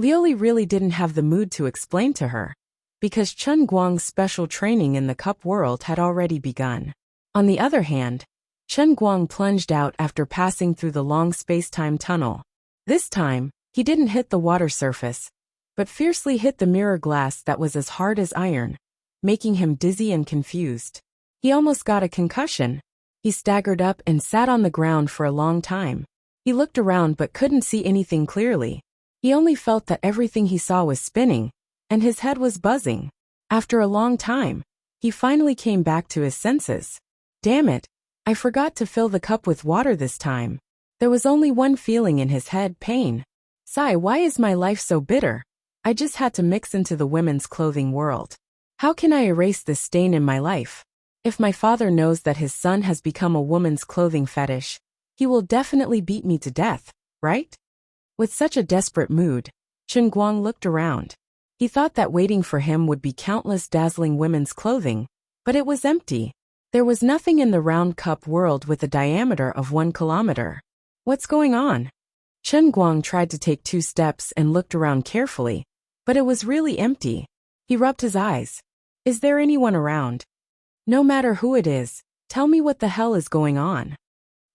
Liuli really didn't have the mood to explain to her, because Chen Guang's special training in the cup world had already begun. On the other hand, Chen Guang plunged out after passing through the long space-time tunnel. This time, he didn't hit the water surface, but fiercely hit the mirror glass that was as hard as iron, making him dizzy and confused. He almost got a concussion. He staggered up and sat on the ground for a long time. He looked around but couldn't see anything clearly. He only felt that everything he saw was spinning, and his head was buzzing. After a long time, he finally came back to his senses. Damn it, I forgot to fill the cup with water this time. There was only one feeling in his head, pain. Sigh, why is my life so bitter? I just had to mix into the women's clothing world. How can I erase this stain in my life? If my father knows that his son has become a woman's clothing fetish, he will definitely beat me to death, right? With such a desperate mood, Chen Guang looked around. He thought that waiting for him would be countless dazzling women's clothing, but it was empty. There was nothing in the round cup world with a diameter of 1 kilometer. What's going on? Chen Guang tried to take 2 steps and looked around carefully, but it was really empty. He rubbed his eyes. Is there anyone around? No matter who it is, tell me what the hell is going on.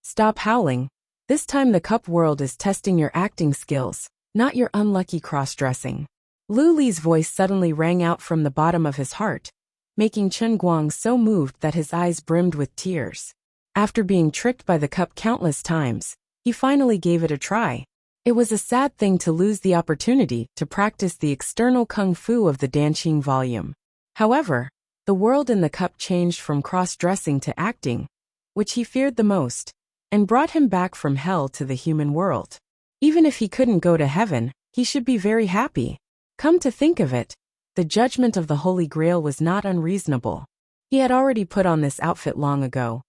Stop howling. This time the cup world is testing your acting skills, not your unlucky cross-dressing. Lu Li's voice suddenly rang out from the bottom of his heart, making Chen Guang so moved that his eyes brimmed with tears. After being tricked by the cup countless times, he finally gave it a try. It was a sad thing to lose the opportunity to practice the external kung fu of the Danqing volume. However, the world in the cup changed from cross-dressing to acting, which he feared the most, and brought him back from hell to the human world. Even if he couldn't go to heaven, he should be very happy. Come to think of it, the judgment of the Holy Grail was not unreasonable. He had already put on this outfit long ago,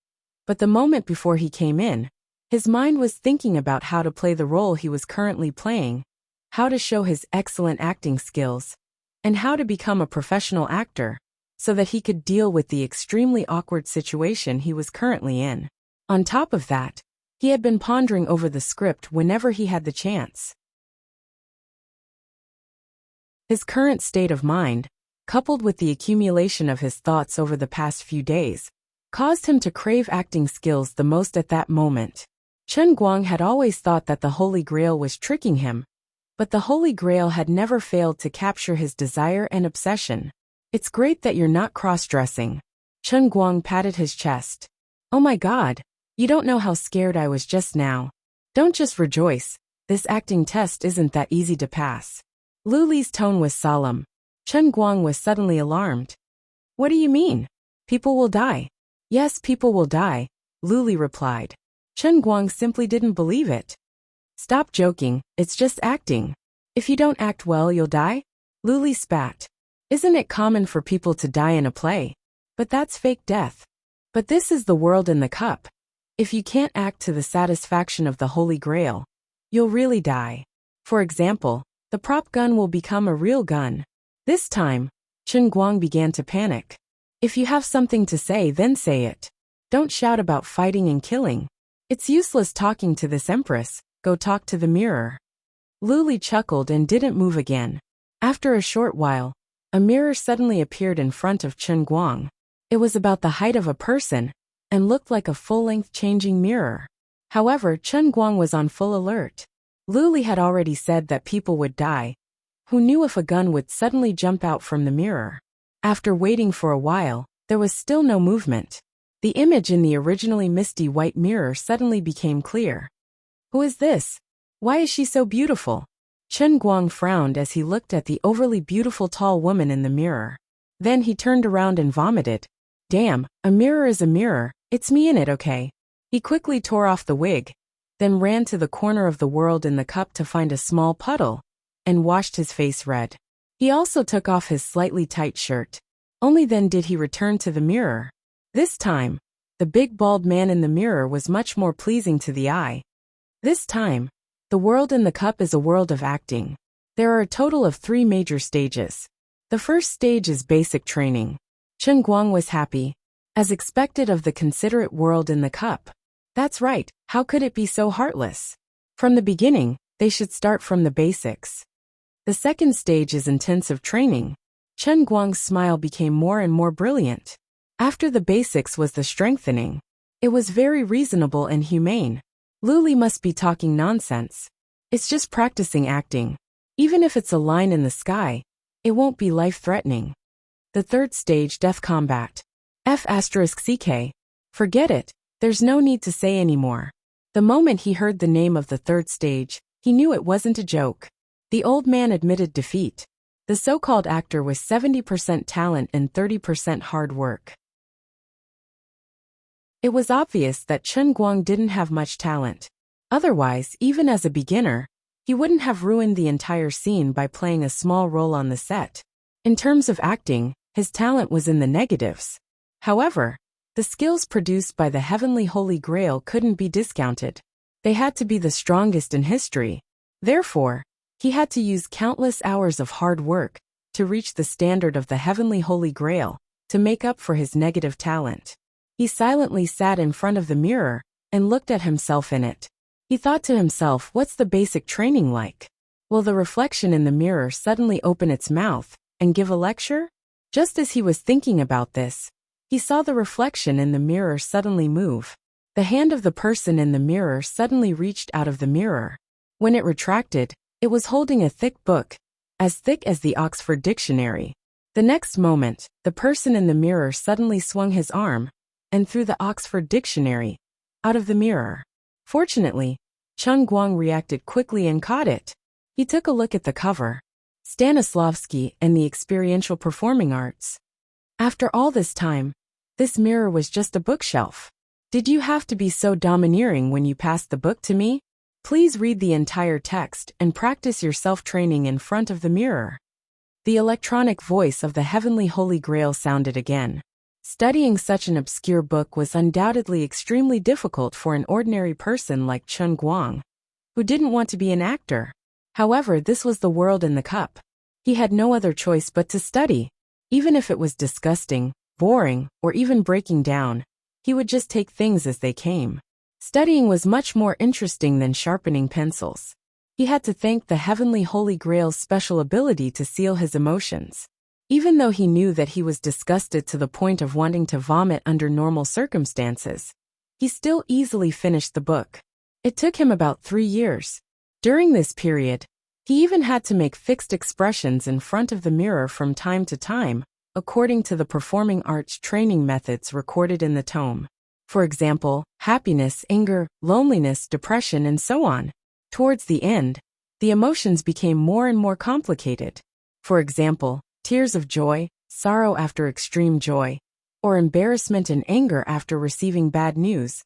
but the moment before he came in, his mind was thinking about how to play the role he was currently playing, how to show his excellent acting skills, and how to become a professional actor, so that he could deal with the extremely awkward situation he was currently in. On top of that, he had been pondering over the script whenever he had the chance. His current state of mind, coupled with the accumulation of his thoughts over the past few days, caused him to crave acting skills the most at that moment. Chen Guang had always thought that the Holy Grail was tricking him, but the Holy Grail had never failed to capture his desire and obsession. It's great that you're not cross-dressing. Chen Guang patted his chest. Oh my God, you don't know how scared I was just now. Don't just rejoice, this acting test isn't that easy to pass. Lu Li's tone was solemn. Chen Guang was suddenly alarmed. What do you mean? People will die. Yes, people will die, Lu Li replied. Chen Guang simply didn't believe it. Stop joking, it's just acting. If you don't act well, you'll die? Lu Li spat. Isn't it common for people to die in a play? But that's fake death. But this is the world in the cup. If you can't act to the satisfaction of the Holy Grail, you'll really die. For example, the prop gun will become a real gun. This time, Chen Guang began to panic. If you have something to say, then say it. Don't shout about fighting and killing. It's useless talking to this empress, go talk to the mirror. Lu Li chuckled and didn't move again. After a short while, a mirror suddenly appeared in front of Chen Guang. It was about the height of a person, and looked like a full-length changing mirror. However, Chen Guang was on full alert. Lu Li had already said that people would die. Who knew if a gun would suddenly jump out from the mirror? After waiting for a while, there was still no movement. The image in the originally misty white mirror suddenly became clear. Who is this? Why is she so beautiful? Chen Guang frowned as he looked at the overly beautiful tall woman in the mirror. Then he turned around and vomited. Damn, a mirror is a mirror, it's me in it, okay? He quickly tore off the wig, then ran to the corner of the world in the cup to find a small puddle, and washed his face red. He also took off his slightly tight shirt. Only then did he return to the mirror. This time, the big bald man in the mirror was much more pleasing to the eye. This time, the world in the cup is a world of acting. There are a total of 3 major stages. The first stage is basic training. Chen Guang was happy, as expected of the considerate world in the cup. That's right, how could it be so heartless? From the beginning, they should start from the basics. The second stage is intensive training. Chen Guang's smile became more and more brilliant. After the basics was the strengthening. It was very reasonable and humane. Lu Li must be talking nonsense. It's just practicing acting. Even if it's a line in the sky, it won't be life-threatening. The third stage, death combat. F*CK. Forget it, there's no need to say anymore. The moment he heard the name of the third stage, he knew it wasn't a joke. The old man admitted defeat. The so-called actor was 70% talent and 30% hard work. It was obvious that Chen Guang didn't have much talent. Otherwise, even as a beginner, he wouldn't have ruined the entire scene by playing a small role on the set. In terms of acting, his talent was in the negatives. However, the skills produced by the Heavenly Holy Grail couldn't be discounted. They had to be the strongest in history. Therefore, he had to use countless hours of hard work to reach the standard of the Heavenly Holy Grail to make up for his negative talent. He silently sat in front of the mirror and looked at himself in it. He thought to himself, what's the basic training like? Will the reflection in the mirror suddenly open its mouth and give a lecture? Just as he was thinking about this, he saw the reflection in the mirror suddenly move. The hand of the person in the mirror suddenly reached out of the mirror. When it retracted, it was holding a thick book, as thick as the Oxford Dictionary. The next moment, the person in the mirror suddenly swung his arm and threw the Oxford Dictionary out of the mirror. Fortunately, Chen Guang reacted quickly and caught it. He took a look at the cover. Stanislavski and the Experiential Performing Arts. After all this time, this mirror was just a bookshelf. Did you have to be so domineering when you passed the book to me? Please read the entire text and practice your self-training in front of the mirror. The electronic voice of the Heavenly Holy Grail sounded again. Studying such an obscure book was undoubtedly extremely difficult for an ordinary person like Chen Guang, who didn't want to be an actor. However, this was the world in the cup. He had no other choice but to study. Even if it was disgusting, boring, or even breaking down, he would just take things as they came. Studying was much more interesting than sharpening pencils. He had to thank the Heavenly Holy Grail's special ability to seal his emotions. Even though he knew that he was disgusted to the point of wanting to vomit under normal circumstances, he still easily finished the book. It took him about 3 years. During this period, he even had to make fixed expressions in front of the mirror from time to time, according to the performing arts training methods recorded in the tome. For example, happiness, anger, loneliness, depression, and so on. Towards the end, the emotions became more and more complicated. For example, tears of joy, sorrow after extreme joy, or embarrassment and anger after receiving bad news,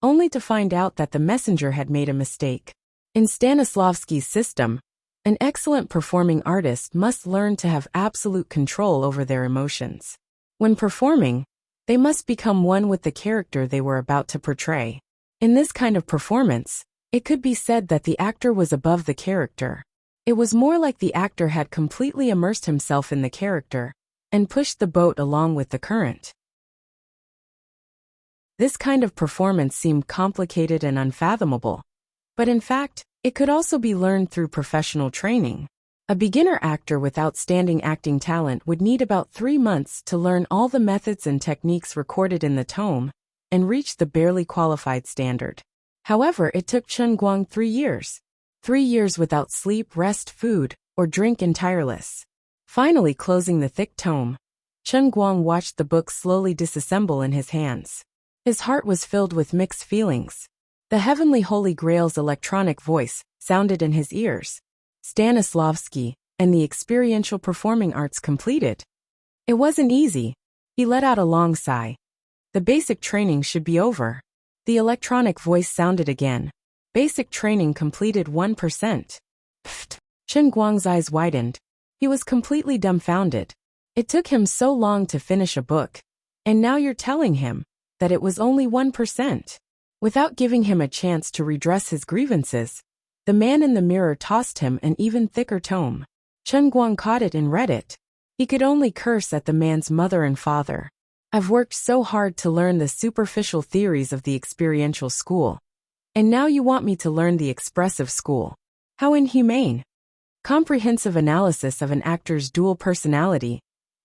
only to find out that the messenger had made a mistake. In Stanislavski's system, an excellent performing artist must learn to have absolute control over their emotions. When performing, they must become one with the character they were about to portray. In this kind of performance, it could be said that the actor was above the character. It was more like the actor had completely immersed himself in the character and pushed the boat along with the current. This kind of performance seemed complicated and unfathomable, but in fact, it could also be learned through professional training. A beginner actor with outstanding acting talent would need about 3 months to learn all the methods and techniques recorded in the tome and reach the barely qualified standard. However, it took Chen Guang 3 years. 3 years without sleep, rest, food, or drink and tireless. Finally closing the thick tome, Chen Guang watched the book slowly disassemble in his hands. His heart was filled with mixed feelings. The Heavenly Holy Grail's electronic voice sounded in his ears. Stanislavski and the Experiential Performing Arts completed. It wasn't easy. He let out a long sigh. The basic training should be over. The electronic voice sounded again. Basic training completed 1%. Pfft. Chen Guang's eyes widened. He was completely dumbfounded. It took him so long to finish a book, and now you're telling him that it was only 1%. Without giving him a chance to redress his grievances, the man in the mirror tossed him an even thicker tome. Chen Guang caught it and read it. He could only curse at the man's mother and father. I've worked so hard to learn the superficial theories of the experiential school, and now you want me to learn the expressive school. How inhumane. Comprehensive analysis of an actor's dual personality,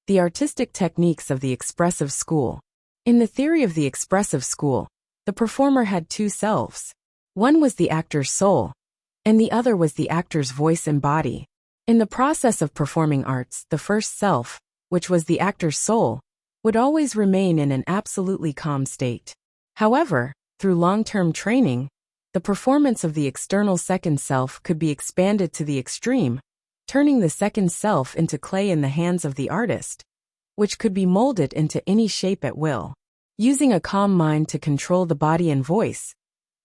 the artistic techniques of the expressive school. In the theory of the expressive school, the performer had 2 selves. One was the actor's soul, and the other was the actor's voice and body. In the process of performing arts, the first self, which was the actor's soul, would always remain in an absolutely calm state. However, through long-term training, the performance of the external second self could be expanded to the extreme, turning the second self into clay in the hands of the artist, which could be molded into any shape at will. Using a calm mind to control the body and voice,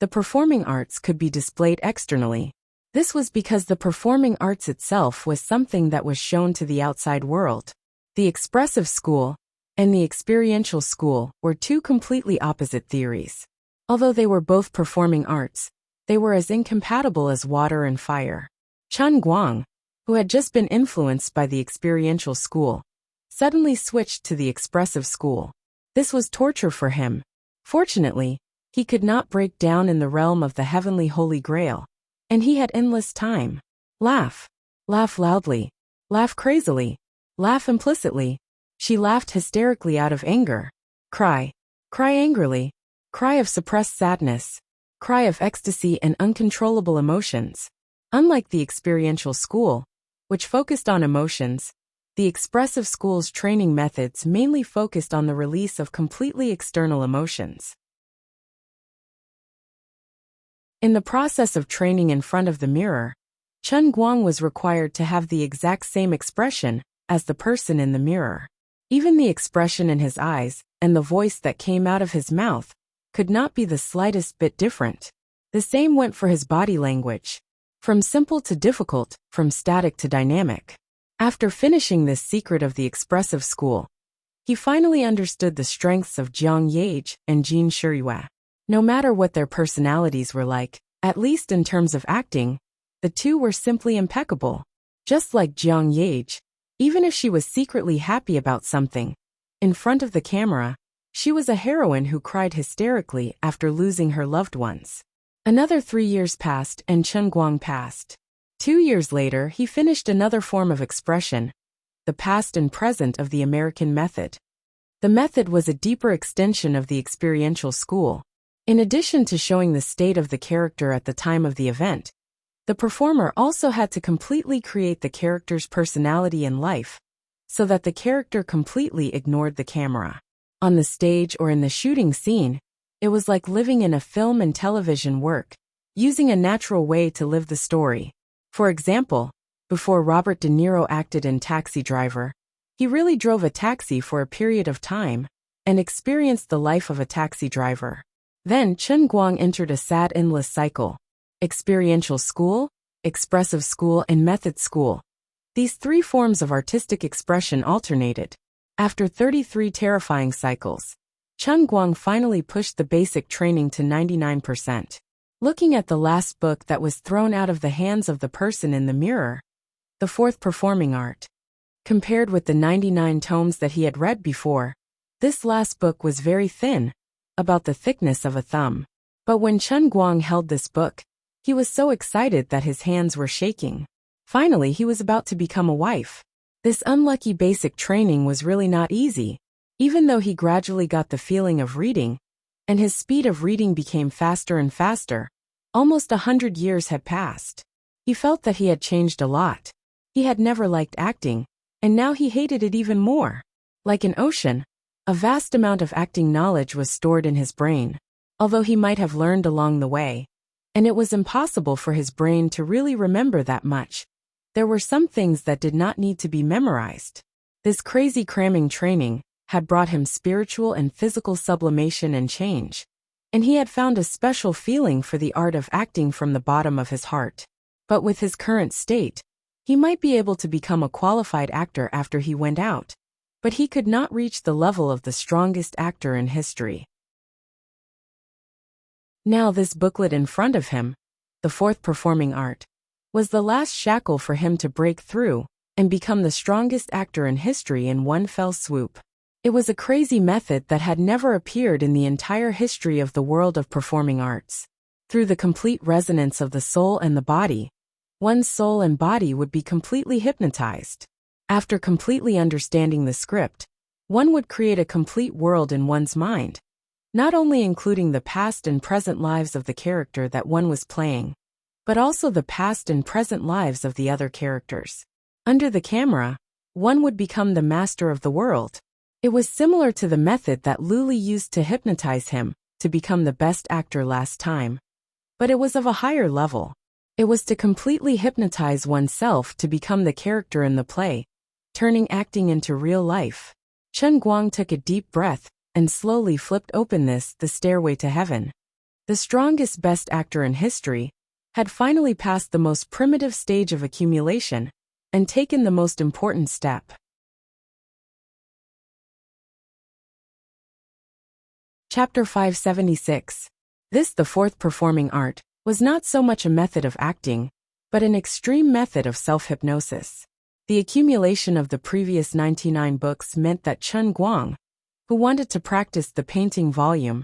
the performing arts could be displayed externally. This was because the performing arts itself was something that was shown to the outside world. The expressive school and the experiential school were two completely opposite theories. Although they were both performing arts, they were as incompatible as water and fire. Chen Guang, who had just been influenced by the experiential school, suddenly switched to the expressive school. This was torture for him. Fortunately, he could not break down in the realm of the heavenly Holy Grail, and he had endless time. Laugh. Laugh loudly. Laugh crazily. Laugh implicitly. She laughed hysterically out of anger. Cry. Cry angrily. Cry of suppressed sadness. Cry of ecstasy and uncontrollable emotions. Unlike the experiential school, which focused on emotions, the expressive school's training methods mainly focused on the release of completely external emotions. In the process of training in front of the mirror, Chen Guang was required to have the exact same expression as the person in the mirror. Even the expression in his eyes and the voice that came out of his mouth could not be the slightest bit different. The same went for his body language. From simple to difficult, from static to dynamic. After finishing this secret of the expressive school, he finally understood the strengths of Jiang Yage and Jin Shirihua. No matter what their personalities were like, at least in terms of acting, the two were simply impeccable. Just like Jiang Yage, even if she was secretly happy about something, in front of the camera, she was a heroine who cried hysterically after losing her loved ones. Another 3 years passed and Chen Guang passed. 2 years later, he finished another form of expression, the past and present of the American method. The method was a deeper extension of the experiential school. In addition to showing the state of the character at the time of the event, the performer also had to completely create the character's personality and life, so that the character completely ignored the camera. On the stage or in the shooting scene, it was like living in a film and television work, using a natural way to live the story. For example, before Robert De Niro acted in Taxi Driver, he really drove a taxi for a period of time and experienced the life of a taxi driver. Then Chen Guang entered a sad endless cycle. Experiential school, expressive school and method school. These three forms of artistic expression alternated. After 33 terrifying cycles, Chen Guang finally pushed the basic training to 99%. Looking at the last book that was thrown out of the hands of the person in the mirror, the fourth performing art. Compared with the 99 tomes that he had read before, this last book was very thin, about the thickness of a thumb. But when Chen Guang held this book, he was so excited that his hands were shaking. Finally, he was about to become a wife. This unlucky basic training was really not easy, even though he gradually got the feeling of reading, and his speed of reading became faster and faster. Almost 100 years had passed. He felt that he had changed a lot. He had never liked acting, and now he hated it even more. Like an ocean, a vast amount of acting knowledge was stored in his brain, although he might have learned along the way, and it was impossible for his brain to really remember that much. There were some things that did not need to be memorized. This crazy cramming training had brought him spiritual and physical sublimation and change, and he had found a special feeling for the art of acting from the bottom of his heart. But with his current state, he might be able to become a qualified actor after he went out, but he could not reach the level of the strongest actor in history. Now this booklet in front of him, the fourth performing art, was the last shackle for him to break through and become the strongest actor in history in one fell swoop. It was a crazy method that had never appeared in the entire history of the world of performing arts. Through the complete resonance of the soul and the body, one's soul and body would be completely hypnotized. After completely understanding the script, one would create a complete world in one's mind, not only including the past and present lives of the character that one was playing, but also the past and present lives of the other characters. Under the camera, one would become the master of the world. It was similar to the method that Luli used to hypnotize him to become the best actor last time, but it was of a higher level. It was to completely hypnotize oneself to become the character in the play, turning acting into real life. Chen Guang took a deep breath and slowly flipped open the stairway to heaven. The strongest best actor in history had finally passed the most primitive stage of accumulation and taken the most important step. Chapter 576. This, the fourth performing art, was not so much a method of acting, but an extreme method of self-hypnosis. The accumulation of the previous 99 books meant that Chen Guang, who wanted to practice the painting volume,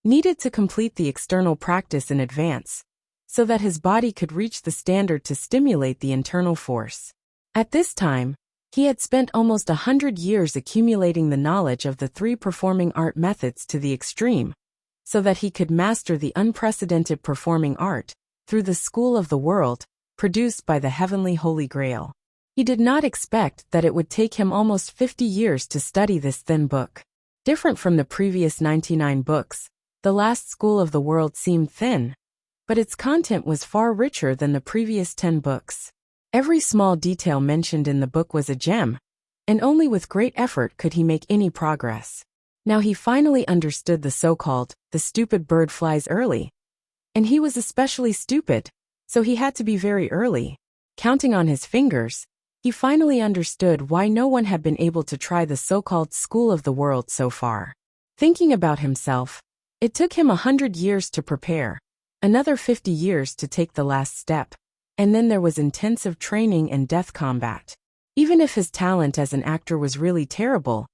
needed to complete the external practice in advance, so that his body could reach the standard to stimulate the internal force. At this time, he had spent almost 100 years accumulating the knowledge of the three performing art methods to the extreme, so that he could master the unprecedented performing art through the school of the world, produced by the heavenly Holy Grail. He did not expect that it would take him almost 50 years to study this thin book. Different from the previous 99 books, the last school of the world seemed thin, but its content was far richer than the previous 10 books. Every small detail mentioned in the book was a gem, and only with great effort could he make any progress. Now he finally understood the so-called, "the stupid bird flies early." And he was especially stupid, so he had to be very early. Counting on his fingers, he finally understood why no one had been able to try the so-called school of the world so far. Thinking about himself, it took him 100 years to prepare, another 50 years to take the last step, and then there was intensive training and death combat. Even if his talent as an actor was really terrible,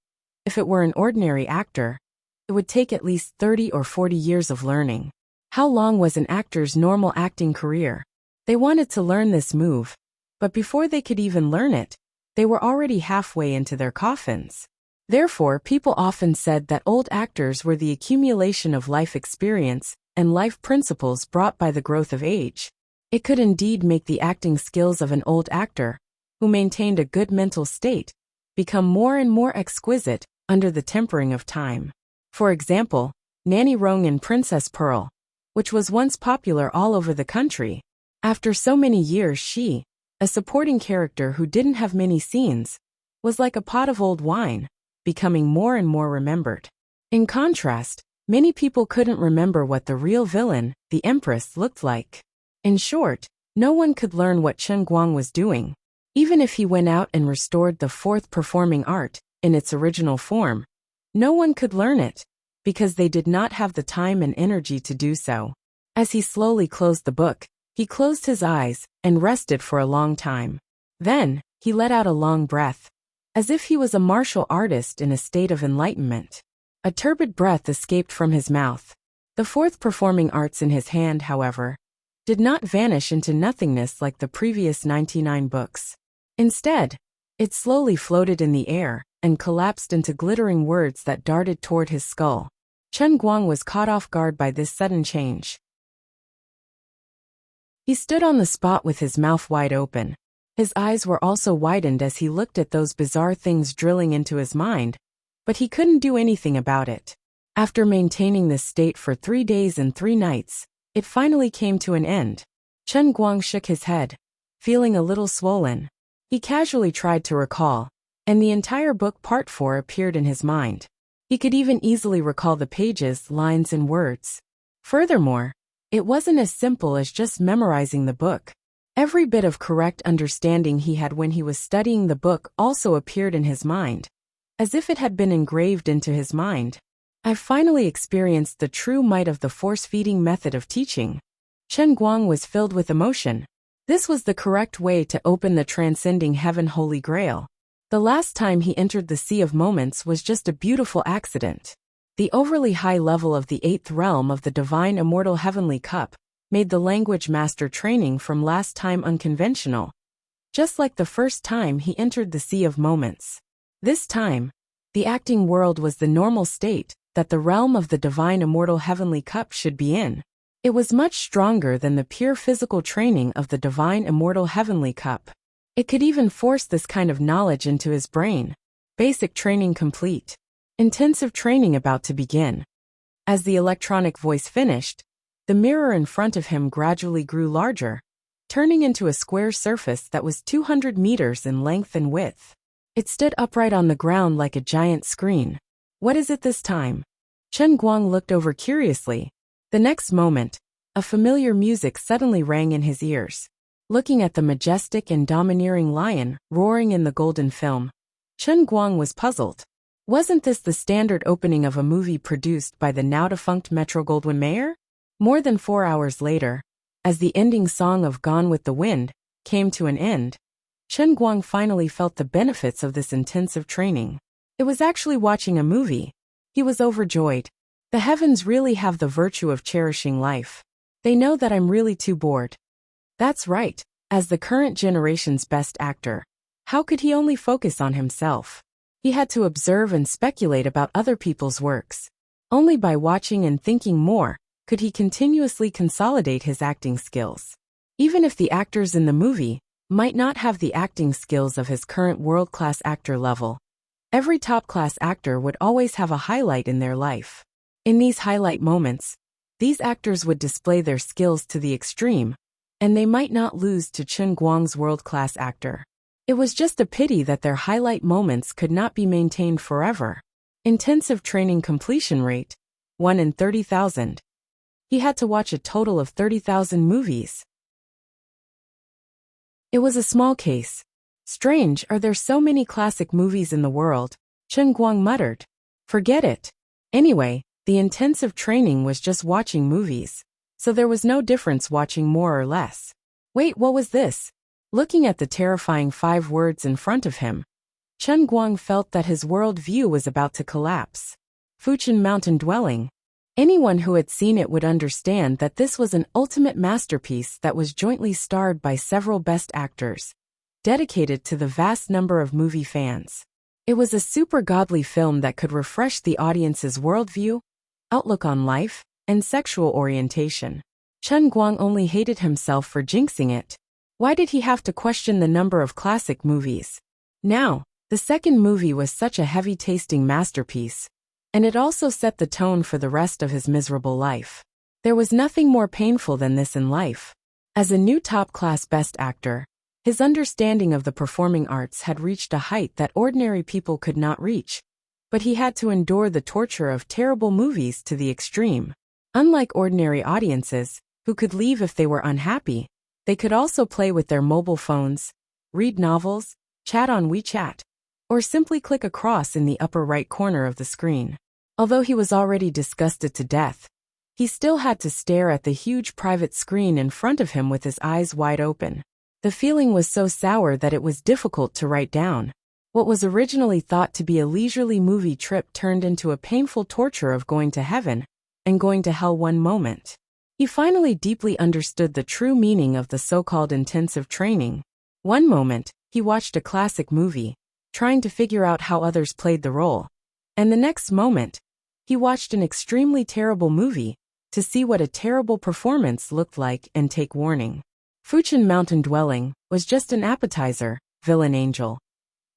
if it were an ordinary actor, it would take at least 30 or 40 years of learning. How long was an actor's normal acting career? They wanted to learn this move, but before they could even learn it, they were already halfway into their coffins. Therefore, people often said that old actors were the accumulation of life experience and life principles brought by the growth of age. It could indeed make the acting skills of an old actor, who maintained a good mental state, become more and more exquisite under the tempering of time. For example, Nanny Rong in Princess Pearl, which was once popular all over the country. After so many years she, a supporting character who didn't have many scenes, was like a pot of old wine, becoming more and more remembered. In contrast, many people couldn't remember what the real villain, the Empress, looked like. In short, no one could learn what Chen Guang was doing. Even if he went out and restored the fourth performing art in its original form, no one could learn it, because they did not have the time and energy to do so. As he slowly closed the book, he closed his eyes and rested for a long time. Then, he let out a long breath, as if he was a martial artist in a state of enlightenment. A turbid breath escaped from his mouth. The fourth performing arts in his hand, however, did not vanish into nothingness like the previous 99 books. Instead, it slowly floated in the air and collapsed into glittering words that darted toward his skull. Chen Guang was caught off guard by this sudden change. He stood on the spot with his mouth wide open. His eyes were also widened as he looked at those bizarre things drilling into his mind, but he couldn't do anything about it. After maintaining this state for 3 days and 3 nights, it finally came to an end. Chen Guang shook his head, feeling a little swollen. He casually tried to recall, and the entire book Part 4 appeared in his mind. He could even easily recall the pages, lines, and words. Furthermore, it wasn't as simple as just memorizing the book. Every bit of correct understanding he had when he was studying the book also appeared in his mind, as if it had been engraved into his mind. I finally experienced the true might of the force-feeding method of teaching. Chen Guang was filled with emotion. This was the correct way to open the transcending heaven Holy Grail. The last time he entered the Sea of Moments was just a beautiful accident. The overly high level of the 8th realm of the divine immortal heavenly cup made the language master training from last time unconventional, just like the first time he entered the Sea of Moments. This time, the acting world was the normal state that the realm of the divine immortal heavenly cup should be in. It was much stronger than the pure physical training of the divine immortal heavenly cup. It could even force this kind of knowledge into his brain. Basic training complete. Intensive training about to begin. As the electronic voice finished, the mirror in front of him gradually grew larger, turning into a square surface that was 200 meters in length and width. It stood upright on the ground like a giant screen. What is it this time? Chen Guang looked over curiously. The next moment, a familiar music suddenly rang in his ears. Looking at the majestic and domineering lion roaring in the golden film, Chen Guang was puzzled. Wasn't this the standard opening of a movie produced by the now-defunct Metro-Goldwyn-Mayer? More than 4 hours later, as the ending song of Gone with the Wind came to an end, Chen Guang finally felt the benefits of this intensive training. It was actually watching a movie. He was overjoyed. The heavens really have the virtue of cherishing life. They know that I'm really too bored. That's right, as the current generation's best actor, how could he only focus on himself? He had to observe and speculate about other people's works. Only by watching and thinking more could he continuously consolidate his acting skills. Even if the actors in the movie might not have the acting skills of his current world-class actor level, every top-class actor would always have a highlight in their life. In these highlight moments, these actors would display their skills to the extreme, and they might not lose to Chen Guang's world-class actor. It was just a pity that their highlight moments could not be maintained forever. Intensive training completion rate, 1 in 30,000. He had to watch a total of 30,000 movies. It was a small case. Strange, are there so many classic movies in the world? Chen Guang muttered. Forget it. Anyway, the intensive training was just watching movies, so there was no difference watching more or less. Wait, what was this? Looking at the terrifying 5 words in front of him, Chen Guang felt that his world view was about to collapse. Wuxia mountain dwelling. Anyone who had seen it would understand that this was an ultimate masterpiece that was jointly starred by several best actors, dedicated to the vast number of movie fans. It was a super godly film that could refresh the audience's worldview, outlook on life, and sexual orientation. Chen Guang only hated himself for jinxing it. Why did he have to question the number of classic movies? Now, the second movie was such a heavy-tasting masterpiece, and it also set the tone for the rest of his miserable life. There was nothing more painful than this in life. As a new top-class best actor, his understanding of the performing arts had reached a height that ordinary people could not reach, but he had to endure the torture of terrible movies to the extreme. Unlike ordinary audiences, who could leave if they were unhappy, they could also play with their mobile phones, read novels, chat on WeChat, or simply click a cross in the upper right corner of the screen. Although he was already disgusted to death, he still had to stare at the huge private screen in front of him with his eyes wide open. The feeling was so sour that it was difficult to write down. What was originally thought to be a leisurely movie trip turned into a painful torture of going to heaven and going to hell one moment. He finally deeply understood the true meaning of the so-called intensive training. One moment, he watched a classic movie, trying to figure out how others played the role. And the next moment, he watched an extremely terrible movie to see what a terrible performance looked like and take warning. Wuxia mountain dwelling was just an appetizer, villain angel.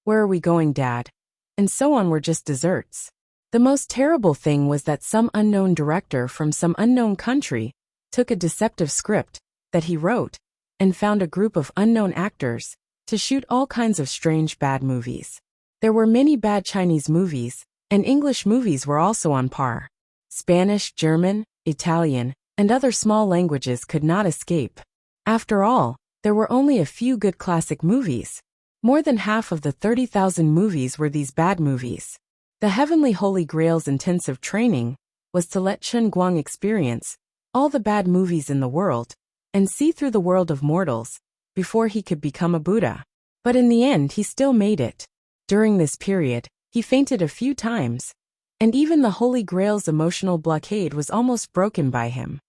Where are we going, Dad? And so on were just desserts. The most terrible thing was that some unknown director from some unknown country took a deceptive script that he wrote and found a group of unknown actors to shoot all kinds of strange bad movies. There were many bad Chinese movies, and English movies were also on par. Spanish, German, Italian, and other small languages could not escape. After all, there were only a few good classic movies. More than half of the 30,000 movies were these bad movies. The Heavenly Holy Grail's intensive training was to let Chen Guang experience all the bad movies in the world and see through the world of mortals before he could become a Buddha. But in the end, he still made it. During this period, he fainted a few times, and even the Holy Grail's emotional blockade was almost broken by him.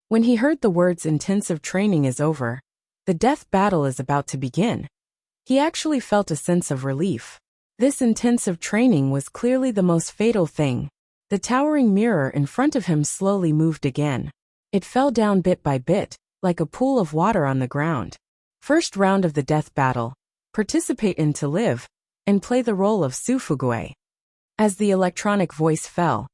When he heard the words intensive training is over, the death battle is about to begin, he actually felt a sense of relief. This intensive training was clearly the most fatal thing. The towering mirror in front of him slowly moved again. It fell down bit by bit, like a pool of water on the ground. First round of the death battle. Participate in to live, and play the role of Su Fugui. As the electronic voice fell,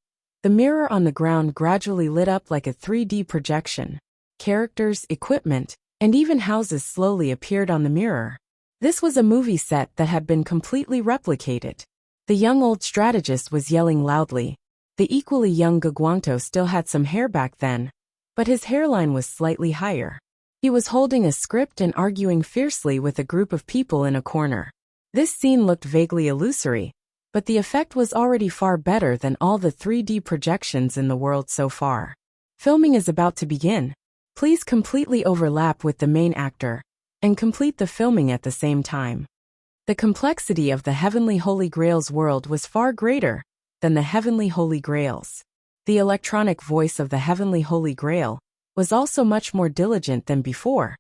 the mirror on the ground gradually lit up like a 3D projection. Characters, equipment, and even houses slowly appeared on the mirror. This was a movie set that had been completely replicated. The young old strategist was yelling loudly. The equally young Guguangto still had some hair back then, but his hairline was slightly higher. He was holding a script and arguing fiercely with a group of people in a corner. This scene looked vaguely illusory, but the effect was already far better than all the 3D projections in the world so far. Filming is about to begin. Please completely overlap with the main actor and complete the filming at the same time. The complexity of the Heavenly Holy Grail's world was far greater than the Heavenly Holy Grail's. The electronic voice of the Heavenly Holy Grail was also much more diligent than before,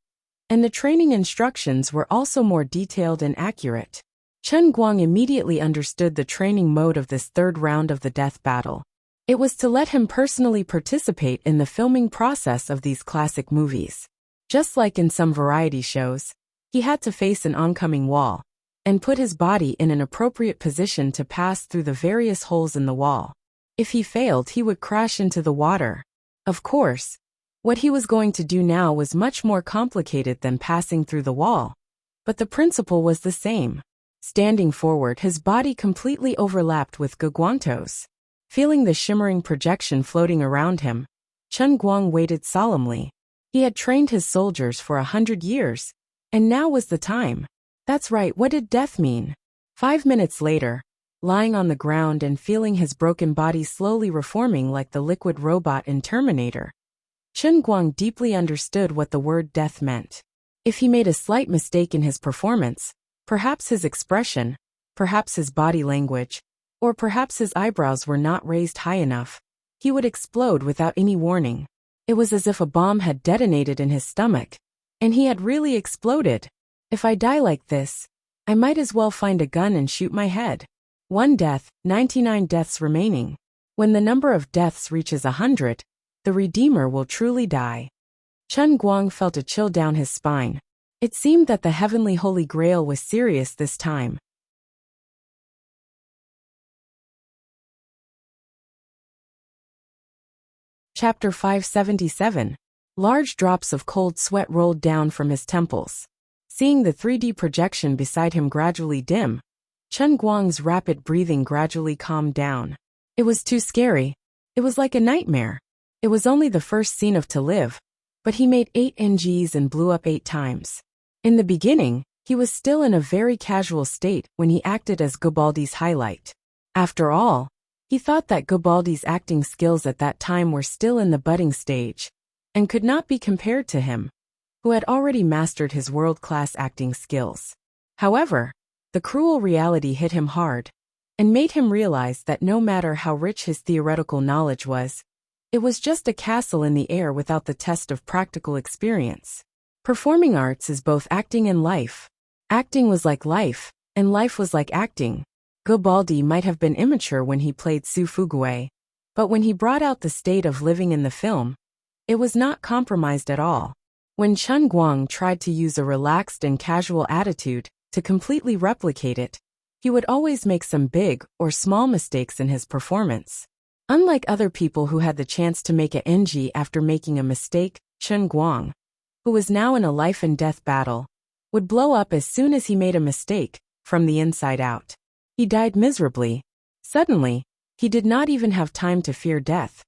and the training instructions were also more detailed and accurate. Chen Guang immediately understood the training mode of this third round of the death battle. It was to let him personally participate in the filming process of these classic movies. Just like in some variety shows, he had to face an oncoming wall and put his body in an appropriate position to pass through the various holes in the wall. If he failed, he would crash into the water. Of course, what he was going to do now was much more complicated than passing through the wall, but the principle was the same. Standing forward, his body completely overlapped with Guguangto's. Feeling the shimmering projection floating around him, Chen Guang waited solemnly. He had trained his soldiers for 100 years, and now was the time. That's right, what did death mean? 5 minutes later, lying on the ground and feeling his broken body slowly reforming like the liquid robot in Terminator, Chen Guang deeply understood what the word death meant. If he made a slight mistake in his performance, perhaps his expression, perhaps his body language, or perhaps his eyebrows were not raised high enough, he would explode without any warning. It was as if a bomb had detonated in his stomach, and he had really exploded. If I die like this, I might as well find a gun and shoot my head. 1 death, 99 deaths remaining. When the number of deaths reaches 100, the Redeemer will truly die. Chen Guang felt a chill down his spine. It seemed that the Heavenly Holy Grail was serious this time. Chapter 577. Large drops of cold sweat rolled down from his temples. Seeing the 3D projection beside him gradually dim, Chen Guang's rapid breathing gradually calmed down. It was too scary. It was like a nightmare. It was only the first scene of To Live, but he made 8 NGs and blew up 8 times. In the beginning, he was still in a very casual state when he acted as Gubaldi's highlight. After all, he thought that Gubaldi's acting skills at that time were still in the budding stage, and could not be compared to him, who had already mastered his world-class acting skills. However, the cruel reality hit him hard, and made him realize that no matter how rich his theoretical knowledge was, it was just a castle in the air without the test of practical experience. Performing arts is both acting and life. Acting was like life, and life was like acting. Gubaldi might have been immature when he played Su Fugue, but when he brought out the state of living in the film, it was not compromised at all. When Chen Guang tried to use a relaxed and casual attitude to completely replicate it, he would always make some big or small mistakes in his performance. Unlike other people who had the chance to make a NG after making a mistake, Chen Guang, who was now in a life and death battle, would blow up as soon as he made a mistake, from the inside out. He died miserably. Suddenly, he did not even have time to fear death,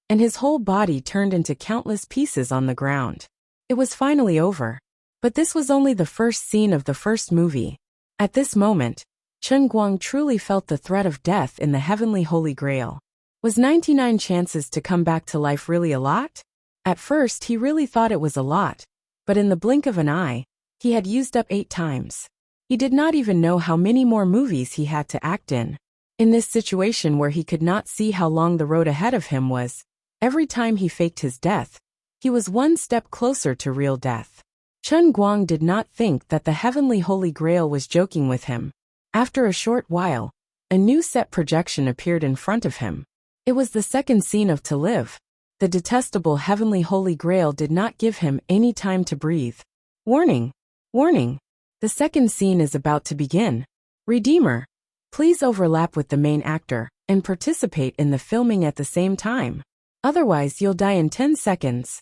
and his whole body turned into countless pieces on the ground. It was finally over. But this was only the first scene of the first movie. At this moment, Chen Guang truly felt the threat of death in the Heavenly Holy Grail. Was 99 chances to come back to life really a lot? At first he really thought it was a lot, but in the blink of an eye, he had used up 8 times. He did not even know how many more movies he had to act in. In this situation where he could not see how long the road ahead of him was, every time he faked his death, he was one step closer to real death. Chen Guang did not think that the Heavenly Holy Grail was joking with him. After a short while, a new set projection appeared in front of him. It was the second scene of To Live. The detestable Heavenly Holy Grail did not give him any time to breathe. Warning! Warning! The second scene is about to begin. Redeemer, please overlap with the main actor and participate in the filming at the same time. Otherwise you'll die in 10 seconds.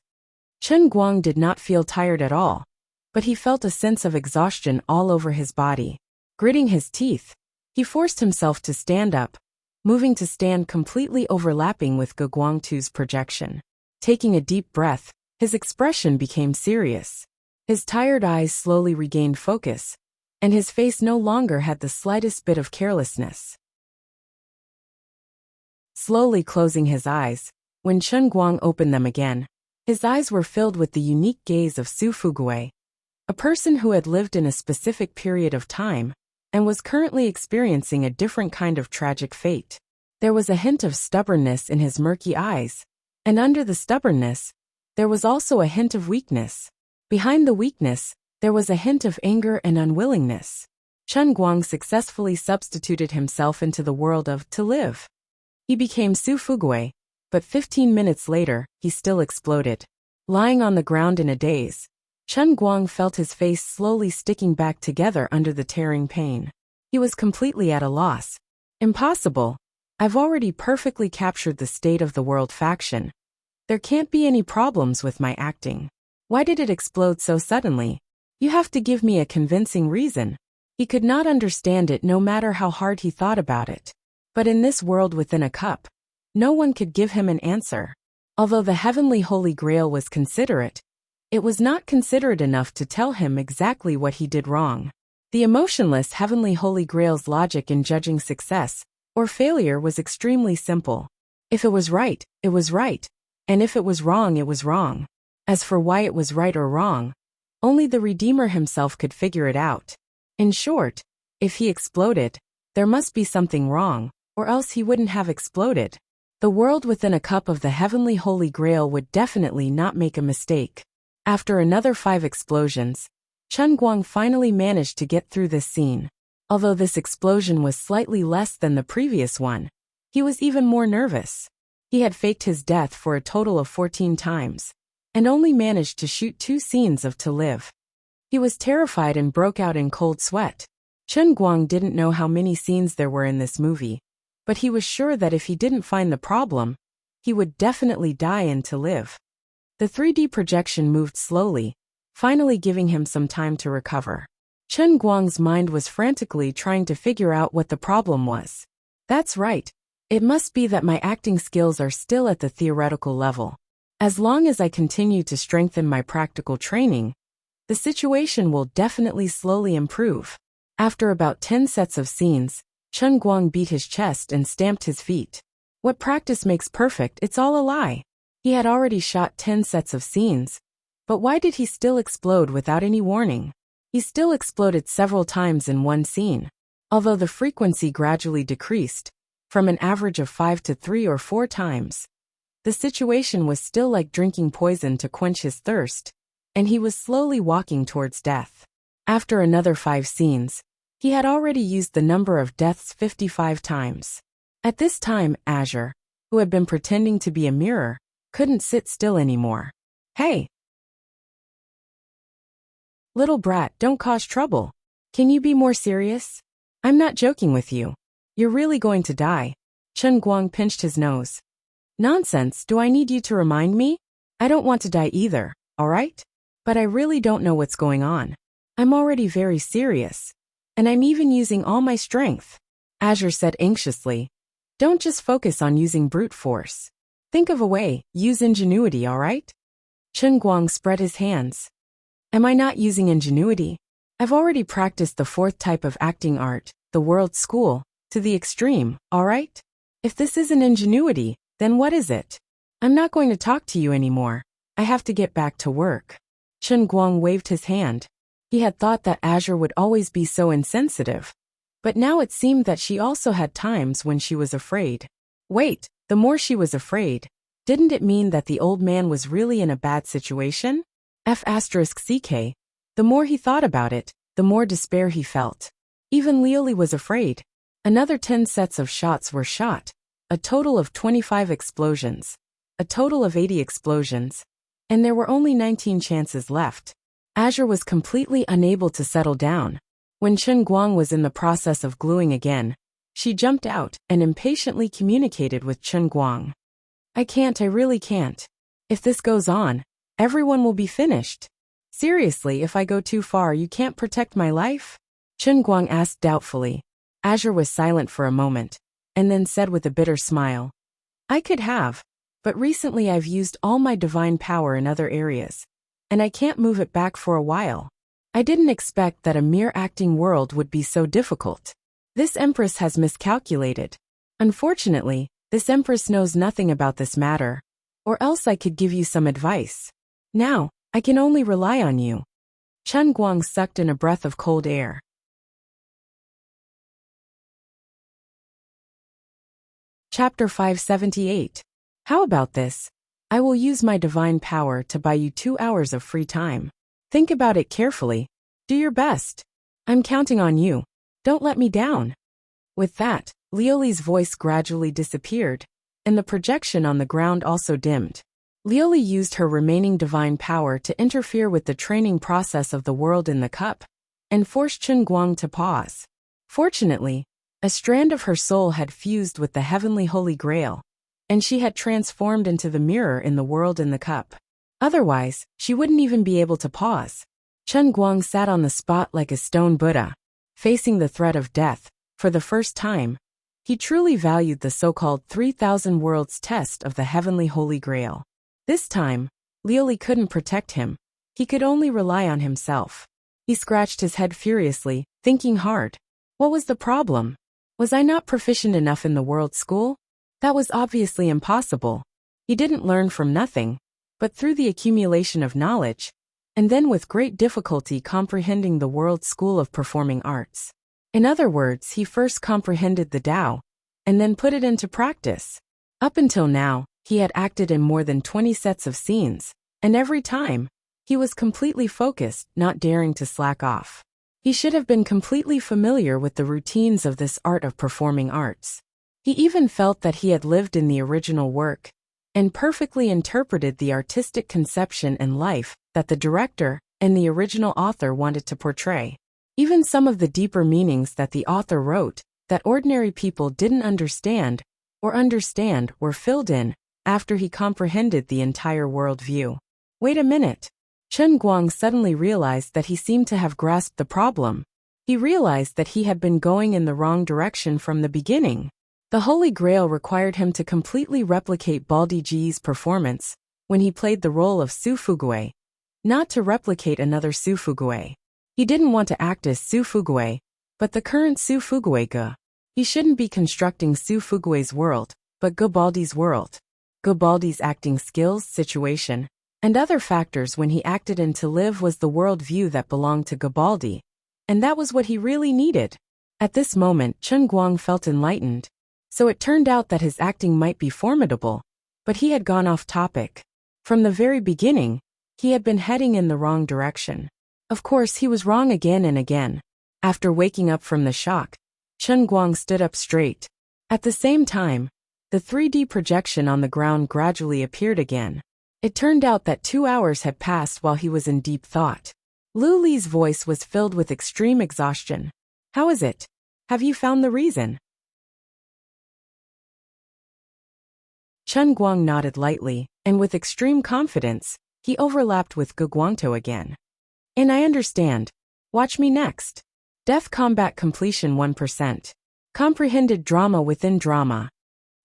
Chen Guang did not feel tired at all, but he felt a sense of exhaustion all over his body. Gritting his teeth, He forced himself to stand up, moving to stand completely overlapping with Ge Guangtu's projection. Taking a deep breath, his expression became serious. His tired eyes slowly regained focus, and his face no longer had the slightest bit of carelessness. Slowly closing his eyes, when Chen Guang opened them again, his eyes were filled with the unique gaze of Su Fugui, a person who had lived in a specific period of time and was currently experiencing a different kind of tragic fate. There was a hint of stubbornness in his murky eyes, and under the stubbornness, there was also a hint of weakness. Behind the weakness, there was a hint of anger and unwillingness. Chen Guang successfully substituted himself into the world of to live. He became Su Fugui, but 15 minutes later, he still exploded. Lying on the ground in a daze, Chen Guang felt his face slowly sticking back together under the tearing pain. He was completely at a loss. Impossible. I've already perfectly captured the state of the world faction. There can't be any problems with my acting. Why did it explode so suddenly? You have to give me a convincing reason. He could not understand it no matter how hard he thought about it. But in this world within a cup, no one could give him an answer. Although the heavenly Holy Grail was considerate, it was not considerate enough to tell him exactly what he did wrong. The emotionless heavenly Holy Grail's logic in judging success or failure was extremely simple. If it was right, it was right, and if it was wrong, it was wrong. As for why it was right or wrong, only the Redeemer himself could figure it out. In short, if he exploded, there must be something wrong, or else he wouldn't have exploded. The world within a cup of the heavenly Holy Grail would definitely not make a mistake. After another 5 explosions, Chen Guang finally managed to get through this scene. Although this explosion was slightly less than the previous one, he was even more nervous. He had faked his death for a total of 14 times, and only managed to shoot 2 scenes of To Live. He was terrified and broke out in cold sweat. Chen Guang didn't know how many scenes there were in this movie, but he was sure that if he didn't find the problem, he would definitely die in To Live. The 3D projection moved slowly, finally giving him some time to recover. Chen Guang's mind was frantically trying to figure out what the problem was. That's right. It must be that my acting skills are still at the theoretical level. As long as I continue to strengthen my practical training, the situation will definitely slowly improve. After about 10 sets of scenes, Chen Guang beat his chest and stamped his feet. What practice makes perfect, it's all a lie. He had already shot 10 sets of scenes, but why did he still explode without any warning? He still exploded several times in one scene. Although the frequency gradually decreased, from an average of 5 to 3 or 4 times, the situation was still like drinking poison to quench his thirst, and he was slowly walking towards death. After another 5 scenes, he had already used the number of deaths 55 times. At this time, Azure, who had been pretending to be a mirror, couldn't sit still anymore. Hey! Little brat, don't cause trouble. Can you be more serious? I'm not joking with you. You're really going to die. Chen Guang pinched his nose. Nonsense, do I need you to remind me? I don't want to die either, alright? But I really don't know what's going on. I'm already very serious. And I'm even using all my strength. Azure said anxiously. Don't just focus on using brute force. Think of a way, use ingenuity, alright? Chen Guang spread his hands. Am I not using ingenuity? I've already practiced the 4th type of acting art, the World School, to the extreme, alright? If this isn't ingenuity, then what is it? I'm not going to talk to you anymore. I have to get back to work. Chen Guang waved his hand. He had thought that Azure would always be so insensitive. But now it seemed that she also had times when she was afraid. Wait, the more she was afraid, didn't it mean that the old man was really in a bad situation? F***CK. The more he thought about it, the more despair he felt. Even Lioli was afraid. Another 10 sets of shots were shot, a total of 25 explosions, a total of 80 explosions, and there were only 19 chances left. Azure was completely unable to settle down. When Chen Guang was in the process of gluing again, she jumped out and impatiently communicated with Chen Guang. I really can't. If this goes on, everyone will be finished. Seriously, if I go too far, you can't protect my life? Chen Guang asked doubtfully. Azure was silent for a moment, and then said with a bitter smile, I could have, but recently I've used all my divine power in other areas, and I can't move it back for a while. I didn't expect that a mere acting world would be so difficult. This Empress has miscalculated. Unfortunately, this Empress knows nothing about this matter, or else I could give you some advice. Now, I can only rely on you. Chen Guang sucked in a breath of cold air. Chapter 578. How about this? I will use my divine power to buy you 2 hours of free time. Think about it carefully. Do your best. I'm counting on you. Don't let me down. With that, Lioli's voice gradually disappeared, and the projection on the ground also dimmed. Lioli used her remaining divine power to interfere with the training process of the world in the cup, and forced Chen Guang to pause. Fortunately, a strand of her soul had fused with the heavenly Holy Grail, and she had transformed into the mirror in the world in the cup. Otherwise, she wouldn't even be able to pause. Chen Guang sat on the spot like a stone Buddha, facing the threat of death. For the first time, he truly valued the so-called 3,000 worlds test of the heavenly Holy Grail. This time, Lioli couldn't protect him. He could only rely on himself. He scratched his head furiously, thinking hard. What was the problem? Was I not proficient enough in the world school? That was obviously impossible. He didn't learn from nothing, but through the accumulation of knowledge, and then with great difficulty comprehending the world school of performing arts. In other words, he first comprehended the Tao, and then put it into practice. Up until now, he had acted in more than 20 sets of scenes, and every time, he was completely focused, not daring to slack off. He should have been completely familiar with the routines of this art of performing arts. He even felt that he had lived in the original work, and perfectly interpreted the artistic conception and life that the director and the original author wanted to portray. Even some of the deeper meanings that the author wrote, that ordinary people didn't understand were filled in after he comprehended the entire world view. Wait a minute. Chen Guang suddenly realized that he seemed to have grasped the problem. He realized that he had been going in the wrong direction from the beginning. The Holy Grail required him to completely replicate Baldi Ji's performance when he played the role of Su Fuguei, not to replicate another Su Fuguei. He didn't want to act as Su Fuguei, but the current Su Fuguei Ge. He shouldn't be constructing Su Fuguei's world, but Ge Baldi's world. Ge Baldi's acting skills, situation, and other factors when he acted in To Live was the world view that belonged to Ge Baldi, and that was what he really needed. At this moment, Chen Guang felt enlightened. So it turned out that his acting might be formidable, but he had gone off topic. From the very beginning, he had been heading in the wrong direction. Of course, he was wrong again and again. After waking up from the shock, Chen Guang stood up straight. At the same time, the 3D projection on the ground gradually appeared again. It turned out that 2 hours had passed while he was in deep thought. Lu Li's voice was filled with extreme exhaustion. How is it? Have you found the reason? Chen Guang nodded lightly, and with extreme confidence, he overlapped with Ge Guangtou again. And I understand. Watch me next. Death Combat Completion 1%. Comprehended drama within drama.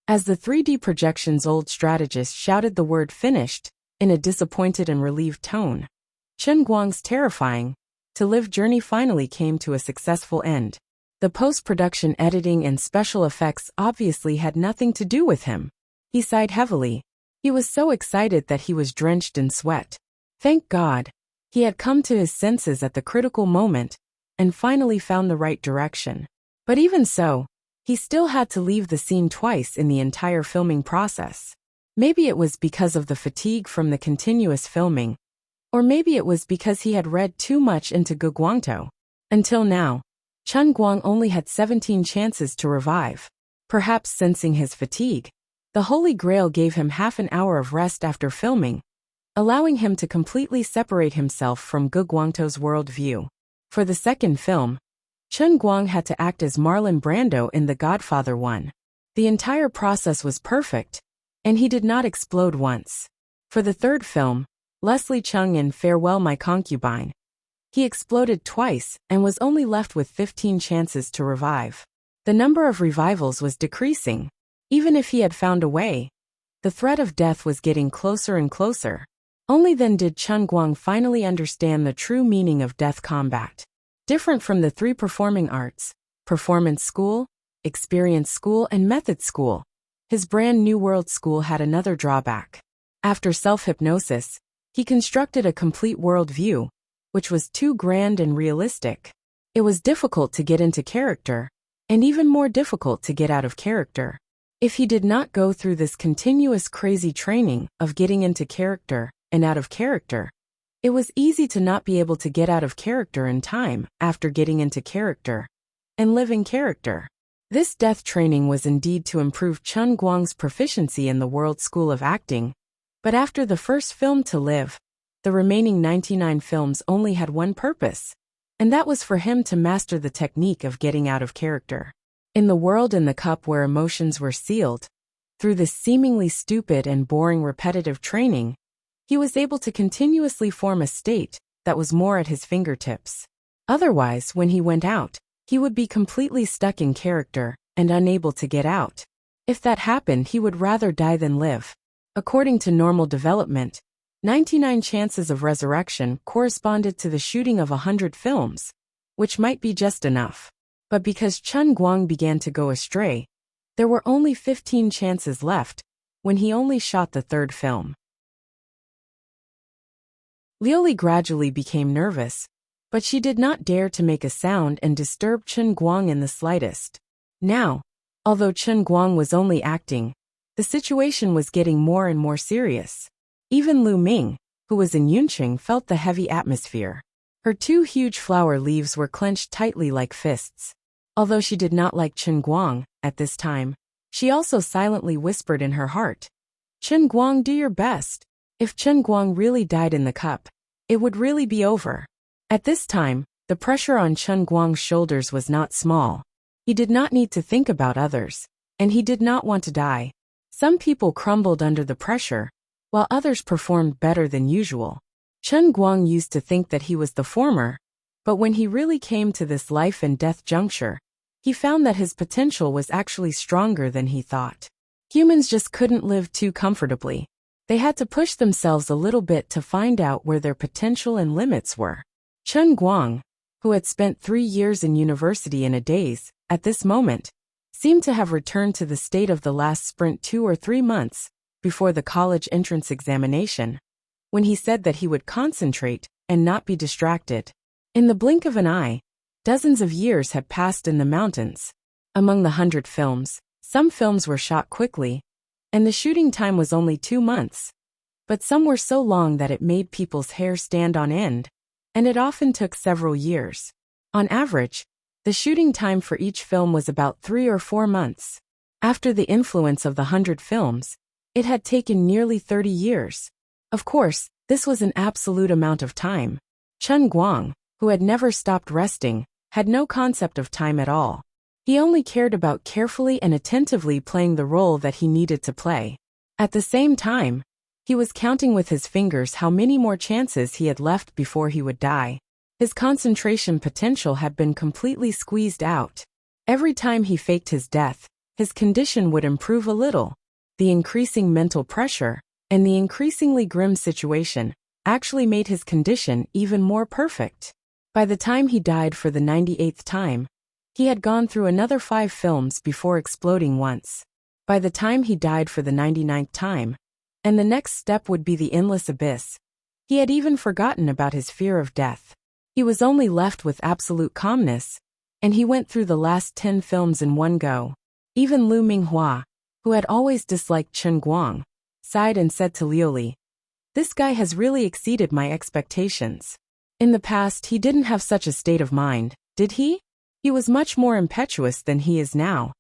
As the 3D projection's old strategist shouted the word finished, in a disappointed and relieved tone, Chen Guang's terrifying To Live journey finally came to a successful end. The post-production editing and special effects obviously had nothing to do with him. He sighed heavily. He was so excited that he was drenched in sweat. Thank God. He had come to his senses at the critical moment, and finally found the right direction. But even so, he still had to leave the scene twice in the entire filming process. Maybe it was because of the fatigue from the continuous filming, or maybe it was because he had read too much into Ge Guangtou. Until now, Chen Guang only had 17 chances to revive. Perhaps sensing his fatigue, the Holy Grail gave him half an hour of rest after filming, allowing him to completely separate himself from Ge Guangtou's world view. For the second film, Chen Guang had to act as Marlon Brando in The Godfather 1. The entire process was perfect, and he did not explode once. For the third film, Leslie Chung in Farewell My Concubine, he exploded twice and was only left with 15 chances to revive. The number of revivals was decreasing. Even if he had found a way, the threat of death was getting closer and closer. Only then did Chen Guang finally understand the true meaning of death combat. Different from the three performing arts, performance school, experience school, and method school, his brand new world school had another drawback. After self-hypnosis, he constructed a complete world view, which was too grand and realistic. It was difficult to get into character, and even more difficult to get out of character. If he did not go through this continuous crazy training of getting into character and out of character, it was easy to not be able to get out of character in time after getting into character and live in character. This death training was indeed to improve Chen Guang's proficiency in the World School of Acting, but after the first film to live, the remaining 99 films only had one purpose, and that was for him to master the technique of getting out of character. In the world in the cup where emotions were sealed, through this seemingly stupid and boring repetitive training, he was able to continuously form a state that was more at his fingertips. Otherwise, when he went out, he would be completely stuck in character and unable to get out. If that happened, he would rather die than live. According to normal development, 99 chances of resurrection corresponded to the shooting of 100 films, which might be just enough. But because Chen Guang began to go astray, there were only 15 chances left when he only shot the third film. Liuli gradually became nervous, but she did not dare to make a sound and disturb Chen Guang in the slightest. Now, although Chen Guang was only acting, the situation was getting more and more serious. Even Lu Ming, who was in Yunqing, felt the heavy atmosphere. Her two huge flower leaves were clenched tightly like fists. Although she did not like Chen Guang at this time, she also silently whispered in her heart, "Chen Guang, do your best." If Chen Guang really died in the cup, it would really be over. At this time, the pressure on Chen Guang's shoulders was not small. He did not need to think about others, and he did not want to die. Some people crumbled under the pressure, while others performed better than usual. Chen Guang used to think that he was the former, but when he really came to this life and death juncture, he found that his potential was actually stronger than he thought. Humans just couldn't live too comfortably. They had to push themselves a little bit to find out where their potential and limits were. Chen Guang, who had spent 3 years in university in a daze, at this moment, seemed to have returned to the state of the last sprint 2 or 3 months before the college entrance examination, when he said that he would concentrate and not be distracted. In the blink of an eye, dozens of years had passed in the mountains. Among the 100 films, some films were shot quickly, and the shooting time was only 2 months. But some were so long that it made people's hair stand on end, and it often took several years. On average, the shooting time for each film was about 3 or 4 months. After the influence of the 100 films, it had taken nearly 30 years. Of course, this was an absolute amount of time. Chen Guang, who had never stopped resting, had no concept of time at all. He only cared about carefully and attentively playing the role that he needed to play. At the same time, he was counting with his fingers how many more chances he had left before he would die. His concentration potential had been completely squeezed out. Every time he faked his death, his condition would improve a little. The increasing mental pressure and the increasingly grim situation actually made his condition even more perfect. By the time he died for the 98th time, he had gone through another 5 films before exploding once. By the time he died for the 99th time, and the next step would be the endless abyss, he had even forgotten about his fear of death. He was only left with absolute calmness, and he went through the last 10 films in one go. Even Lu Minghua, who had always disliked Chen Guang, sighed and said to Liuli, "This guy has really exceeded my expectations." In the past, he didn't have such a state of mind, did he? He was much more impetuous than he is now.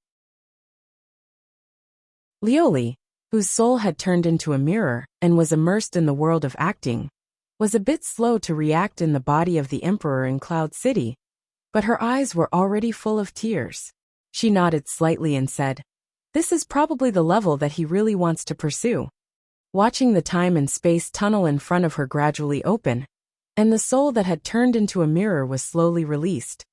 Liuli, whose soul had turned into a mirror and was immersed in the world of acting, was a bit slow to react in the body of the emperor in Cloud City, but her eyes were already full of tears. She nodded slightly and said, "This is probably the level that he really wants to pursue." Watching the time and space tunnel in front of her gradually open, and the soul that had turned into a mirror was slowly released,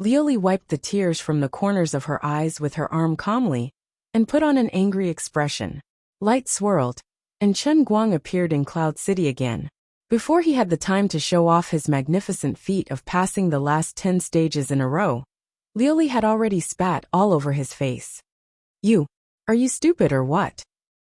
Liuli wiped the tears from the corners of her eyes with her arm calmly, and put on an angry expression. Light swirled, and Chen Guang appeared in Cloud City again. Before he had the time to show off his magnificent feat of passing the last 10 stages in a row, Liuli had already spat all over his face. Are you stupid or what?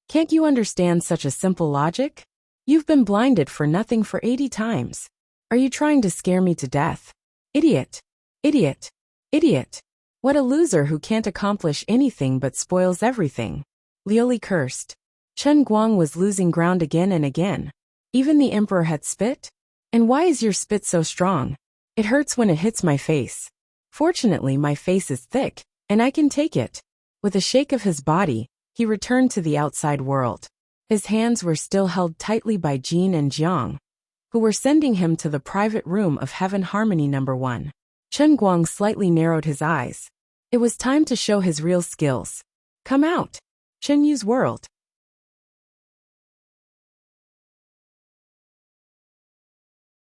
Can't you understand such a simple logic? You've been blinded for nothing for 80 times. Are you trying to scare me to death? Idiot! Idiot! Idiot! What a loser who can't accomplish anything but spoils everything. Liuli cursed. Chen Guang was losing ground again and again. Even the emperor had spit? And why is your spit so strong? It hurts when it hits my face. Fortunately, my face is thick, and I can take it. With a shake of his body, he returned to the outside world. His hands were still held tightly by Jin and Jiang, who were sending him to the private room of Heaven Harmony No. 1. Chen Guang slightly narrowed his eyes. It was time to show his real skills. Come out! Chen Yu's world.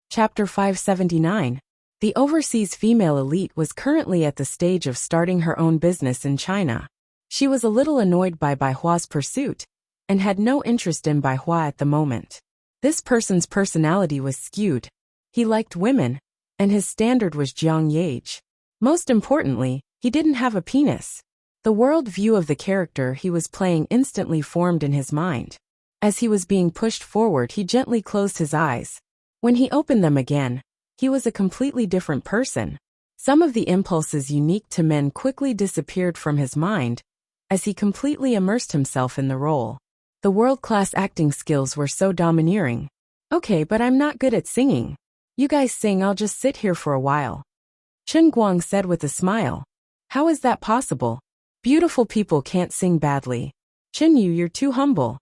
Chapter 579. The overseas female elite was currently at the stage of starting her own business in China. She was a little annoyed by Bai Hua's pursuit, and had no interest in Bai Hua at the moment. This person's personality was skewed. He liked women, and his standard was Jiang Yage. Most importantly, he didn't have a penis. The world view of the character he was playing instantly formed in his mind. As he was being pushed forward, he gently closed his eyes. When he opened them again, he was a completely different person. Some of the impulses unique to men quickly disappeared from his mind, as he completely immersed himself in the role. The world-class acting skills were so domineering. Okay, but I'm not good at singing. You guys sing, I'll just sit here for a while. Chen Guang said with a smile. How is that possible? Beautiful people can't sing badly. Chen Yu, you're too humble.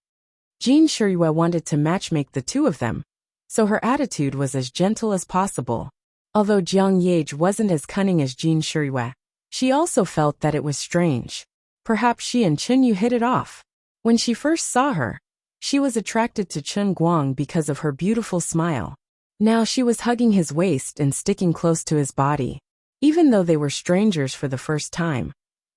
Jin Shiriyue wanted to matchmake the two of them, so her attitude was as gentle as possible. Although Jiang Yage wasn't as cunning as Jin Shiriyue, she also felt that it was strange. Perhaps she and Chen Yu hit it off. When she first saw her, she was attracted to Chen Guang because of her beautiful smile. Now she was hugging his waist and sticking close to his body. Even though they were strangers for the first time,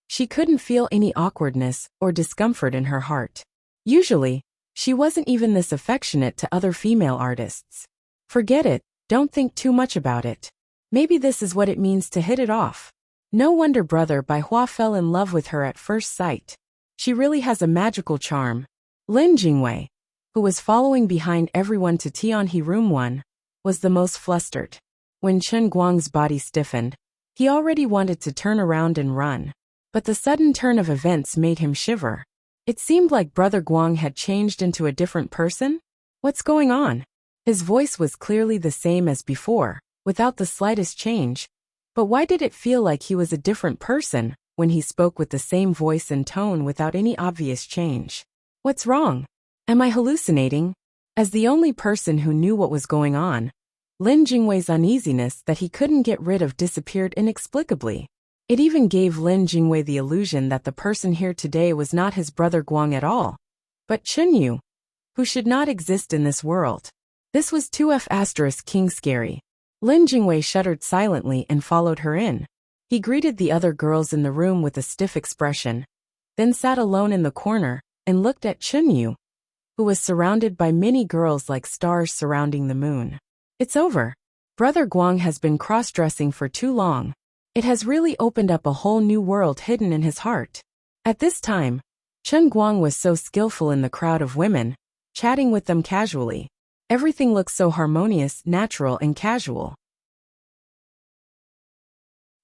she couldn't feel any awkwardness or discomfort in her heart. Usually, she wasn't even this affectionate to other female artists. Forget it, don't think too much about it. Maybe this is what it means to hit it off. No wonder brother Bai Hua fell in love with her at first sight. She really has a magical charm. Lin Jingwei, who was following behind everyone to Tianhe Room 1, was the most flustered. When Chen Guang's body stiffened, he already wanted to turn around and run. But the sudden turn of events made him shiver. It seemed like Brother Guang had changed into a different person. What's going on? His voice was clearly the same as before, without the slightest change. But why did it feel like he was a different person when he spoke with the same voice and tone without any obvious change? What's wrong? Am I hallucinating? As the only person who knew what was going on, Lin Jingwei's uneasiness that he couldn't get rid of disappeared inexplicably. It even gave Lin Jingwei the illusion that the person here today was not his brother Guang at all, but Chen Yu, who should not exist in this world. This was 2F** King scary. Lin Jingwei shuddered silently and followed her in. He greeted the other girls in the room with a stiff expression, then sat alone in the corner and looked at Chen Yu, who was surrounded by many girls like stars surrounding the moon. It's over. Brother Guang has been cross-dressing for too long. It has really opened up a whole new world hidden in his heart. At this time, Chen Guang was so skillful in the crowd of women, chatting with them casually. Everything looked so harmonious, natural, and casual.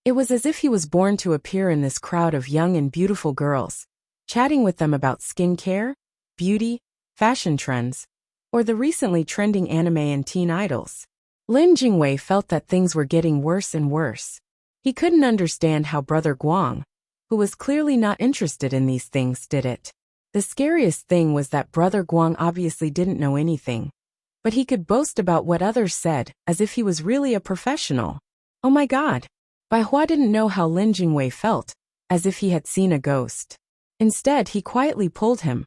It was as if he was born to appear in this crowd of young and beautiful girls, chatting with them about skincare, beauty, fashion trends, or the recently trending anime and teen idols. Lin Jingwei felt that things were getting worse and worse. He couldn't understand how Brother Guang, who was clearly not interested in these things, did it. The scariest thing was that Brother Guang obviously didn't know anything, but he could boast about what others said as if he was really a professional. Oh my God! Bai Hua didn't know how Lin Jingwei felt, as if he had seen a ghost. Instead, he quietly pulled him.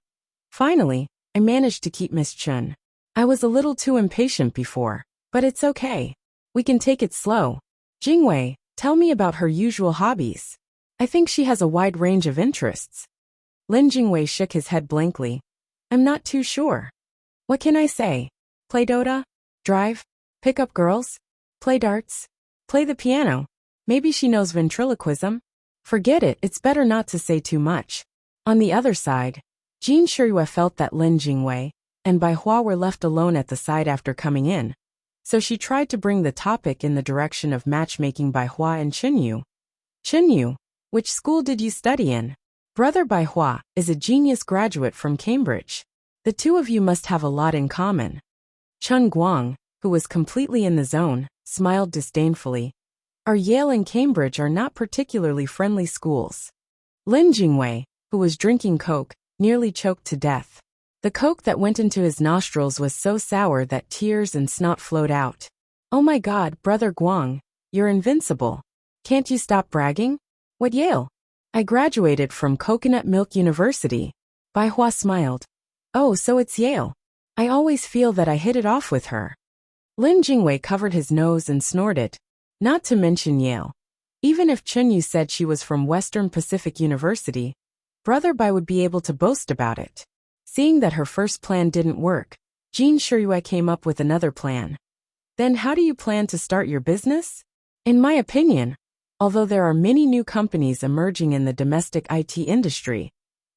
Finally, I managed to keep Miss Chen. I was a little too impatient before, but it's okay. We can take it slow. Jingwei, Tell me about her usual hobbies. I think she has a wide range of interests. Lin Jingwei shook his head blankly. I'm not too sure. What can I say? Play Dota? Drive? Pick up girls? Play darts? Play the piano? Maybe she knows ventriloquism? Forget it, it's better not to say too much. On the other side, Jin Shiyue felt that Lin Jingwei and Bai Hua were left alone at the side after coming in, so she tried to bring the topic in the direction of matchmaking Bai Hua and Chenyu. Chenyu, which school did you study in? Brother Bai Hua is a genius graduate from Cambridge. The two of you must have a lot in common. Chen Guang, who was completely in the zone, smiled disdainfully. Our Yale and Cambridge are not particularly friendly schools. Lin Jingwei, who was drinking Coke, nearly choked to death. The Coke that went into his nostrils was so sour that tears and snot flowed out. Oh my God, Brother Guang, you're invincible. Can't you stop bragging? What Yale? I graduated from Coconut Milk University. Bai Hua smiled. Oh, so it's Yale. I always feel that I hit it off with her. Lin Jingwei covered his nose and snorted. Not to mention Yale. Even if Chenyu said she was from Western Pacific University, Brother Bai would be able to boast about it. Seeing that her first plan didn't work, Jin Shiyue came up with another plan. Then how do you plan to start your business? In my opinion, although there are many new companies emerging in the domestic IT industry,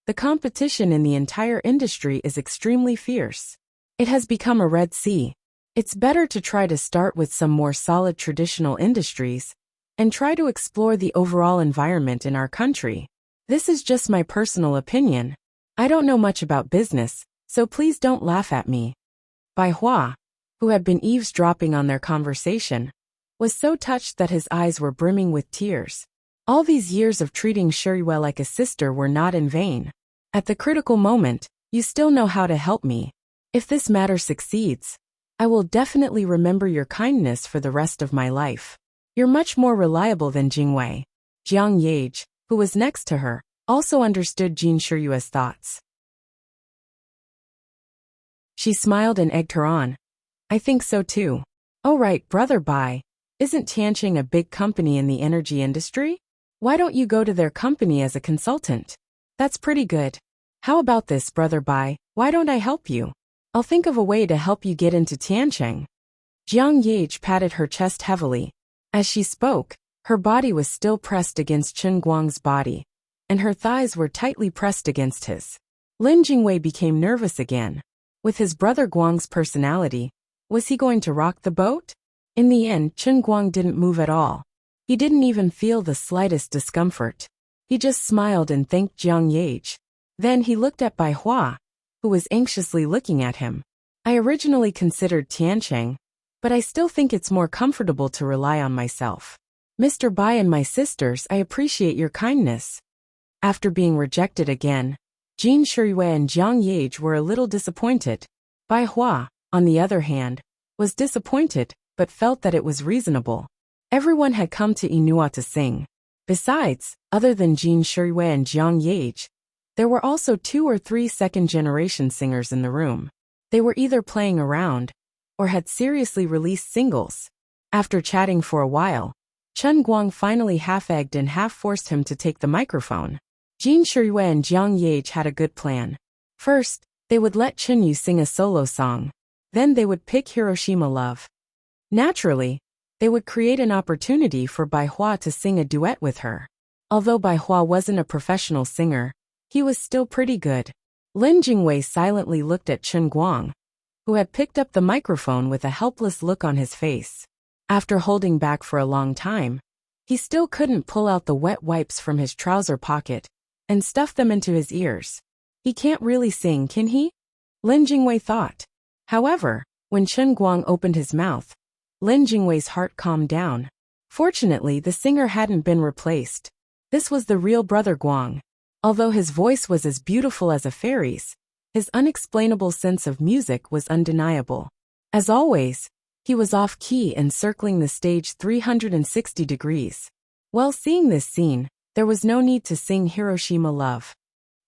the competition in the entire industry is extremely fierce. It has become a Red Sea. It's better to try to start with some more solid traditional industries and try to explore the overall environment in our country. This is just my personal opinion. I don't know much about business, so please don't laugh at me. Bai Hua, who had been eavesdropping on their conversation, was so touched that his eyes were brimming with tears. All these years of treating Shiyue like a sister were not in vain. At the critical moment, you still know how to help me. If this matter succeeds, I will definitely remember your kindness for the rest of my life. You're much more reliable than Jingwei. Jiang Yage, who was next to her, also understood Jin Shiyue's thoughts. She smiled and egged her on. I think so too. Oh right, Brother Bai, isn't Tianqing a big company in the energy industry? Why don't you go to their company as a consultant? That's pretty good. How about this, Brother Bai, why don't I help you? I'll think of a way to help you get into Tianqing. Jiang Yage patted her chest heavily. As she spoke, her body was still pressed against Chen Guang's body, and her thighs were tightly pressed against his. Lin Jingwei became nervous again. With his brother Guang's personality, was he going to rock the boat? In the end, Chen Guang didn't move at all. He didn't even feel the slightest discomfort. He just smiled and thanked Jiang Yage. Then he looked at Bai Hua, who was anxiously looking at him. I originally considered Tianqing, but I still think it's more comfortable to rely on myself. Mr. Bai and my sisters, I appreciate your kindness. After being rejected again, Jin Shiyue and Jiang Yage were a little disappointed. Bai Hua, on the other hand, was disappointed, but felt that it was reasonable. Everyone had come to Inua to sing. Besides, other than Jin Shiyue and Jiang Yage, there were also 2 or 3 second-generation singers in the room. They were either playing around or had seriously released singles. After chatting for a while, Chen Guang finally half-egged and half-forced him to take the microphone. Jin Shiyue and Jiang Yage had a good plan. First, they would let Chenyu sing a solo song. Then they would pick Hiroshima Love. Naturally, they would create an opportunity for Bai Hua to sing a duet with her. Although Bai Hua wasn't a professional singer, he was still pretty good. Lin Jingwei silently looked at Chen Guang, who had picked up the microphone with a helpless look on his face. After holding back for a long time, he still couldn't pull out the wet wipes from his trouser pocket and stuff them into his ears. He can't really sing, can he? Lin Jingwei thought. However, when Chen Guang opened his mouth, Lin Jingwei's heart calmed down. Fortunately, the singer hadn't been replaced. This was the real Brother Guang. Although his voice was as beautiful as a fairy's, his unexplainable sense of music was undeniable. As always, he was off-key and circling the stage 360 degrees. While seeing this scene, there was no need to sing Hiroshima Love.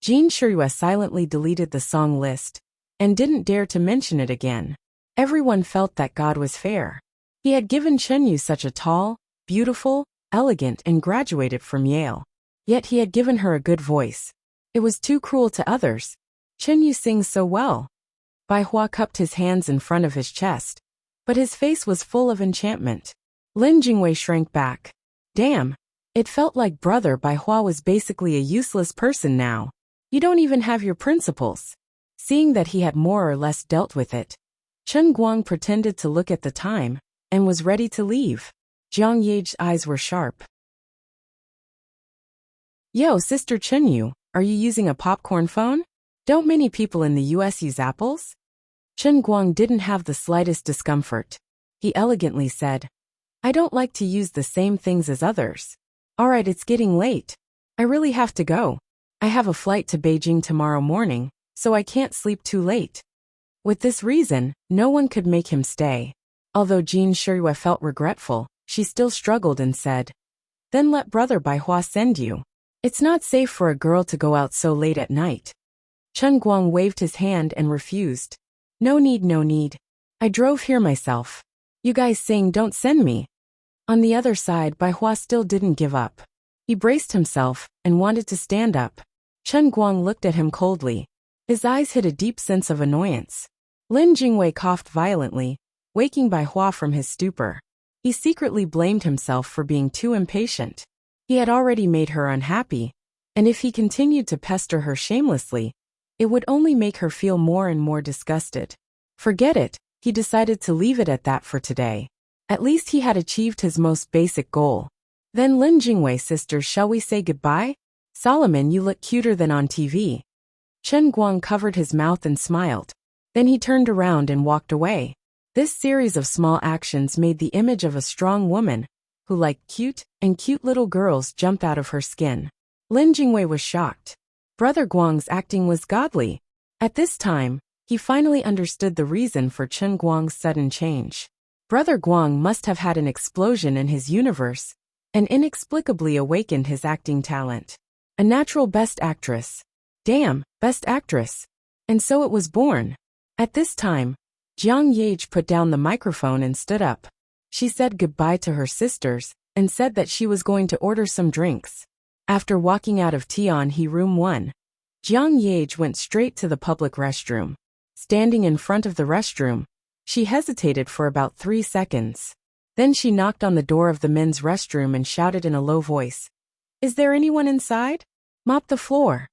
Jin Shiyue silently deleted the song list and didn't dare to mention it again. Everyone felt that God was fair. He had given Chenyu such a tall, beautiful, elegant and graduated from Yale. Yet he had given her a good voice. It was too cruel to others. Chen Yu sings so well. Bai Hua cupped his hands in front of his chest, but his face was full of enchantment. Lin Jingwei shrank back. Damn. It felt like brother Bai Hua was basically a useless person now. You don't even have your principles. Seeing that he had more or less dealt with it, Chen Guang pretended to look at the time, and was ready to leave. Jiang Ye's eyes were sharp. Yo, Sister Chen Yu, are you using a popcorn phone? Don't many people in the US use apples? Chen Guang didn't have the slightest discomfort. He elegantly said, I don't like to use the same things as others. Alright, it's getting late. I really have to go. I have a flight to Beijing tomorrow morning, so I can't sleep too late. With this reason, no one could make him stay. Although Jean Shirue felt regretful, she still struggled and said, Then let brother Bai Hua send you. It's not safe for a girl to go out so late at night. Chen Guang waved his hand and refused. No need, no need. I drove here myself. You guys saying don't send me. On the other side, Bai Hua still didn't give up. He braced himself and wanted to stand up. Chen Guang looked at him coldly. His eyes hid a deep sense of annoyance. Lin Jingwei coughed violently, waking Bai Hua from his stupor. He secretly blamed himself for being too impatient. He had already made her unhappy, and if he continued to pester her shamelessly, it would only make her feel more and more disgusted. Forget it, he decided to leave it at that for today. At least he had achieved his most basic goal. Then Lin Jingwei, sister, shall we say goodbye? Solomon, you look cuter than on TV. Chen Guang covered his mouth and smiled. Then he turned around and walked away. This series of small actions made the image of a strong woman, who liked cute little girls, jump out of her skin. Lin Jingwei was shocked. Brother Guang's acting was godly. At this time, he finally understood the reason for Chen Guang's sudden change. Brother Guang must have had an explosion in his universe, and inexplicably awakened his acting talent. A natural best actress. Damn, best actress. And so it was born. At this time, Jiang Yage put down the microphone and stood up. She said goodbye to her sisters, and said that she was going to order some drinks. After walking out of Tianhe Room 1, Jiang Yage went straight to the public restroom. Standing in front of the restroom, she hesitated for about 3 seconds. Then she knocked on the door of the men's restroom and shouted in a low voice, Is there anyone inside? Mop the floor.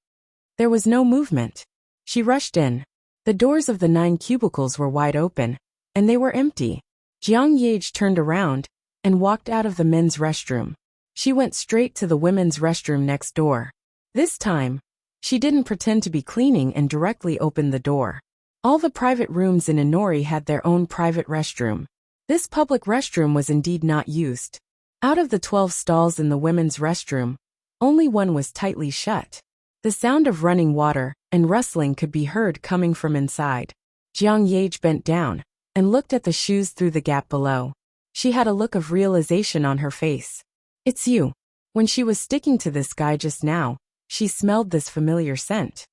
There was no movement. She rushed in. The doors of the 9 cubicles were wide open, and they were empty. Jiang Yage turned around and walked out of the men's restroom. She went straight to the women's restroom next door. This time, she didn't pretend to be cleaning and directly opened the door. All the private rooms in Inori had their own private restroom. This public restroom was indeed not used. Out of the 12 stalls in the women's restroom, only one was tightly shut. The sound of running water and rustling could be heard coming from inside. Jiang Yage bent down and looked at the shoes through the gap below. She had a look of realization on her face. It's you. When she was sticking to this guy just now, she smelled this familiar scent.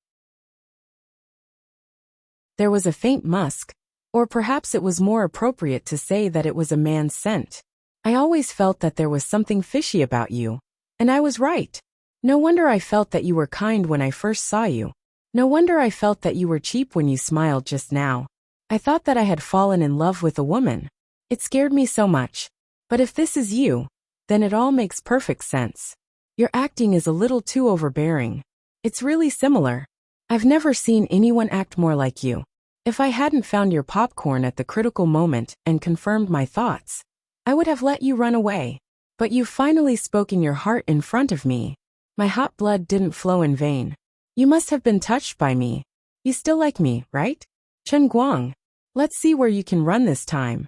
There was a faint musk, or perhaps it was more appropriate to say that it was a man's scent. I always felt that there was something fishy about you, and I was right. No wonder I felt that you were kind when I first saw you. No wonder I felt that you were cheap when you smiled just now. I thought that I had fallen in love with a woman. It scared me so much. But if this is you, then it all makes perfect sense. Your acting is a little too overbearing. It's really similar. I've never seen anyone act more like you. If I hadn't found your popcorn at the critical moment and confirmed my thoughts, I would have let you run away. But you finally spoke in your heart in front of me. My hot blood didn't flow in vain. You must have been touched by me. You still like me, right? Chen Guang. Let's see where you can run this time.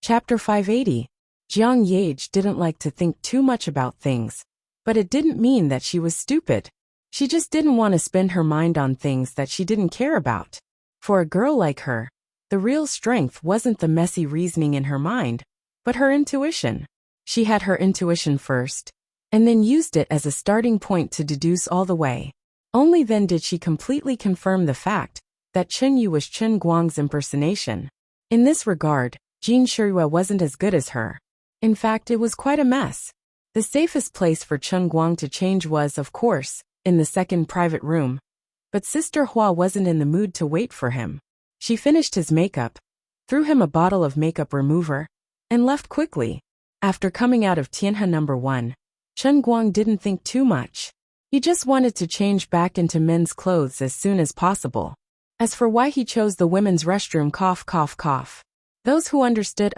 Chapter 580. Jiang Yage didn't like to think too much about things, but it didn't mean that she was stupid. She just didn't want to spend her mind on things that she didn't care about. For a girl like her, the real strength wasn't the messy reasoning in her mind, but her intuition. She had her intuition first, and then used it as a starting point to deduce all the way. Only then did she completely confirm the fact that Chen Yu was Chen Guang's impersonation. In this regard, Jean Shirue wasn't as good as her. In fact, it was quite a mess. The safest place for Chen Guang to change was, of course, in the second private room. But Sister Hua wasn't in the mood to wait for him. She finished his makeup, threw him a bottle of makeup remover, and left quickly. After coming out of Tianhe number 1, Chen Guang didn't think too much. He just wanted to change back into men's clothes as soon as possible. As for why he chose the women's restroom, cough, cough, cough. Those who understood.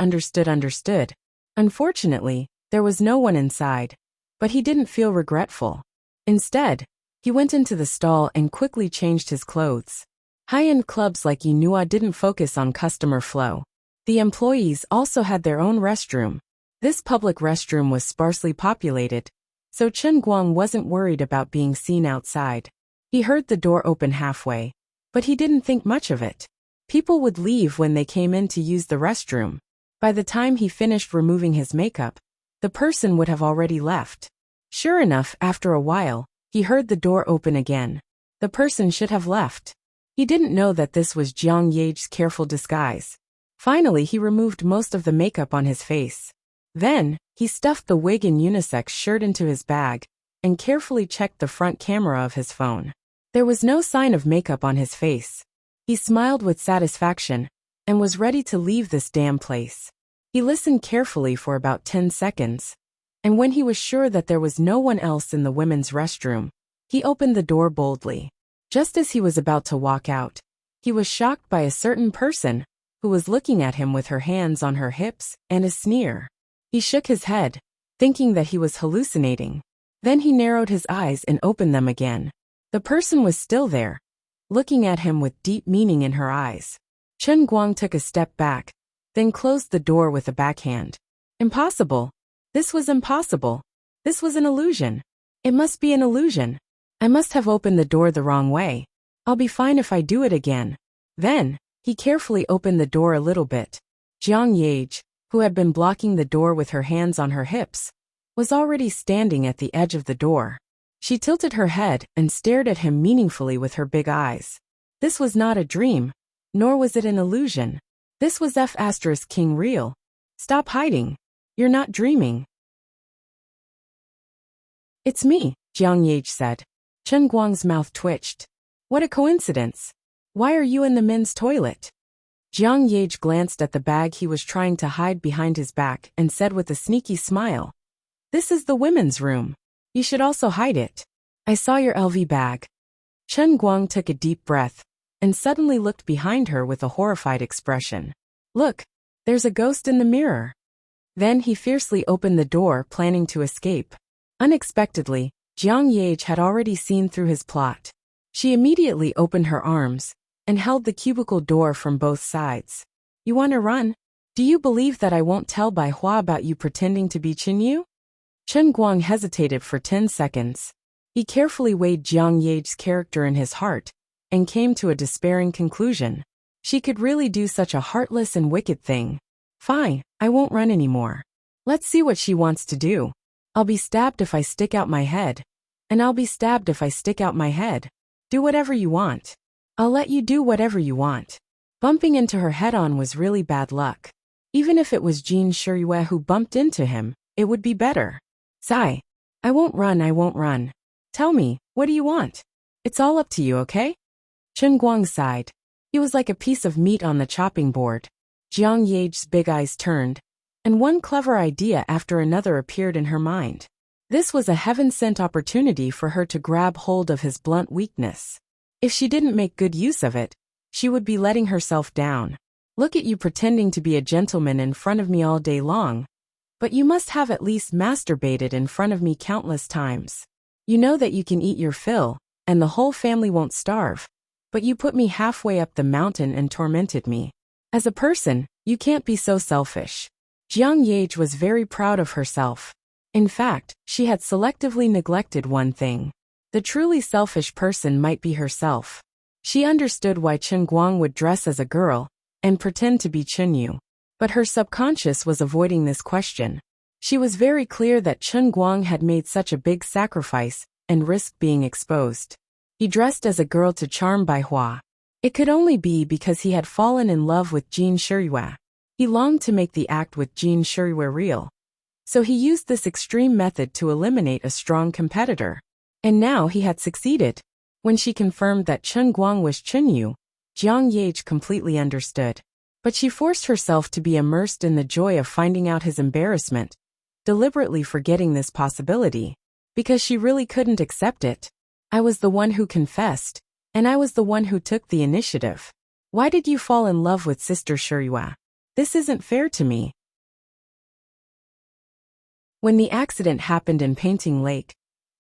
Unfortunately, there was no one inside. But he didn't feel regretful. Instead, he went into the stall and quickly changed his clothes. High-end clubs like Yinhua didn't focus on customer flow. The employees also had their own restroom. This public restroom was sparsely populated, so Chen Guang wasn't worried about being seen outside. He heard the door open halfway, but he didn't think much of it. People would leave when they came in to use the restroom. By the time he finished removing his makeup, the person would have already left. Sure enough, after a while, he heard the door open again. The person should have left. He didn't know that this was Jiang Ye's careful disguise. Finally, he removed most of the makeup on his face. Then, he stuffed the wig and unisex shirt into his bag and carefully checked the front camera of his phone. There was no sign of makeup on his face. He smiled with satisfaction and was ready to leave this damn place. He listened carefully for about 10 seconds, and when he was sure that there was no one else in the women's restroom, he opened the door boldly. Just as he was about to walk out, he was shocked by a certain person who was looking at him with her hands on her hips and a sneer. He shook his head, thinking that he was hallucinating. Then he narrowed his eyes and opened them again. The person was still there, looking at him with deep meaning in her eyes. Chen Guang took a step back, then closed the door with a backhand. Impossible. This was impossible. This was an illusion. It must be an illusion. I must have opened the door the wrong way. I'll be fine if I do it again. Then, he carefully opened the door a little bit. Jiang Ye, who had been blocking the door with her hands on her hips, was already standing at the edge of the door. She tilted her head and stared at him meaningfully with her big eyes. This was not a dream, nor was it an illusion. This was King real. Stop hiding. You're not dreaming. It's me, Jiang Ye said. Chen Guang's mouth twitched. What a coincidence. Why are you in the men's toilet? Jiang Ye glanced at the bag he was trying to hide behind his back and said with a sneaky smile, "This is the women's room. You should also hide it. I saw your LV bag." Chen Guang took a deep breath and suddenly looked behind her with a horrified expression. Look, there's a ghost in the mirror. Then he fiercely opened the door, planning to escape. Unexpectedly, Jiang Ye had already seen through his plot. She immediately opened her arms and held the cubicle door from both sides. You want to run? Do you believe that I won't tell Bai Hua about you pretending to be Qinyu? Chen Guang hesitated for 10 seconds. He carefully weighed Jiang Ye's character in his heart and came to a despairing conclusion. She could really do such a heartless and wicked thing. Fine, I won't run anymore. Let's see what she wants to do. I'll be stabbed if I stick out my head. And I'll be stabbed if I stick out my head. Do whatever you want. I'll let you do whatever you want. Bumping into her head-on was really bad luck. Even if it was Jean Shirue who bumped into him, it would be better. Sigh. I won't run. Tell me, what do you want? It's all up to you, okay? Chen Guang sighed. He was like a piece of meat on the chopping board. Jiang Ye's big eyes turned, and one clever idea after another appeared in her mind. This was a heaven-sent opportunity for her to grab hold of his blunt weakness. If she didn't make good use of it, she would be letting herself down. Look at you pretending to be a gentleman in front of me all day long. But you must have at least masturbated in front of me countless times. You know that you can eat your fill, and the whole family won't starve. But you put me halfway up the mountain and tormented me. As a person, you can't be so selfish. Jiang Ye was very proud of herself. In fact, she had selectively neglected one thing. The truly selfish person might be herself. She understood why Chen Guang would dress as a girl and pretend to be Qinyu. But her subconscious was avoiding this question. She was very clear that Chen Guang had made such a big sacrifice and risked being exposed. He dressed as a girl to charm Bai Hua. It could only be because he had fallen in love with Jean Shirue. He longed to make the act with Jin Shuriwa real. So he used this extreme method to eliminate a strong competitor. And now he had succeeded. When she confirmed that Chen Guang was Chunyu, Jiang Yage completely understood. But she forced herself to be immersed in the joy of finding out his embarrassment, deliberately forgetting this possibility. Because she really couldn't accept it. I was the one who confessed, and I was the one who took the initiative. Why did you fall in love with Sister Shuriwa? This isn't fair to me. When the accident happened in Painting Lake,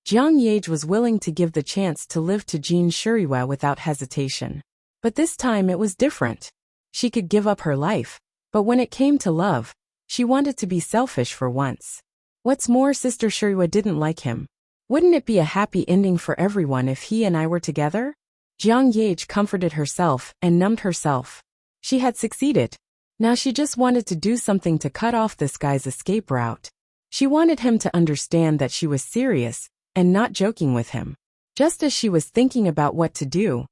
Jiang Yage was willing to give the chance to live to Jin Shuriwa without hesitation. But this time it was different. She could give up her life, but when it came to love, she wanted to be selfish for once. What's more, Sister Shuriwa didn't like him. Wouldn't it be a happy ending for everyone if he and I were together? Jiang Yage comforted herself and numbed herself. She had succeeded. Now she just wanted to do something to cut off this guy's escape route. She wanted him to understand that she was serious and not joking with him. Just as she was thinking about what to do,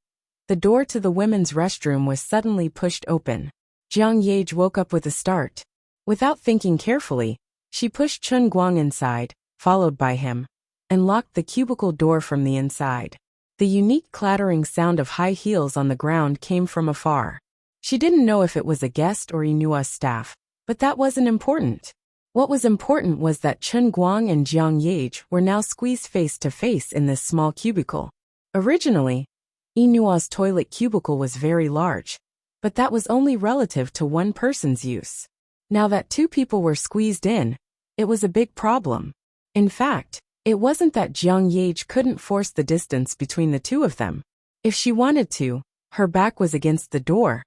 the door to the women's restroom was suddenly pushed open. Jiang Yage woke up with a start. Without thinking carefully, she pushed Chen Guang inside, followed by him, and locked the cubicle door from the inside. The unique clattering sound of high heels on the ground came from afar. She didn't know if it was a guest or Inua's staff, but that wasn't important. What was important was that Chen Guang and Jiang Yage were now squeezed face to face in this small cubicle. Originally, Inua's toilet cubicle was very large, but that was only relative to one person's use. Now that two people were squeezed in, it was a big problem. In fact, it wasn't that Jiang Yage couldn't force the distance between the two of them. If she wanted to, her back was against the door,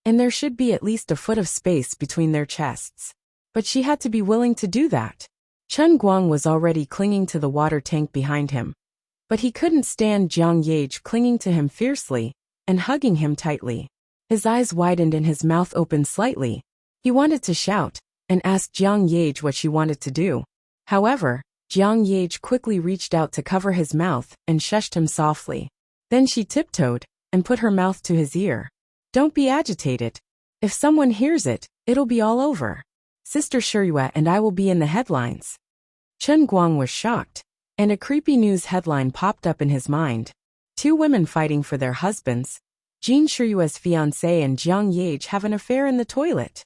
and there should be at least a foot of space between their chests. But she had to be willing to do that. Chen Guang was already clinging to the water tank behind him. But he couldn't stand Jiang Yage clinging to him fiercely and hugging him tightly. His eyes widened and his mouth opened slightly. He wanted to shout and ask Jiang Yage what she wanted to do. However, Jiang Yage quickly reached out to cover his mouth and shushed him softly. Then she tiptoed and put her mouth to his ear. Don't be agitated. If someone hears it, it'll be all over. Sister Shuriwa and I will be in the headlines. Chen Guang was shocked, and a creepy news headline popped up in his mind. Two women fighting for their husbands. Jin Shuriwa's fiancé and Jiang Yage have an affair in the toilet.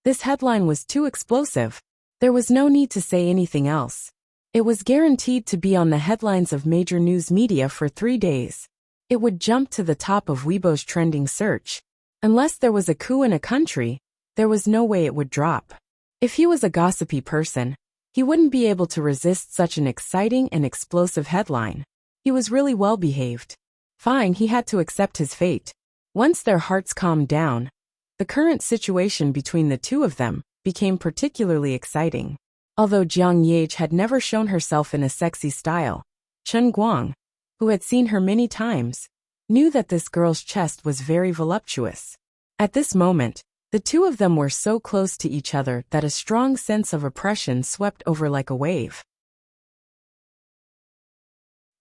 This headline was too explosive. There was no need to say anything else. It was guaranteed to be on the headlines of major news media for 3 days. It would jump to the top of Weibo's trending search. Unless there was a coup in a country, there was no way it would drop. If he was a gossipy person, he wouldn't be able to resist such an exciting and explosive headline. He was really well behaved. Fine, he had to accept his fate. Once their hearts calmed down, the current situation between the two of them became particularly exciting. Although Jiang Yage had never shown herself in a sexy style, Chen Guang, who had seen her many times, knew that this girl's chest was very voluptuous. At this moment, the two of them were so close to each other that a strong sense of oppression swept over like a wave.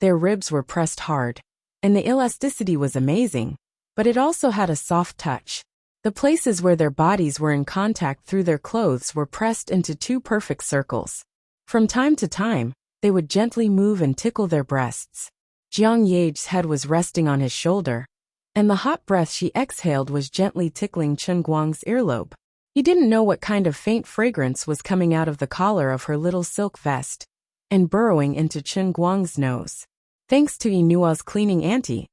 Their ribs were pressed hard, and the elasticity was amazing, but it also had a soft touch. The places where their bodies were in contact through their clothes were pressed into two perfect circles. From time to time, they would gently move and tickle their breasts. Jiang Yage's head was resting on his shoulder, and the hot breath she exhaled was gently tickling Chen Guang's earlobe. He didn't know what kind of faint fragrance was coming out of the collar of her little silk vest and burrowing into Chen Guang's nose. Thanks to Inua's cleaning auntie,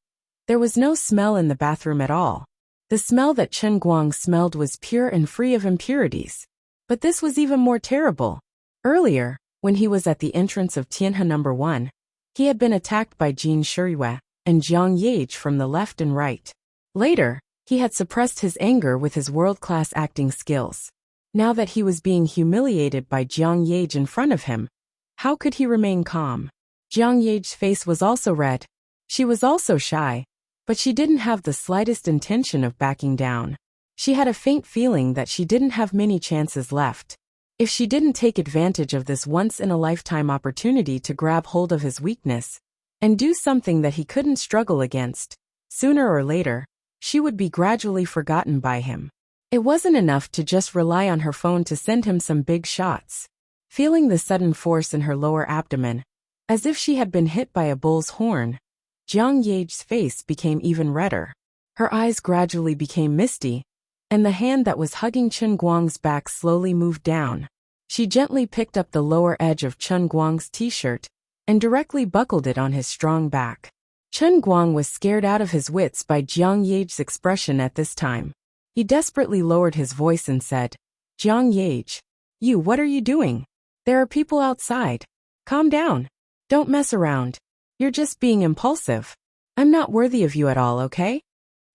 there was no smell in the bathroom at all. The smell that Chen Guang smelled was pure and free of impurities. But this was even more terrible. Earlier, when he was at the entrance of Tianhe No. 1, he had been attacked by Jin Shuriwa and Jiang Yage from the left and right. Later, he had suppressed his anger with his world-class acting skills. Now that he was being humiliated by Jiang Yage in front of him, how could he remain calm? Jiang Yage's face was also red. She was also shy, but she didn't have the slightest intention of backing down. She had a faint feeling that she didn't have many chances left. If she didn't take advantage of this once-in-a-lifetime opportunity to grab hold of his weakness and do something that he couldn't struggle against, sooner or later, she would be gradually forgotten by him. It wasn't enough to just rely on her phone to send him some big shots. Feeling the sudden force in her lower abdomen, as if she had been hit by a bull's horn, Jiang Ye's face became even redder. Her eyes gradually became misty, and the hand that was hugging Chen Guang's back slowly moved down. She gently picked up the lower edge of Chen Guang's t-shirt and directly buckled it on his strong back. Chen Guang was scared out of his wits by Jiang Ye's expression at this time. He desperately lowered his voice and said, "Jiang Ye, what are you doing? There are people outside. Calm down. Don't mess around. You're just being impulsive. I'm not worthy of you at all, okay?"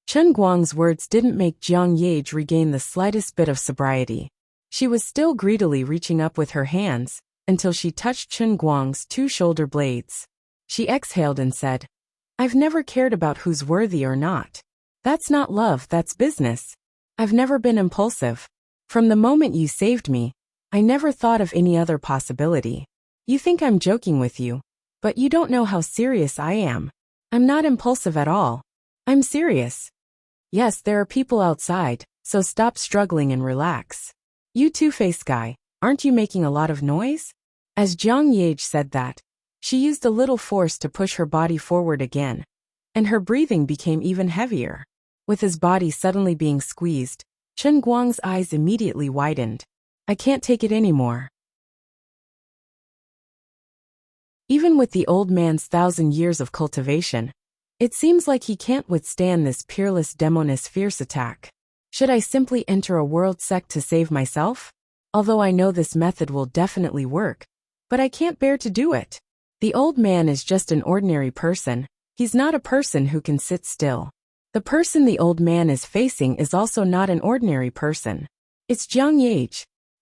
Chen Guang's words didn't make Jiang Ye regain the slightest bit of sobriety. She was still greedily reaching up with her hands until she touched Chen Guang's two shoulder blades. She exhaled and said, "I've never cared about who's worthy or not. That's not love, that's business. I've never been impulsive. From the moment you saved me, I never thought of any other possibility. You think I'm joking with you, but you don't know how serious I am. I'm not impulsive at all. I'm serious. Yes, there are people outside, so stop struggling and relax. You two-faced guy, aren't you making a lot of noise?" As Jiang Ye said that, she used a little force to push her body forward again, and her breathing became even heavier. With his body suddenly being squeezed, Chen Guang's eyes immediately widened. "I can't take it anymore." Even with the old man's 1,000 years of cultivation, it seems like he can't withstand this peerless demoness fierce attack. Should I simply enter a world sect to save myself? Although I know this method will definitely work, but I can't bear to do it. The old man is just an ordinary person. He's not a person who can sit still. The person the old man is facing is also not an ordinary person. It's Jiang Ye.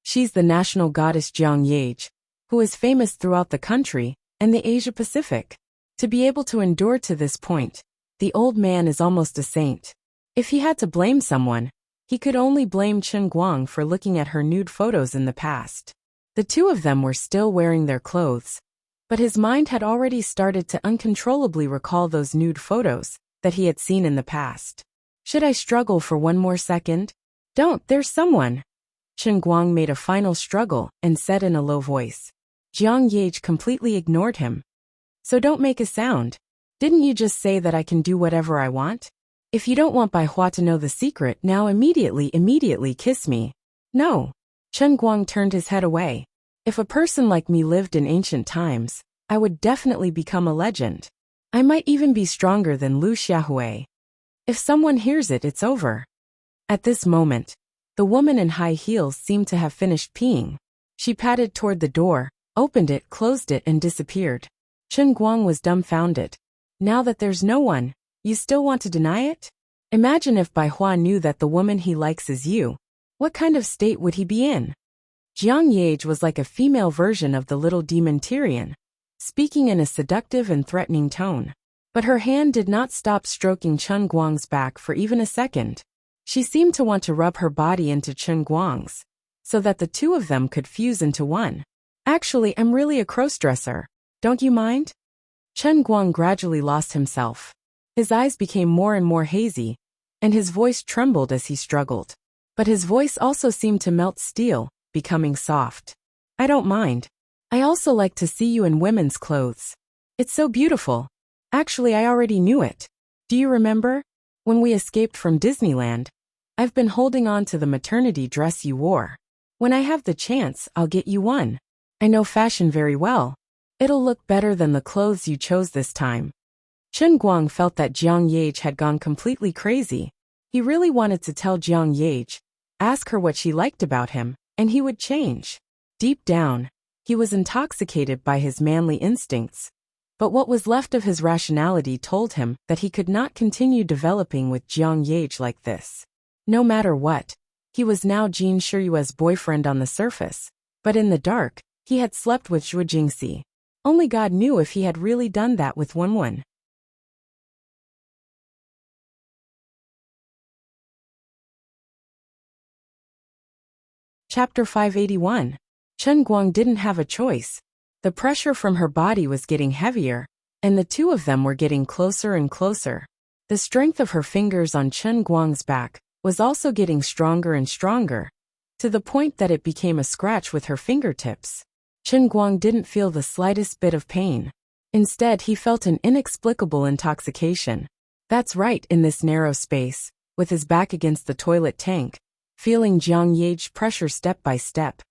She's the national goddess Jiang Ye, who is famous throughout the country and the Asia Pacific. To be able to endure to this point, the old man is almost a saint. If he had to blame someone, he could only blame Chen Guang for looking at her nude photos in the past. The two of them were still wearing their clothes, but his mind had already started to uncontrollably recall those nude photos that he had seen in the past. Should I struggle for one more second? Don't, there's someone. Chen Guang made a final struggle and said in a low voice. Jiang Ye completely ignored him. So don't make a sound. Didn't you just say that I can do whatever I want? If you don't want Bai Hua to know the secret, now immediately kiss me. No. Chen Guang turned his head away. If a person like me lived in ancient times, I would definitely become a legend. I might even be stronger than Lu Xiaohui. If someone hears it, it's over. At this moment, the woman in high heels seemed to have finished peeing. She padded toward the door, opened it, closed it, and disappeared. Chen Guang was dumbfounded. Now that there's no one, you still want to deny it? Imagine if Bai Hua knew that the woman he likes is you. What kind of state would he be in? Jiang Ye was like a female version of the little demon Tyrion, speaking in a seductive and threatening tone. But her hand did not stop stroking Chen Guang's back for even a second. She seemed to want to rub her body into Chen Guang's, so that the two of them could fuse into one. Actually, I'm really a crossdresser. Don't you mind? Chen Guang gradually lost himself. His eyes became more and more hazy, and his voice trembled as he struggled. But his voice also seemed to melt steel, becoming soft. I don't mind. I also like to see you in women's clothes. It's so beautiful. Actually, I already knew it. Do you remember? When we escaped from Disneyland, I've been holding on to the maternity dress you wore. When I have the chance, I'll get you one. I know fashion very well. It'll look better than the clothes you chose this time. Chen Guang felt that Jiang Ye had gone completely crazy. He really wanted to tell Jiang Ye, ask her what she liked about him, and he would change. Deep down, he was intoxicated by his manly instincts. But what was left of his rationality told him that he could not continue developing with Jiang Ye like this. No matter what, he was now Jin Shiyue's boyfriend on the surface, but in the dark, he had slept with Zhuo Jingxi. Only God knew if he had really done that with Wenwen. Chapter 581. Chen Guang didn't have a choice. The pressure from her body was getting heavier, and the two of them were getting closer and closer. The strength of her fingers on Chen Guang's back was also getting stronger and stronger, to the point that it became a scratch with her fingertips. Chen Guang didn't feel the slightest bit of pain. Instead, he felt an inexplicable intoxication. That's right, in this narrow space, with his back against the toilet tank, feeling Jiang Ye's pressure step by step.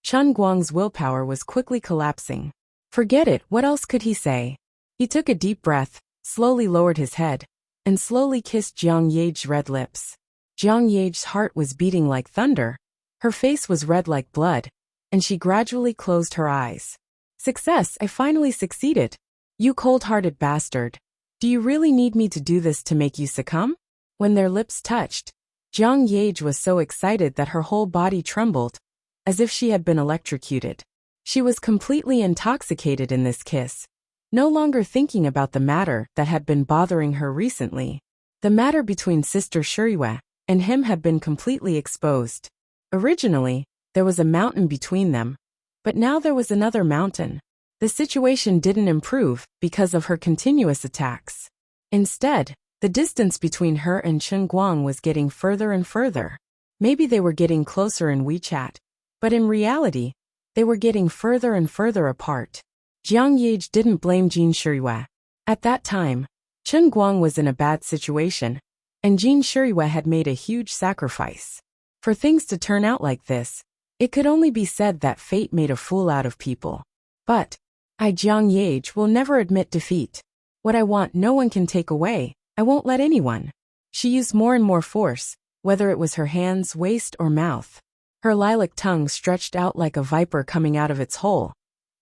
Chen Guang's willpower was quickly collapsing. Forget it, what else could he say? He took a deep breath, slowly lowered his head, and slowly kissed Jiang Ye's red lips. Jiang Ye's heart was beating like thunder. Her face was red like blood, and she gradually closed her eyes. Success, I finally succeeded. You cold-hearted bastard. Do you really need me to do this to make you succumb? When their lips touched, Jiang Ye was so excited that her whole body trembled, as if she had been electrocuted. She was completely intoxicated in this kiss, no longer thinking about the matter that had been bothering her recently. The matter between Sister Shuriwe and him had been completely exposed. Originally, there was a mountain between them, but now there was another mountain. The situation didn't improve because of her continuous attacks. Instead, the distance between her and Chen Guang was getting further and further. Maybe they were getting closer in WeChat, but in reality, they were getting further and further apart. Jiang Ye didn't blame Jin Shuriwe. At that time, Chen Guang was in a bad situation, and Jin Shuriwe had made a huge sacrifice. For things to turn out like this, it could only be said that fate made a fool out of people. But Jiang Ye will never admit defeat. What I want no one can take away. I won't let anyone. She used more and more force, whether it was her hands, waist, or mouth. Her lilac tongue stretched out like a viper coming out of its hole,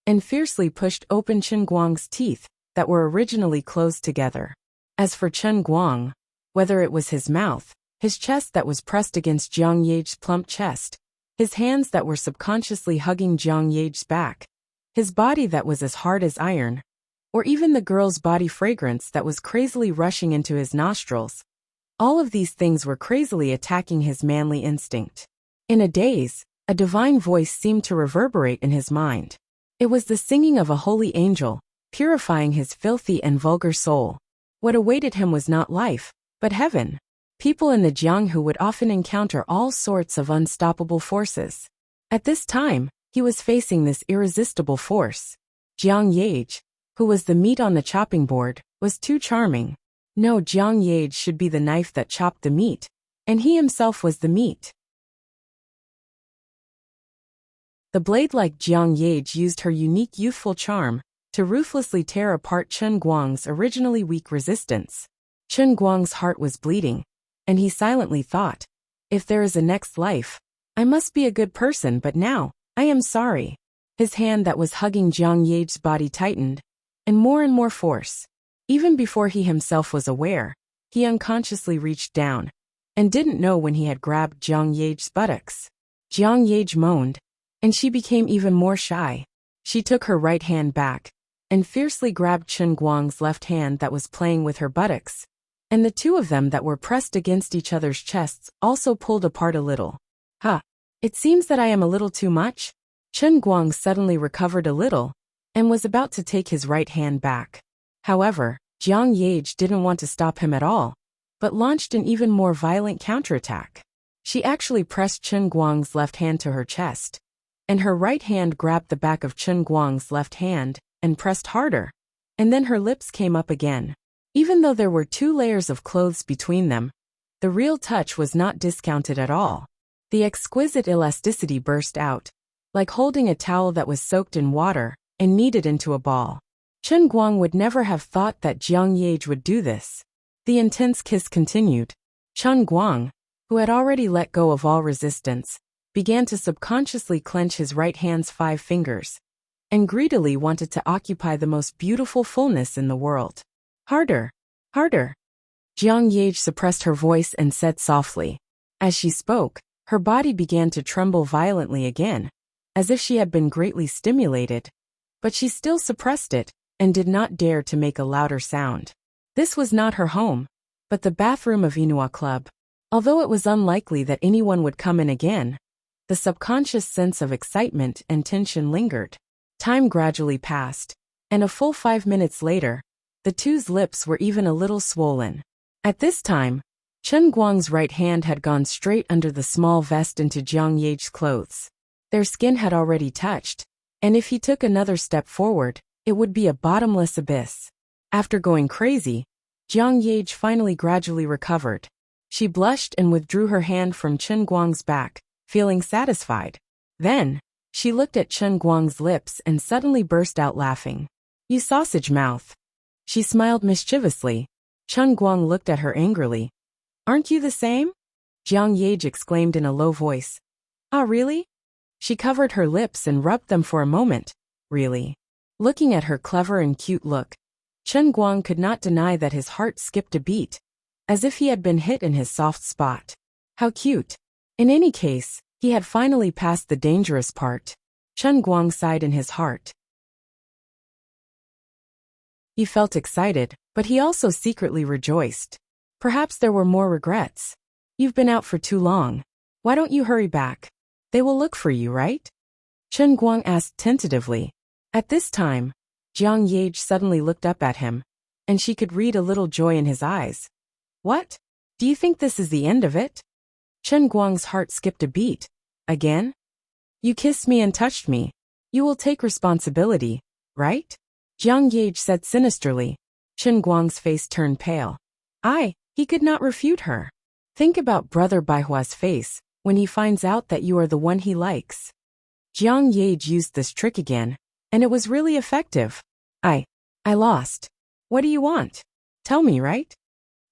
and fiercely pushed open Chen Guang's teeth that were originally closed together. As for Chen Guang, whether it was his mouth, his chest that was pressed against Jiang Ye's plump chest, his hands that were subconsciously hugging Jiang Ye's back, his body that was as hard as iron, or even the girl's body fragrance that was crazily rushing into his nostrils, all of these things were crazily attacking his manly instinct. In a daze, a divine voice seemed to reverberate in his mind. It was the singing of a holy angel, purifying his filthy and vulgar soul. What awaited him was not life, but heaven. People in the Jianghu would often encounter all sorts of unstoppable forces. At this time, he was facing this irresistible force. Jiang Ye, who was the meat on the chopping board, was too charming. No, Jiang Ye should be the knife that chopped the meat, and he himself was the meat. The blade-like Jiang Ye used her unique youthful charm to ruthlessly tear apart Chen Guang's originally weak resistance. Chen Guang's heart was bleeding, and he silently thought, if there is a next life, I must be a good person, but now, I am sorry. His hand that was hugging Jiang Ye's body tightened, and more force. Even before he himself was aware, he unconsciously reached down, and didn't know when he had grabbed Jiang Ye's buttocks. Jiang Ye moaned, and she became even more shy. She took her right hand back, and fiercely grabbed Chen Guang's left hand that was playing with her buttocks, and the two of them that were pressed against each other's chests also pulled apart a little. It seems that I am a little too much. Chen Guang suddenly recovered a little, and was about to take his right hand back. However, Jiang Ye didn't want to stop him at all, but launched an even more violent counterattack. She actually pressed Chen Guang's left hand to her chest, and her right hand grabbed the back of Chen Guang's left hand and pressed harder, and then her lips came up again. Even though there were 2 layers of clothes between them, the real touch was not discounted at all. The exquisite elasticity burst out, like holding a towel that was soaked in water and kneaded into a ball. Chen Guang would never have thought that Jiang Ye would do this. The intense kiss continued. Chen Guang, who had already let go of all resistance, began to subconsciously clench his right hand's 5 fingers, and greedily wanted to occupy the most beautiful fullness in the world. Harder, harder. Jiang Ye suppressed her voice and said softly. As she spoke, her body began to tremble violently again, as if she had been greatly stimulated, but she still suppressed it, and did not dare to make a louder sound. This was not her home, but the bathroom of Inua Club. Although it was unlikely that anyone would come in again, the subconscious sense of excitement and tension lingered. Time gradually passed, and a full 5 minutes later, the two's lips were even a little swollen. At this time, Chen Guang's right hand had gone straight under the small vest into Jiang Ye's clothes. Their skin had already touched, and if he took another step forward, it would be a bottomless abyss. After going crazy, Jiang Ye finally gradually recovered. She blushed and withdrew her hand from Chen Guang's back, feeling satisfied. Then, she looked at Chen Guang's lips and suddenly burst out laughing. "You sausage mouth." She smiled mischievously. Chen Guang looked at her angrily. "Aren't you the same?" Jiang Ye exclaimed in a low voice. "Ah, really?" She covered her lips and rubbed them for a moment. "Really?" Looking at her clever and cute look, Chen Guang could not deny that his heart skipped a beat, as if he had been hit in his soft spot. How cute. In any case, he had finally passed the dangerous part. Chen Guang sighed in his heart. He felt excited, but he also secretly rejoiced. Perhaps there were more regrets. "You've been out for too long. Why don't you hurry back? They will look for you, right?" Chen Guang asked tentatively. At this time, Jiang Ye suddenly looked up at him, and she could read a little joy in his eyes. "What? Do you think this is the end of it?" Chen Guang's heart skipped a beat. "Again? You kissed me and touched me. You will take responsibility, right?" Jiang Ye said sinisterly. Chen Guang's face turned pale. He could not refute her. Think about Brother Baihua's face when he finds out that you are the one he likes. Jiang Ye used this trick again, and it was really effective. I lost. What do you want? Tell me, right?"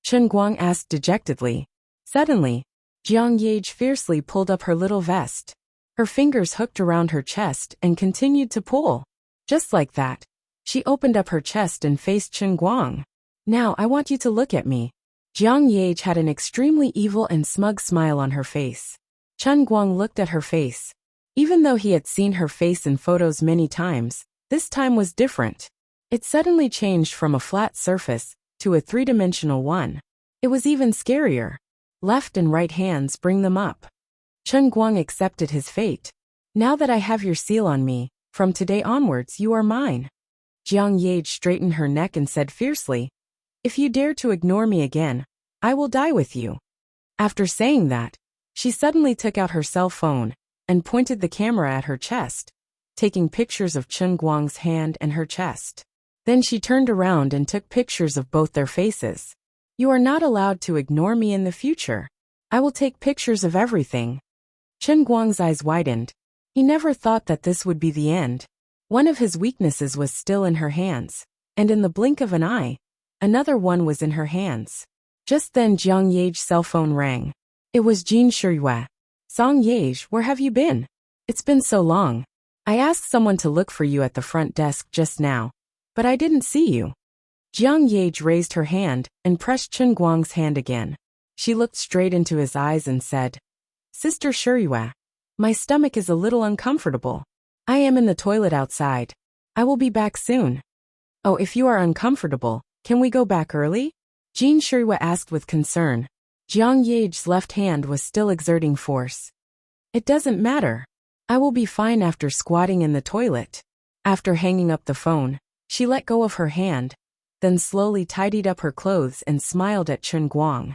Chen Guang asked dejectedly. Suddenly, Jiang Ye fiercely pulled up her little vest. Her fingers hooked around her chest and continued to pull. Just like that, she opened up her chest and faced Chen Guang. "Now I want you to look at me." Jiang Ye had an extremely evil and smug smile on her face. Chen Guang looked at her face. Even though he had seen her face in photos many times, this time was different. It suddenly changed from a flat surface to a three-dimensional one. It was even scarier. Left and right hands, bring them up. Chen Guang accepted his fate. "Now that I have your seal on me, from today onwards you are mine." Jiang Ye straightened her neck and said fiercely, "If you dare to ignore me again, I will die with you." After saying that, she suddenly took out her cell phone and pointed the camera at her chest, taking pictures of Chen Guang's hand and her chest. Then she turned around and took pictures of both their faces. "You are not allowed to ignore me in the future. I will take pictures of everything." Chen Guang's eyes widened. He never thought that this would be the end. One of his weaknesses was still in her hands, and in the blink of an eye, another one was in her hands. Just then Jiang Ye's cell phone rang. It was Jin Shiyue. "Song Ye, where have you been? It's been so long. I asked someone to look for you at the front desk just now, but I didn't see you." Jiang Ye raised her hand and pressed Chen Guang's hand again. She looked straight into his eyes and said, "Sister Shiyue, my stomach is a little uncomfortable. I am in the toilet outside. I will be back soon." "Oh, if you are uncomfortable, can we go back early?" Jin Shiyue asked with concern. Jiang Ye's left hand was still exerting force. "It doesn't matter. I will be fine after squatting in the toilet." After hanging up the phone, she let go of her hand, then slowly tidied up her clothes and smiled at Chen Guang.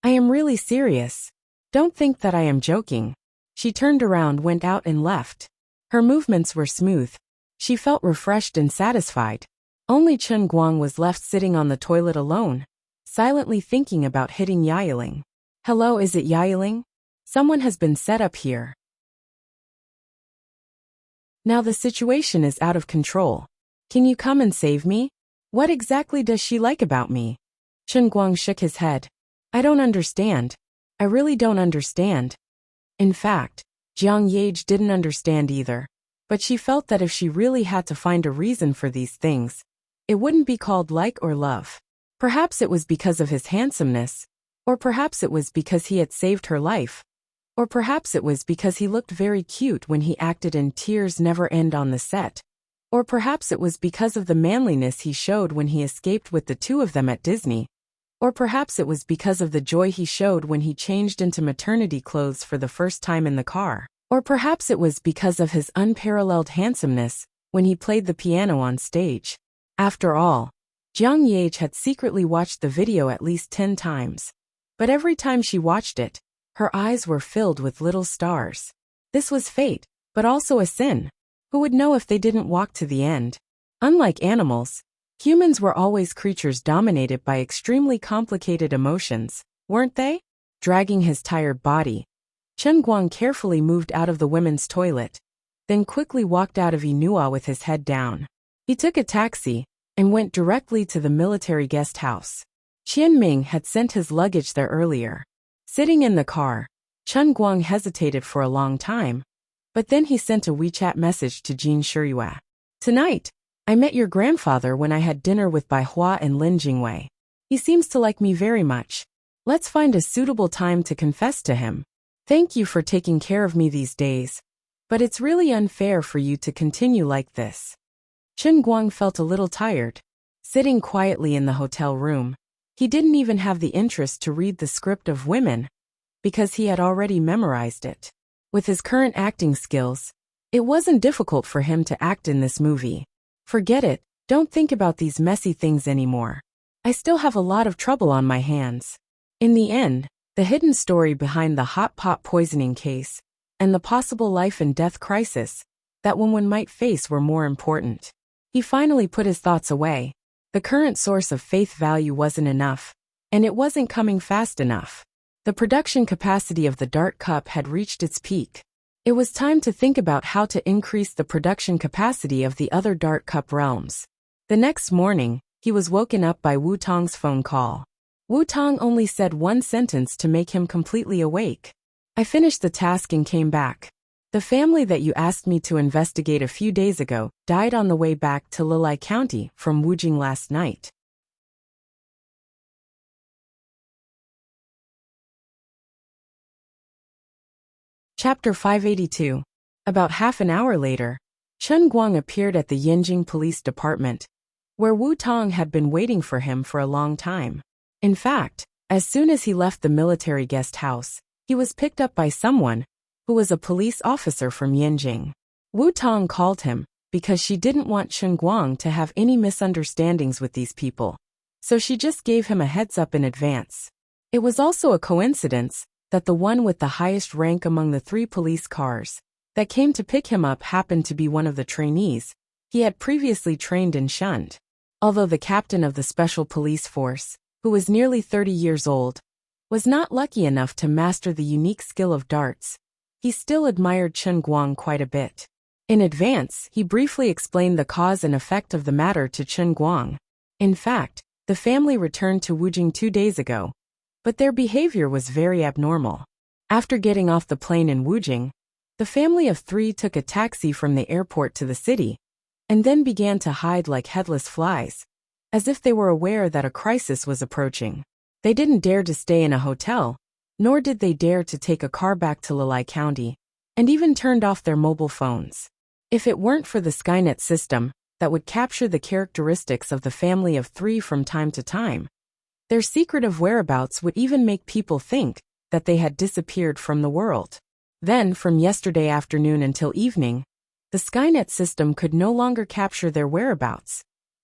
"I am really serious. Don't think that I am joking." She turned around, went out and left. Her movements were smooth. She felt refreshed and satisfied. Only Chen Guang was left sitting on the toilet alone, silently thinking about hitting Yiling. "Hello, is it Yiling? Someone has been set up here. Now the situation is out of control. Can you come and save me? What exactly does she like about me?" Chen Guang shook his head. "I don't understand. I really don't understand." In fact, Jiang Ye didn't understand either, but she felt that if she really had to find a reason for these things, it wouldn't be called like or love. Perhaps it was because of his handsomeness, or perhaps it was because he had saved her life, or perhaps it was because he looked very cute when he acted in Tears Never End on the set, or perhaps it was because of the manliness he showed when he escaped with the two of them at Disney, or perhaps it was because of the joy he showed when he changed into maternity clothes for the first time in the car, or perhaps it was because of his unparalleled handsomeness when he played the piano on stage. After all, Jiang Ye had secretly watched the video at least 10 times. But every time she watched it, her eyes were filled with little stars. This was fate, but also a sin. Who would know if they didn't walk to the end? Unlike animals, humans were always creatures dominated by extremely complicated emotions, weren't they? Dragging his tired body, Chen Guang carefully moved out of the women's toilet, then quickly walked out of Inua with his head down. He took a taxi and went directly to the military guest house. Qianming had sent his luggage there earlier. Sitting in the car, Chen Guang hesitated for a long time, but then he sent a WeChat message to Jin Shiyue. Tonight, I met your grandfather when I had dinner with Bai Hua and Lin Jingwei. He seems to like me very much. Let's find a suitable time to confess to him. Thank you for taking care of me these days, but it's really unfair for you to continue like this. Chen Guang felt a little tired. Sitting quietly in the hotel room, he didn't even have the interest to read the script of Women, because he had already memorized it. With his current acting skills, it wasn't difficult for him to act in this movie. Forget it, don't think about these messy things anymore. I still have a lot of trouble on my hands. In the end, the hidden story behind the hot pot poisoning case and the possible life and death crisis that one might face were more important. He finally put his thoughts away. The current source of faith value wasn't enough, and it wasn't coming fast enough. The production capacity of the Dark Cup had reached its peak. It was time to think about how to increase the production capacity of the other Dark Cup realms. The next morning, he was woken up by Wu Tong's phone call. Wu Tong only said one sentence to make him completely awake. I finished the task and came back. The family that you asked me to investigate a few days ago died on the way back to Lilai County from Wujing last night. Chapter 582. About half an hour later, Chen Guang appeared at the Yanjing Police Department, where Wu Tong had been waiting for him for a long time. In fact, as soon as he left the military guest house, he was picked up by someone who was a police officer from Yanjing. Wu Tong called him because she didn't want Chen Guang to have any misunderstandings with these people, so she just gave him a heads up in advance. It was also a coincidence that the one with the highest rank among the 3 police cars that came to pick him up happened to be one of the trainees he had previously trained and shunned. Although the captain of the special police force, who was nearly 30 years old, was not lucky enough to master the unique skill of darts, he still admired Chen Guang quite a bit. In advance, he briefly explained the cause and effect of the matter to Chen Guang. In fact, the family returned to Wujing 2 days ago, but their behavior was very abnormal. After getting off the plane in Wujing, the family of 3 took a taxi from the airport to the city, and then began to hide like headless flies, as if they were aware that a crisis was approaching. They didn't dare to stay in a hotel, nor did they dare to take a car back to Lilai County, and even turned off their mobile phones. If it weren't for the Skynet system that would capture the characteristics of the family of 3 from time to time, their secretive whereabouts would even make people think that they had disappeared from the world. Then, from yesterday afternoon until evening, the Skynet system could no longer capture their whereabouts,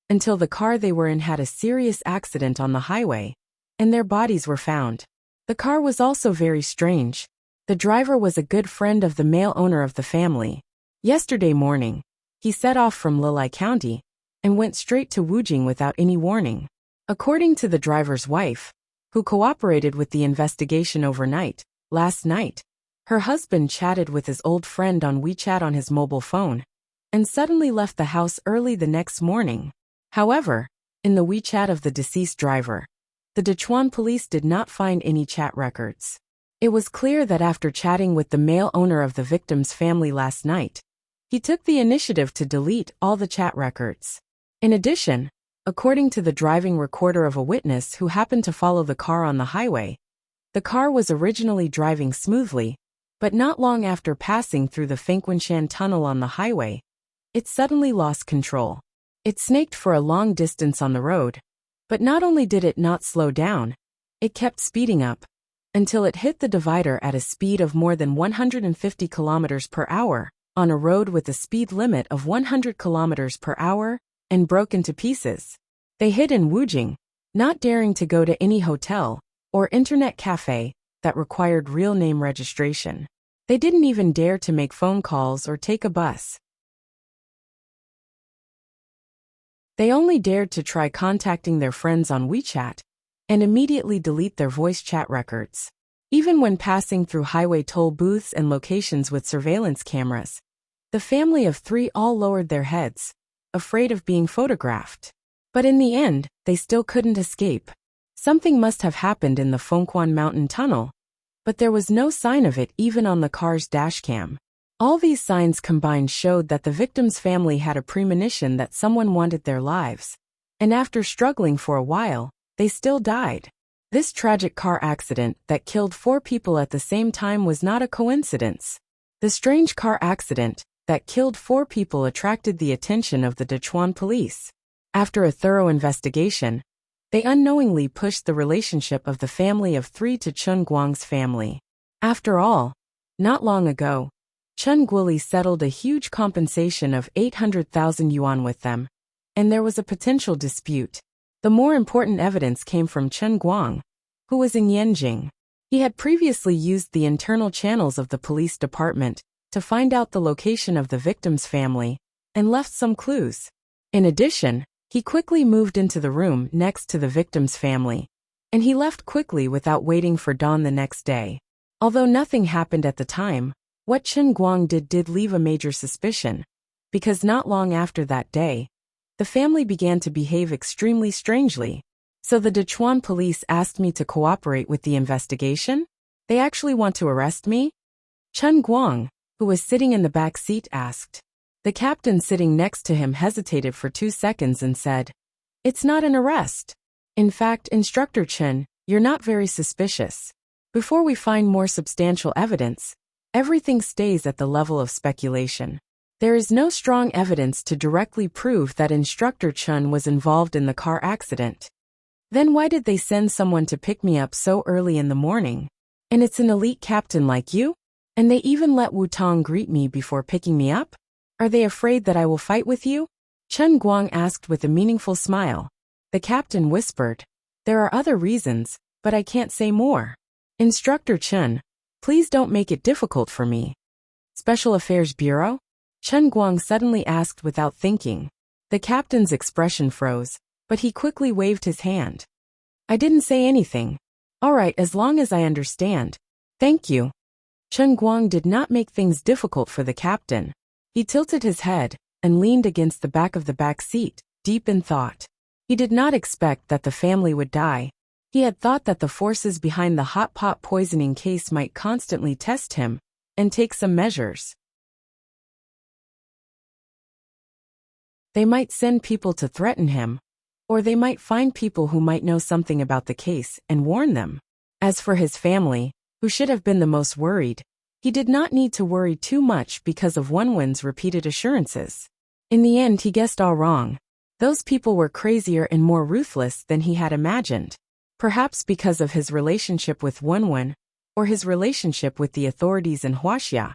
until the car they were in had a serious accident on the highway, and their bodies were found. The car was also very strange. The driver was a good friend of the male owner of the family. Yesterday morning, he set off from Lilai County and went straight to Wujing without any warning. According to the driver's wife, who cooperated with the investigation overnight, last night, her husband chatted with his old friend on WeChat on his mobile phone, and suddenly left the house early the next morning. However, in the WeChat of the deceased driver, the Dechuan police did not find any chat records. It was clear that after chatting with the male owner of the victim's family last night, he took the initiative to delete all the chat records. In addition, according to the driving recorder of a witness who happened to follow the car on the highway, the car was originally driving smoothly, but not long after passing through the Fengquanshan tunnel on the highway, it suddenly lost control. It snaked for a long distance on the road, but not only did it not slow down, it kept speeding up, until it hit the divider at a speed of more than 150 kilometers per hour, on a road with a speed limit of 100 kilometers per hour, and broke into pieces. They hid in Wujing, not daring to go to any hotel, or internet cafe that required real name registration. They didn't even dare to make phone calls or take a bus. They only dared to try contacting their friends on WeChat and immediately delete their voice chat records. Even when passing through highway toll booths and locations with surveillance cameras, the family of 3 all lowered their heads, afraid of being photographed. But in the end, they still couldn't escape. Something must have happened in the Fengquan Mountain Tunnel, but there was no sign of it even on the car's dashcam. All these signs combined showed that the victim's family had a premonition that someone wanted their lives, and after struggling for a while, they still died. This tragic car accident that killed 4 people at the same time was not a coincidence. The strange car accident that killed 4 people attracted the attention of the Dechuan police. After a thorough investigation, they unknowingly pushed the relationship of the family of 3 to Chen Guang's family. After all, not long ago, Chen Guoli settled a huge compensation of 800,000 yuan with them, and there was a potential dispute. The more important evidence came from Chen Guang, who was in Yanjing. He had previously used the internal channels of the police department to find out the location of the victim's family and left some clues. In addition, he quickly moved into the room next to the victim's family, and he left quickly without waiting for dawn the next day. Although nothing happened at the time, what Chen Guang did leave a major suspicion, because not long after that day, the family began to behave extremely strangely. So the Dechuan police asked me to cooperate with the investigation? They actually want to arrest me? Chen Guang, who was sitting in the back seat, asked. The captain sitting next to him hesitated for 2 seconds and said, "It's not an arrest. In fact, Instructor Chen, you're not very suspicious. Before we find more substantial evidence, everything stays at the level of speculation. There is no strong evidence to directly prove that Instructor Chen was involved in the car accident. Then why did they send someone to pick me up so early in the morning? And it's an elite captain like you? And they even let Wu Tong greet me before picking me up? Are they afraid that I will fight with you?" Chen Guang asked with a meaningful smile. The captain whispered, "There are other reasons, but I can't say more. Instructor Chen, please don't make it difficult for me." "Special Affairs Bureau?" Chen Guang suddenly asked without thinking. The captain's expression froze, but he quickly waved his hand. "I didn't say anything. All right, as long as I understand. Thank you." Chen Guang did not make things difficult for the captain. He tilted his head and leaned against the back of the back seat, deep in thought. He did not expect that the family would die. He had thought that the forces behind the hot pot poisoning case might constantly test him and take some measures. They might send people to threaten him, or they might find people who might know something about the case and warn them. As for his family, who should have been the most worried, he did not need to worry too much because of Wenwen's repeated assurances. In the end, he guessed all wrong. Those people were crazier and more ruthless than he had imagined. Perhaps because of his relationship with Wenwen, or his relationship with the authorities in Wuxia,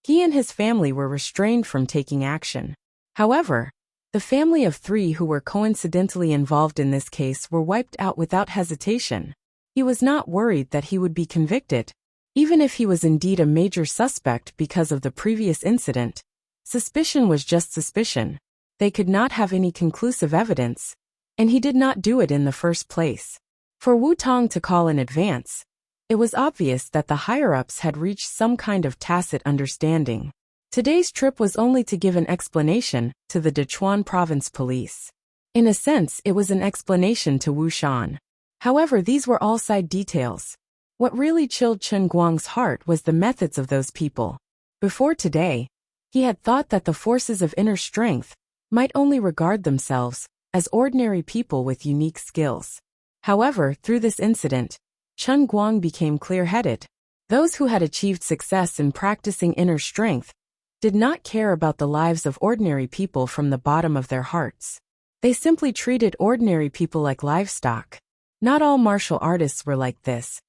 he and his family were restrained from taking action. However, the family of 3 who were coincidentally involved in this case were wiped out without hesitation. He was not worried that he would be convicted. Even if he was indeed a major suspect because of the previous incident, suspicion was just suspicion. They could not have any conclusive evidence, and he did not do it in the first place. For Wu Tong to call in advance, it was obvious that the higher-ups had reached some kind of tacit understanding. Today's trip was only to give an explanation to the Dechuan province police. In a sense, it was an explanation to Wu Shan. However, these were all side details. What really chilled Chen Guang's heart was the methods of those people. Before today, he had thought that the forces of inner strength might only regard themselves as ordinary people with unique skills. However, through this incident, Chen Guang became clear-headed. Those who had achieved success in practicing inner strength did not care about the lives of ordinary people from the bottom of their hearts. They simply treated ordinary people like livestock. Not all martial artists were like this,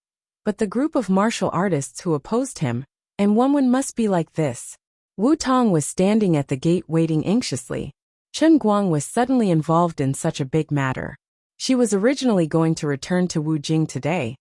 but the group of martial artists who opposed him, and Wenwen must be like this. Wu Tong was standing at the gate waiting anxiously. Chen Guang was suddenly involved in such a big matter. She was originally going to return to Wu Jing today,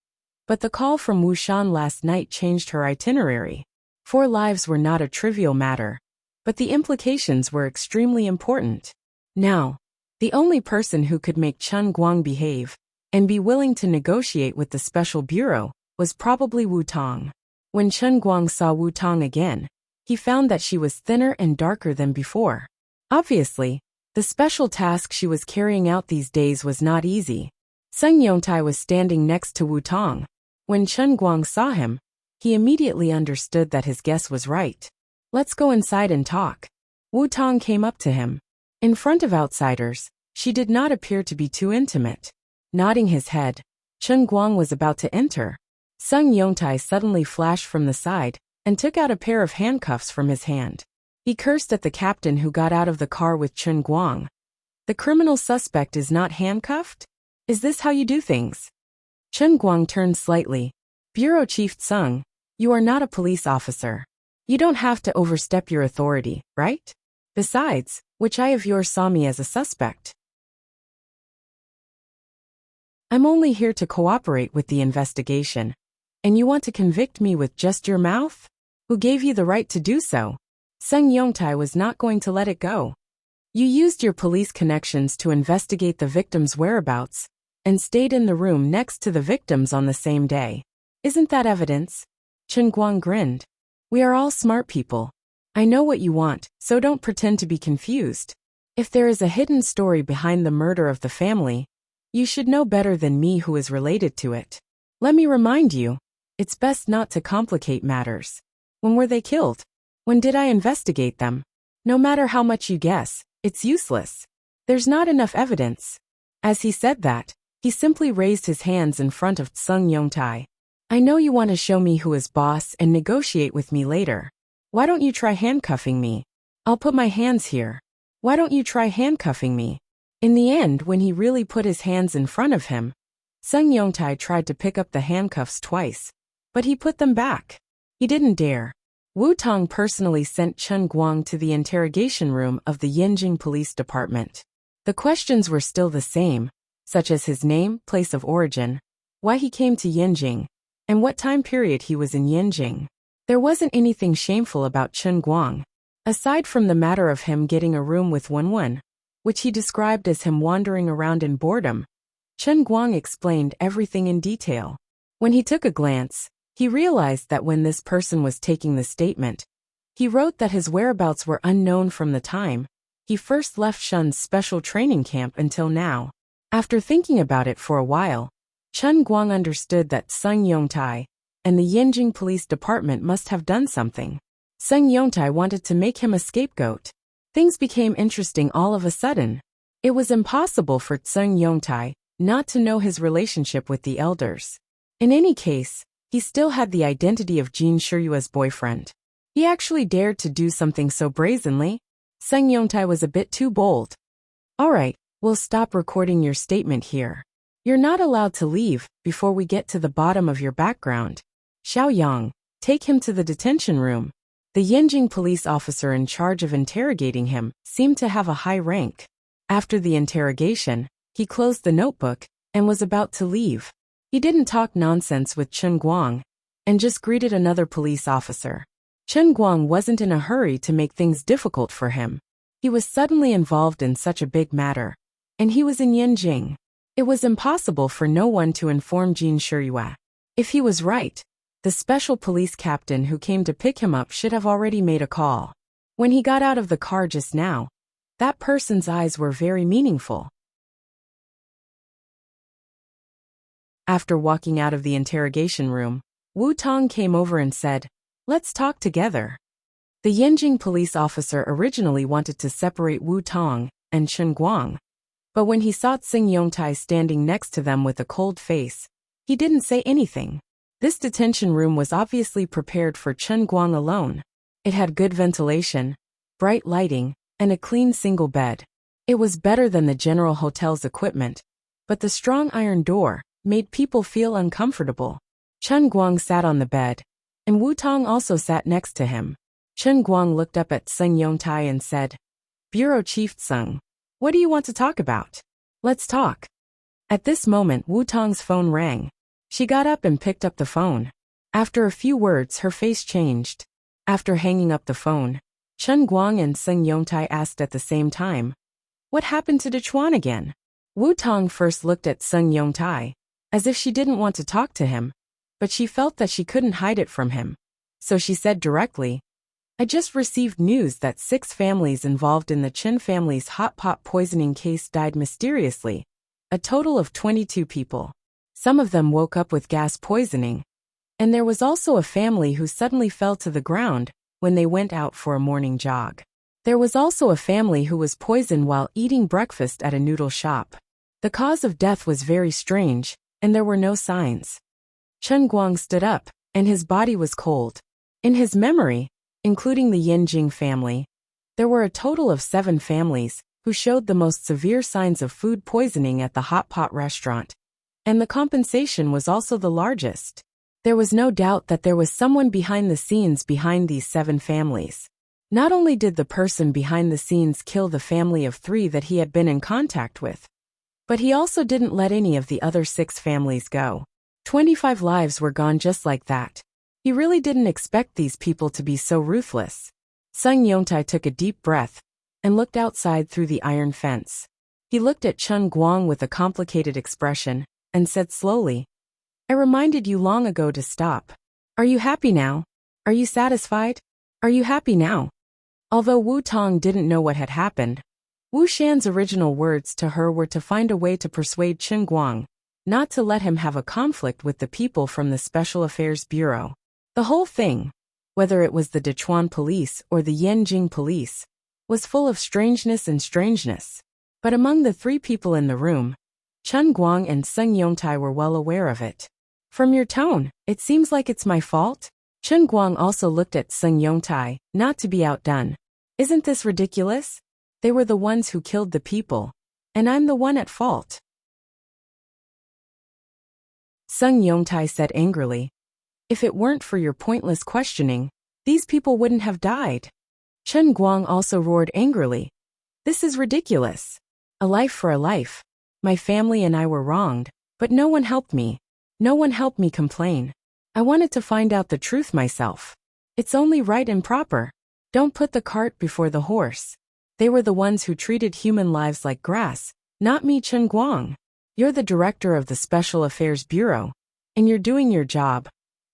But the call from Wuxian last night changed her itinerary. 4 lives were not a trivial matter, but the implications were extremely important. Now, the only person who could make Chen Guang behave and be willing to negotiate with the Special Bureau was probably Wu Tong. When Chen Guang saw Wu Tong again, he found that she was thinner and darker than before. Obviously, the special task she was carrying out these days was not easy. Seng Yongtai was standing next to Wu Tong. When Chen Guang saw him, he immediately understood that his guess was right. "Let's go inside and talk." Wu Tong came up to him. In front of outsiders, she did not appear to be too intimate. Nodding his head, Chen Guang was about to enter. Seng Yongtai suddenly flashed from the side and took out a pair of handcuffs from his hand. He cursed at the captain who got out of the car with Chen Guang. "The criminal suspect is not handcuffed? Is this how you do things?" Chen Guang turned slightly. "Bureau Chief Tseng, you are not a police officer. You don't have to overstep your authority, right? Besides, which eye of yours saw me as a suspect? I'm only here to cooperate with the investigation. And you want to convict me with just your mouth? Who gave you the right to do so?" Seng Yongtai was not going to let it go. "You used your police connections to investigate the victim's whereabouts and stayed in the room next to the victims on the same day. Isn't that evidence?" Chen Guang grinned. "We are all smart people. I know what you want, so don't pretend to be confused. If there is a hidden story behind the murder of the family, you should know better than me who is related to it. Let me remind you, it's best not to complicate matters. When were they killed? When did I investigate them? No matter how much you guess, it's useless. There's not enough evidence." As he said that, he simply raised his hands in front of Seng Yongtai. "I know you want to show me who is boss and negotiate with me later. Why don't you try handcuffing me? I'll put my hands here. Why don't you try handcuffing me?" In the end, when he really put his hands in front of him, Seng Yongtai tried to pick up the handcuffs twice, but he put them back. He didn't dare. Wu Tong personally sent Chen Guang to the interrogation room of the Yinjing Police Department. The questions were still the same, such as his name, place of origin, why he came to Yinjing, and what time period he was in Yinjing. There wasn't anything shameful about Chen Guang, aside from the matter of him getting a room with Wenwen, which he described as him wandering around in boredom. Chen Guang explained everything in detail. When he took a glance, he realized that when this person was taking the statement, he wrote that his whereabouts were unknown from the time he first left Shun's special training camp until now. After thinking about it for a while, Chen Guang understood that Seng Yongtai and the Yinjing Police Department must have done something. Seng Yongtai wanted to make him a scapegoat. Things became interesting all of a sudden. It was impossible for Seng Yongtai not to know his relationship with the elders. In any case, he still had the identity of Jin Shiyue's boyfriend. He actually dared to do something so brazenly. Seng Yongtai was a bit too bold. "All right, we'll stop recording your statement here. You're not allowed to leave before we get to the bottom of your background. Xiao Yang, take him to the detention room." The Yinjing police officer in charge of interrogating him seemed to have a high rank. After the interrogation, he closed the notebook and was about to leave. He didn't talk nonsense with Chen Guang and just greeted another police officer. Chen Guang wasn't in a hurry to make things difficult for him. He was suddenly involved in such a big matter, and he was in Yinjing. It was impossible for no one to inform Jin Shiyue. If he was right, the special police captain who came to pick him up should have already made a call. When he got out of the car just now, that person's eyes were very meaningful. After walking out of the interrogation room, Wu Tong came over and said, "Let's talk together." The Yinjing police officer originally wanted to separate Wu Tong and Chen Guang, but when he saw Seng Yongtai standing next to them with a cold face, he didn't say anything. This detention room was obviously prepared for Chen Guang alone. It had good ventilation, bright lighting, and a clean single bed. It was better than the general hotel's equipment, but the strong iron door made people feel uncomfortable. Chen Guang sat on the bed, and Wu Tong also sat next to him. Chen Guang looked up at Seng Yongtai and said, "Bureau Chief Tseng, what do you want to talk about? Let's talk." At this moment Wu Tong's phone rang. She got up and picked up the phone. After a few words, her face changed. After hanging up the phone, Chen Guang and Seng Yongtai asked at the same time, "What happened to Dechuan again?" Wu Tong first looked at Seng Yongtai, as if she didn't want to talk to him, but she felt that she couldn't hide it from him. So she said directly, "I just received news that 6 families involved in the Chen family's hot pot poisoning case died mysteriously. A total of 22 people. Some of them woke up with gas poisoning. And there was also a family who suddenly fell to the ground when they went out for a morning jog. There was also a family who was poisoned while eating breakfast at a noodle shop. The cause of death was very strange, and there were no signs." Chen Guang stood up, and his body was cold. In his memory, including the Yanjing family, there were a total of 7 families who showed the most severe signs of food poisoning at the hot pot restaurant, and the compensation was also the largest. There was no doubt that there was someone behind the scenes behind these 7 families. Not only did the person behind the scenes kill the family of 3 that he had been in contact with, but he also didn't let any of the other 6 families go. 25 lives were gone just like that. He really didn't expect these people to be so ruthless. Seng Yongtai took a deep breath and looked outside through the iron fence. He looked at Chen Guang with a complicated expression and said slowly, "I reminded you long ago to stop. Are you happy now? Are you satisfied? Are you happy now?" Although Wu Tong didn't know what had happened, Wu Shan's original words to her were to find a way to persuade Chen Guang not to let him have a conflict with the people from the Special Affairs Bureau. The whole thing, whether it was the Dechuan police or the Yanjing police, was full of strangeness and strangeness. But among the 3 people in the room, Chen Guang and Seng Yongtai were well aware of it. "From your tone, it seems like it's my fault." Chen Guang also looked at Seng Yongtai, not to be outdone. "Isn't this ridiculous? They were the ones who killed the people, and I'm the one at fault." Seng Yongtai said angrily, "If it weren't for your pointless questioning, these people wouldn't have died." Chen Guang also roared angrily, "This is ridiculous. A life for a life. My family and I were wronged, but no one helped me. No one helped me complain. I wanted to find out the truth myself. It's only right and proper. Don't put the cart before the horse. They were the ones who treated human lives like grass, not me, Chen Guang. You're the director of the Special Affairs Bureau, and you're doing your job.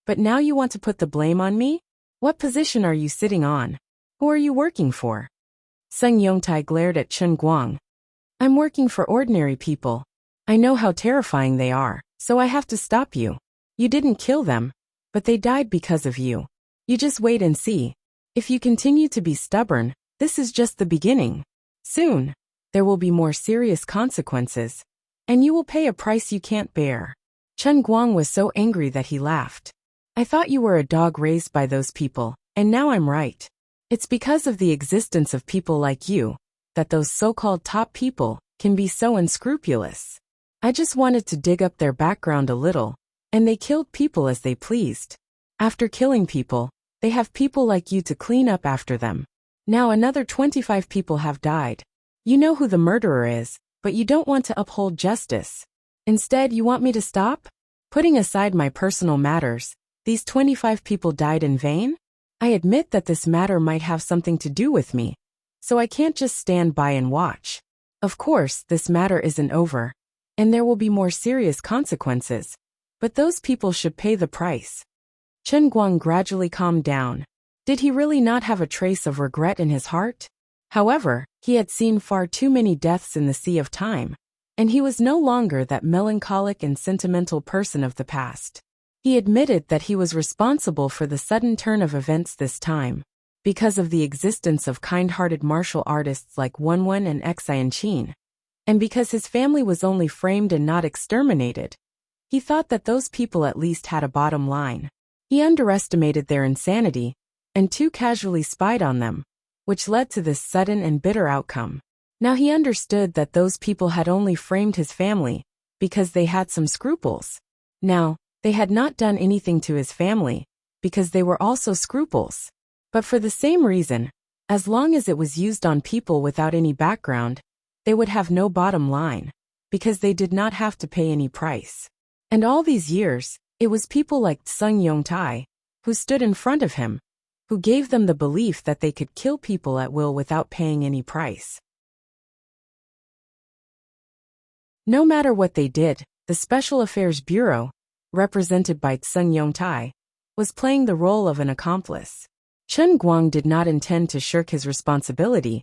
But now you want to put the blame on me? What position are you sitting on? Who are you working for?" Seng Yongtai glared at Chen Guang. "I'm working for ordinary people. I know how terrifying they are, so I have to stop you. You didn't kill them, but they died because of you. You just wait and see. If you continue to be stubborn, this is just the beginning. Soon, there will be more serious consequences, and you will pay a price you can't bear." Chen Guang was so angry that he laughed. "I thought you were a dog raised by those people, and now I'm right. It's because of the existence of people like you that those so-called top people can be so unscrupulous. I just wanted to dig up their background a little, and they killed people as they pleased. After killing people, they have people like you to clean up after them. Now another 25 people have died. You know who the murderer is, but you don't want to uphold justice. Instead, you want me to stop? Putting aside my personal matters, these 25 people died in vain? I admit that this matter might have something to do with me, so I can't just stand by and watch. Of course, this matter isn't over, and there will be more serious consequences, but those people should pay the price." Chen Guang gradually calmed down. Did he really not have a trace of regret in his heart? However, he had seen far too many deaths in the sea of time, and he was no longer that melancholic and sentimental person of the past. He admitted that he was responsible for the sudden turn of events this time, because of the existence of kind-hearted martial artists like Wenwen and Xianqin, and because his family was only framed and not exterminated. He thought that those people at least had a bottom line. He underestimated their insanity, and too casually spied on them, which led to this sudden and bitter outcome. Now he understood that those people had only framed his family because they had some scruples. Now, they had not done anything to his family because they were also scruples. But for the same reason, as long as it was used on people without any background, they would have no bottom line, because they did not have to pay any price. And all these years, it was people like Sung Yongtai who stood in front of him, who gave them the belief that they could kill people at will without paying any price. No matter what they did, the Special Affairs Bureau, represented by Sung Yongtai, was playing the role of an accomplice. Chen Guang did not intend to shirk his responsibility,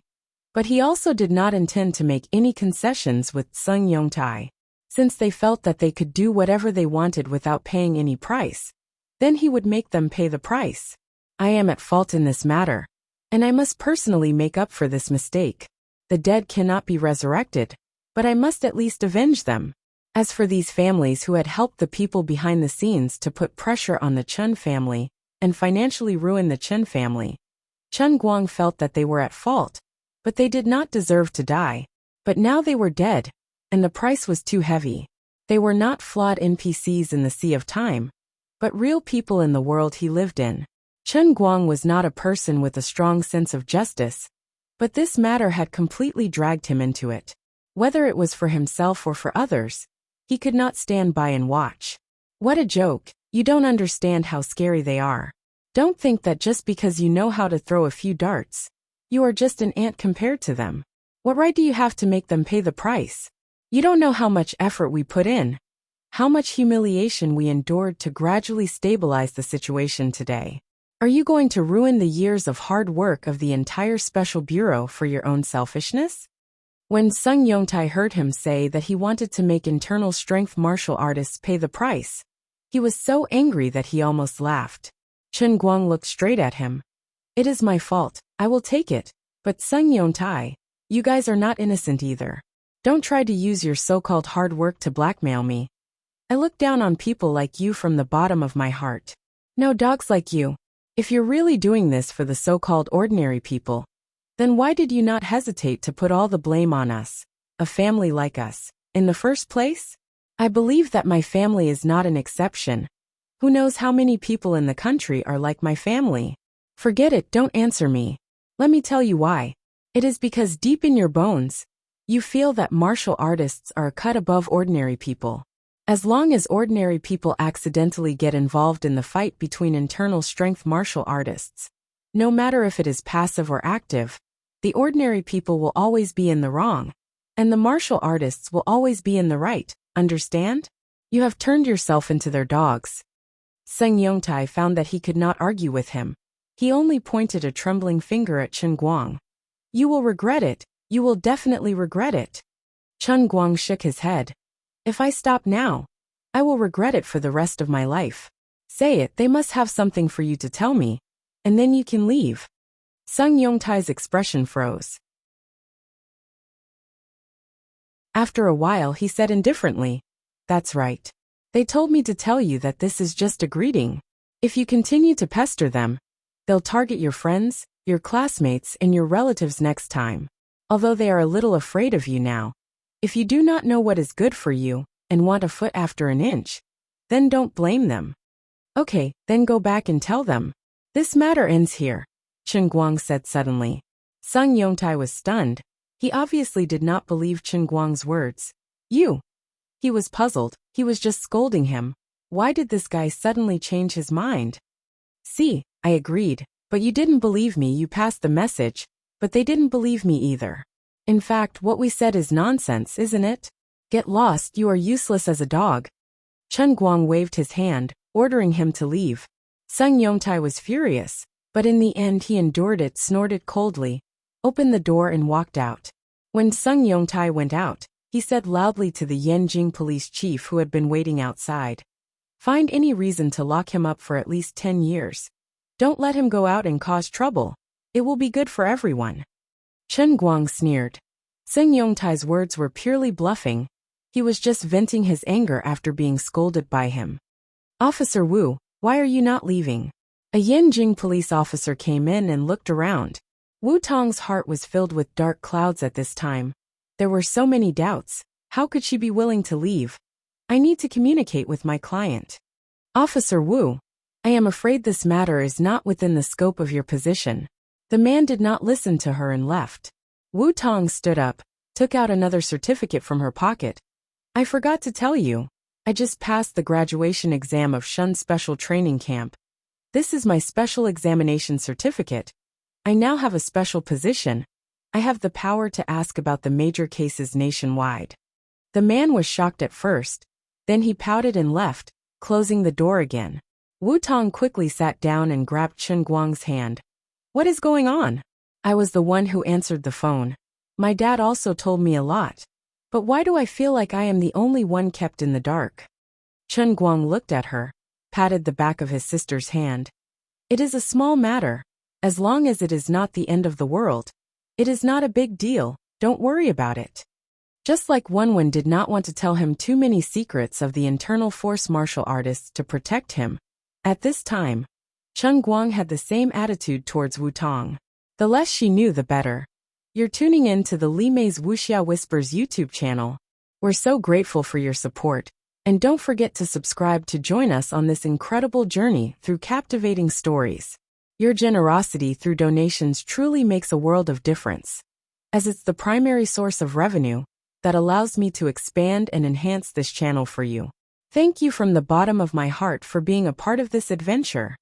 but he also did not intend to make any concessions with Sung Yongtai. Since they felt that they could do whatever they wanted without paying any price, then he would make them pay the price. I am at fault in this matter, and I must personally make up for this mistake. The dead cannot be resurrected, but I must at least avenge them. As for these families who had helped the people behind the scenes to put pressure on the Chen family and financially ruin the Chen family, Chen Guang felt that they were at fault, but they did not deserve to die. But now they were dead, and the price was too heavy. They were not flawed NPCs in the sea of time, but real people in the world he lived in. Chen Guang was not a person with a strong sense of justice, but this matter had completely dragged him into it. Whether it was for himself or for others, he could not stand by and watch. What a joke, you don't understand how scary they are. Don't think that just because you know how to throw a few darts, you are just an ant compared to them. What right do you have to make them pay the price? You don't know how much effort we put in, how much humiliation we endured to gradually stabilize the situation today. Are you going to ruin the years of hard work of the entire Special Bureau for your own selfishness? When Sung Yongtai heard him say that he wanted to make internal strength martial artists pay the price, he was so angry that he almost laughed. Chen Guang looked straight at him. It is my fault, I will take it, but Sung Yongtai, you guys are not innocent either. Don't try to use your so-called hard work to blackmail me. I look down on people like you from the bottom of my heart. No dogs like you. If you're really doing this for the so-called ordinary people, then why did you not hesitate to put all the blame on us, a family like us, in the first place? I believe that my family is not an exception. Who knows how many people in the country are like my family? Forget it, don't answer me. Let me tell you why. It is because deep in your bones, you feel that martial artists are a cut above ordinary people. As long as ordinary people accidentally get involved in the fight between internal strength martial artists, no matter if it is passive or active, the ordinary people will always be in the wrong, and the martial artists will always be in the right, understand? You have turned yourself into their dogs. Sung Yongtai found that he could not argue with him. He only pointed a trembling finger at Chen Guang. You will regret it, you will definitely regret it. Chen Guang shook his head. If I stop now, I will regret it for the rest of my life. Say it, they must have something for you to tell me, and then you can leave. Sung Yongtai's expression froze. After a while he said indifferently, That's right. They told me to tell you that this is just a greeting. If you continue to pester them, they'll target your friends, your classmates, and your relatives next time. Although they are a little afraid of you now. If you do not know what is good for you, and want a foot after an inch, then don't blame them. Okay, then go back and tell them. This matter ends here, Chen Guang said suddenly. Sung Yongtai was stunned. He obviously did not believe Chen Guang's words. You. He was puzzled. He was just scolding him. Why did this guy suddenly change his mind? See, I agreed, but you didn't believe me. You passed the message, but they didn't believe me either. In fact, what we said is nonsense, isn't it? Get lost, you are useless as a dog. Chen Guang waved his hand, ordering him to leave. Sung Yongtai was furious, but in the end he endured it, snorted coldly, opened the door and walked out. When Sung Yongtai went out, he said loudly to the Yanjing police chief who had been waiting outside. Find any reason to lock him up for at least 10 years. Don't let him go out and cause trouble. It will be good for everyone. Chen Guang sneered. Sung Yongtai's words were purely bluffing. He was just venting his anger after being scolded by him. Officer Wu, why are you not leaving? A Yanjing police officer came in and looked around. Wu Tong's heart was filled with dark clouds at this time. There were so many doubts. How could she be willing to leave? I need to communicate with my client. Officer Wu, I am afraid this matter is not within the scope of your position. The man did not listen to her and left. Wu Tong stood up, took out another certificate from her pocket. I forgot to tell you. I just passed the graduation exam of Shun's special training camp. This is my special examination certificate. I now have a special position. I have the power to ask about the major cases nationwide. The man was shocked at first. Then he pouted and left, closing the door again. Wu Tong quickly sat down and grabbed Chen Guang's hand. What is going on? I was the one who answered the phone. My dad also told me a lot. But why do I feel like I am the only one kept in the dark? Chen Guang looked at her, patted the back of his sister's hand. It is a small matter. As long as it is not the end of the world. It is not a big deal, don't worry about it. Just like Wenwen did not want to tell him too many secrets of the internal force martial artists to protect him. At this time, Chen Guang had the same attitude towards Wu Tong. The less she knew, the better. You're tuning in to the Li Mei's Wuxia Whispers YouTube channel. We're so grateful for your support. And don't forget to subscribe to join us on this incredible journey through captivating stories. Your generosity through donations truly makes a world of difference, as it's the primary source of revenue that allows me to expand and enhance this channel for you. Thank you from the bottom of my heart for being a part of this adventure.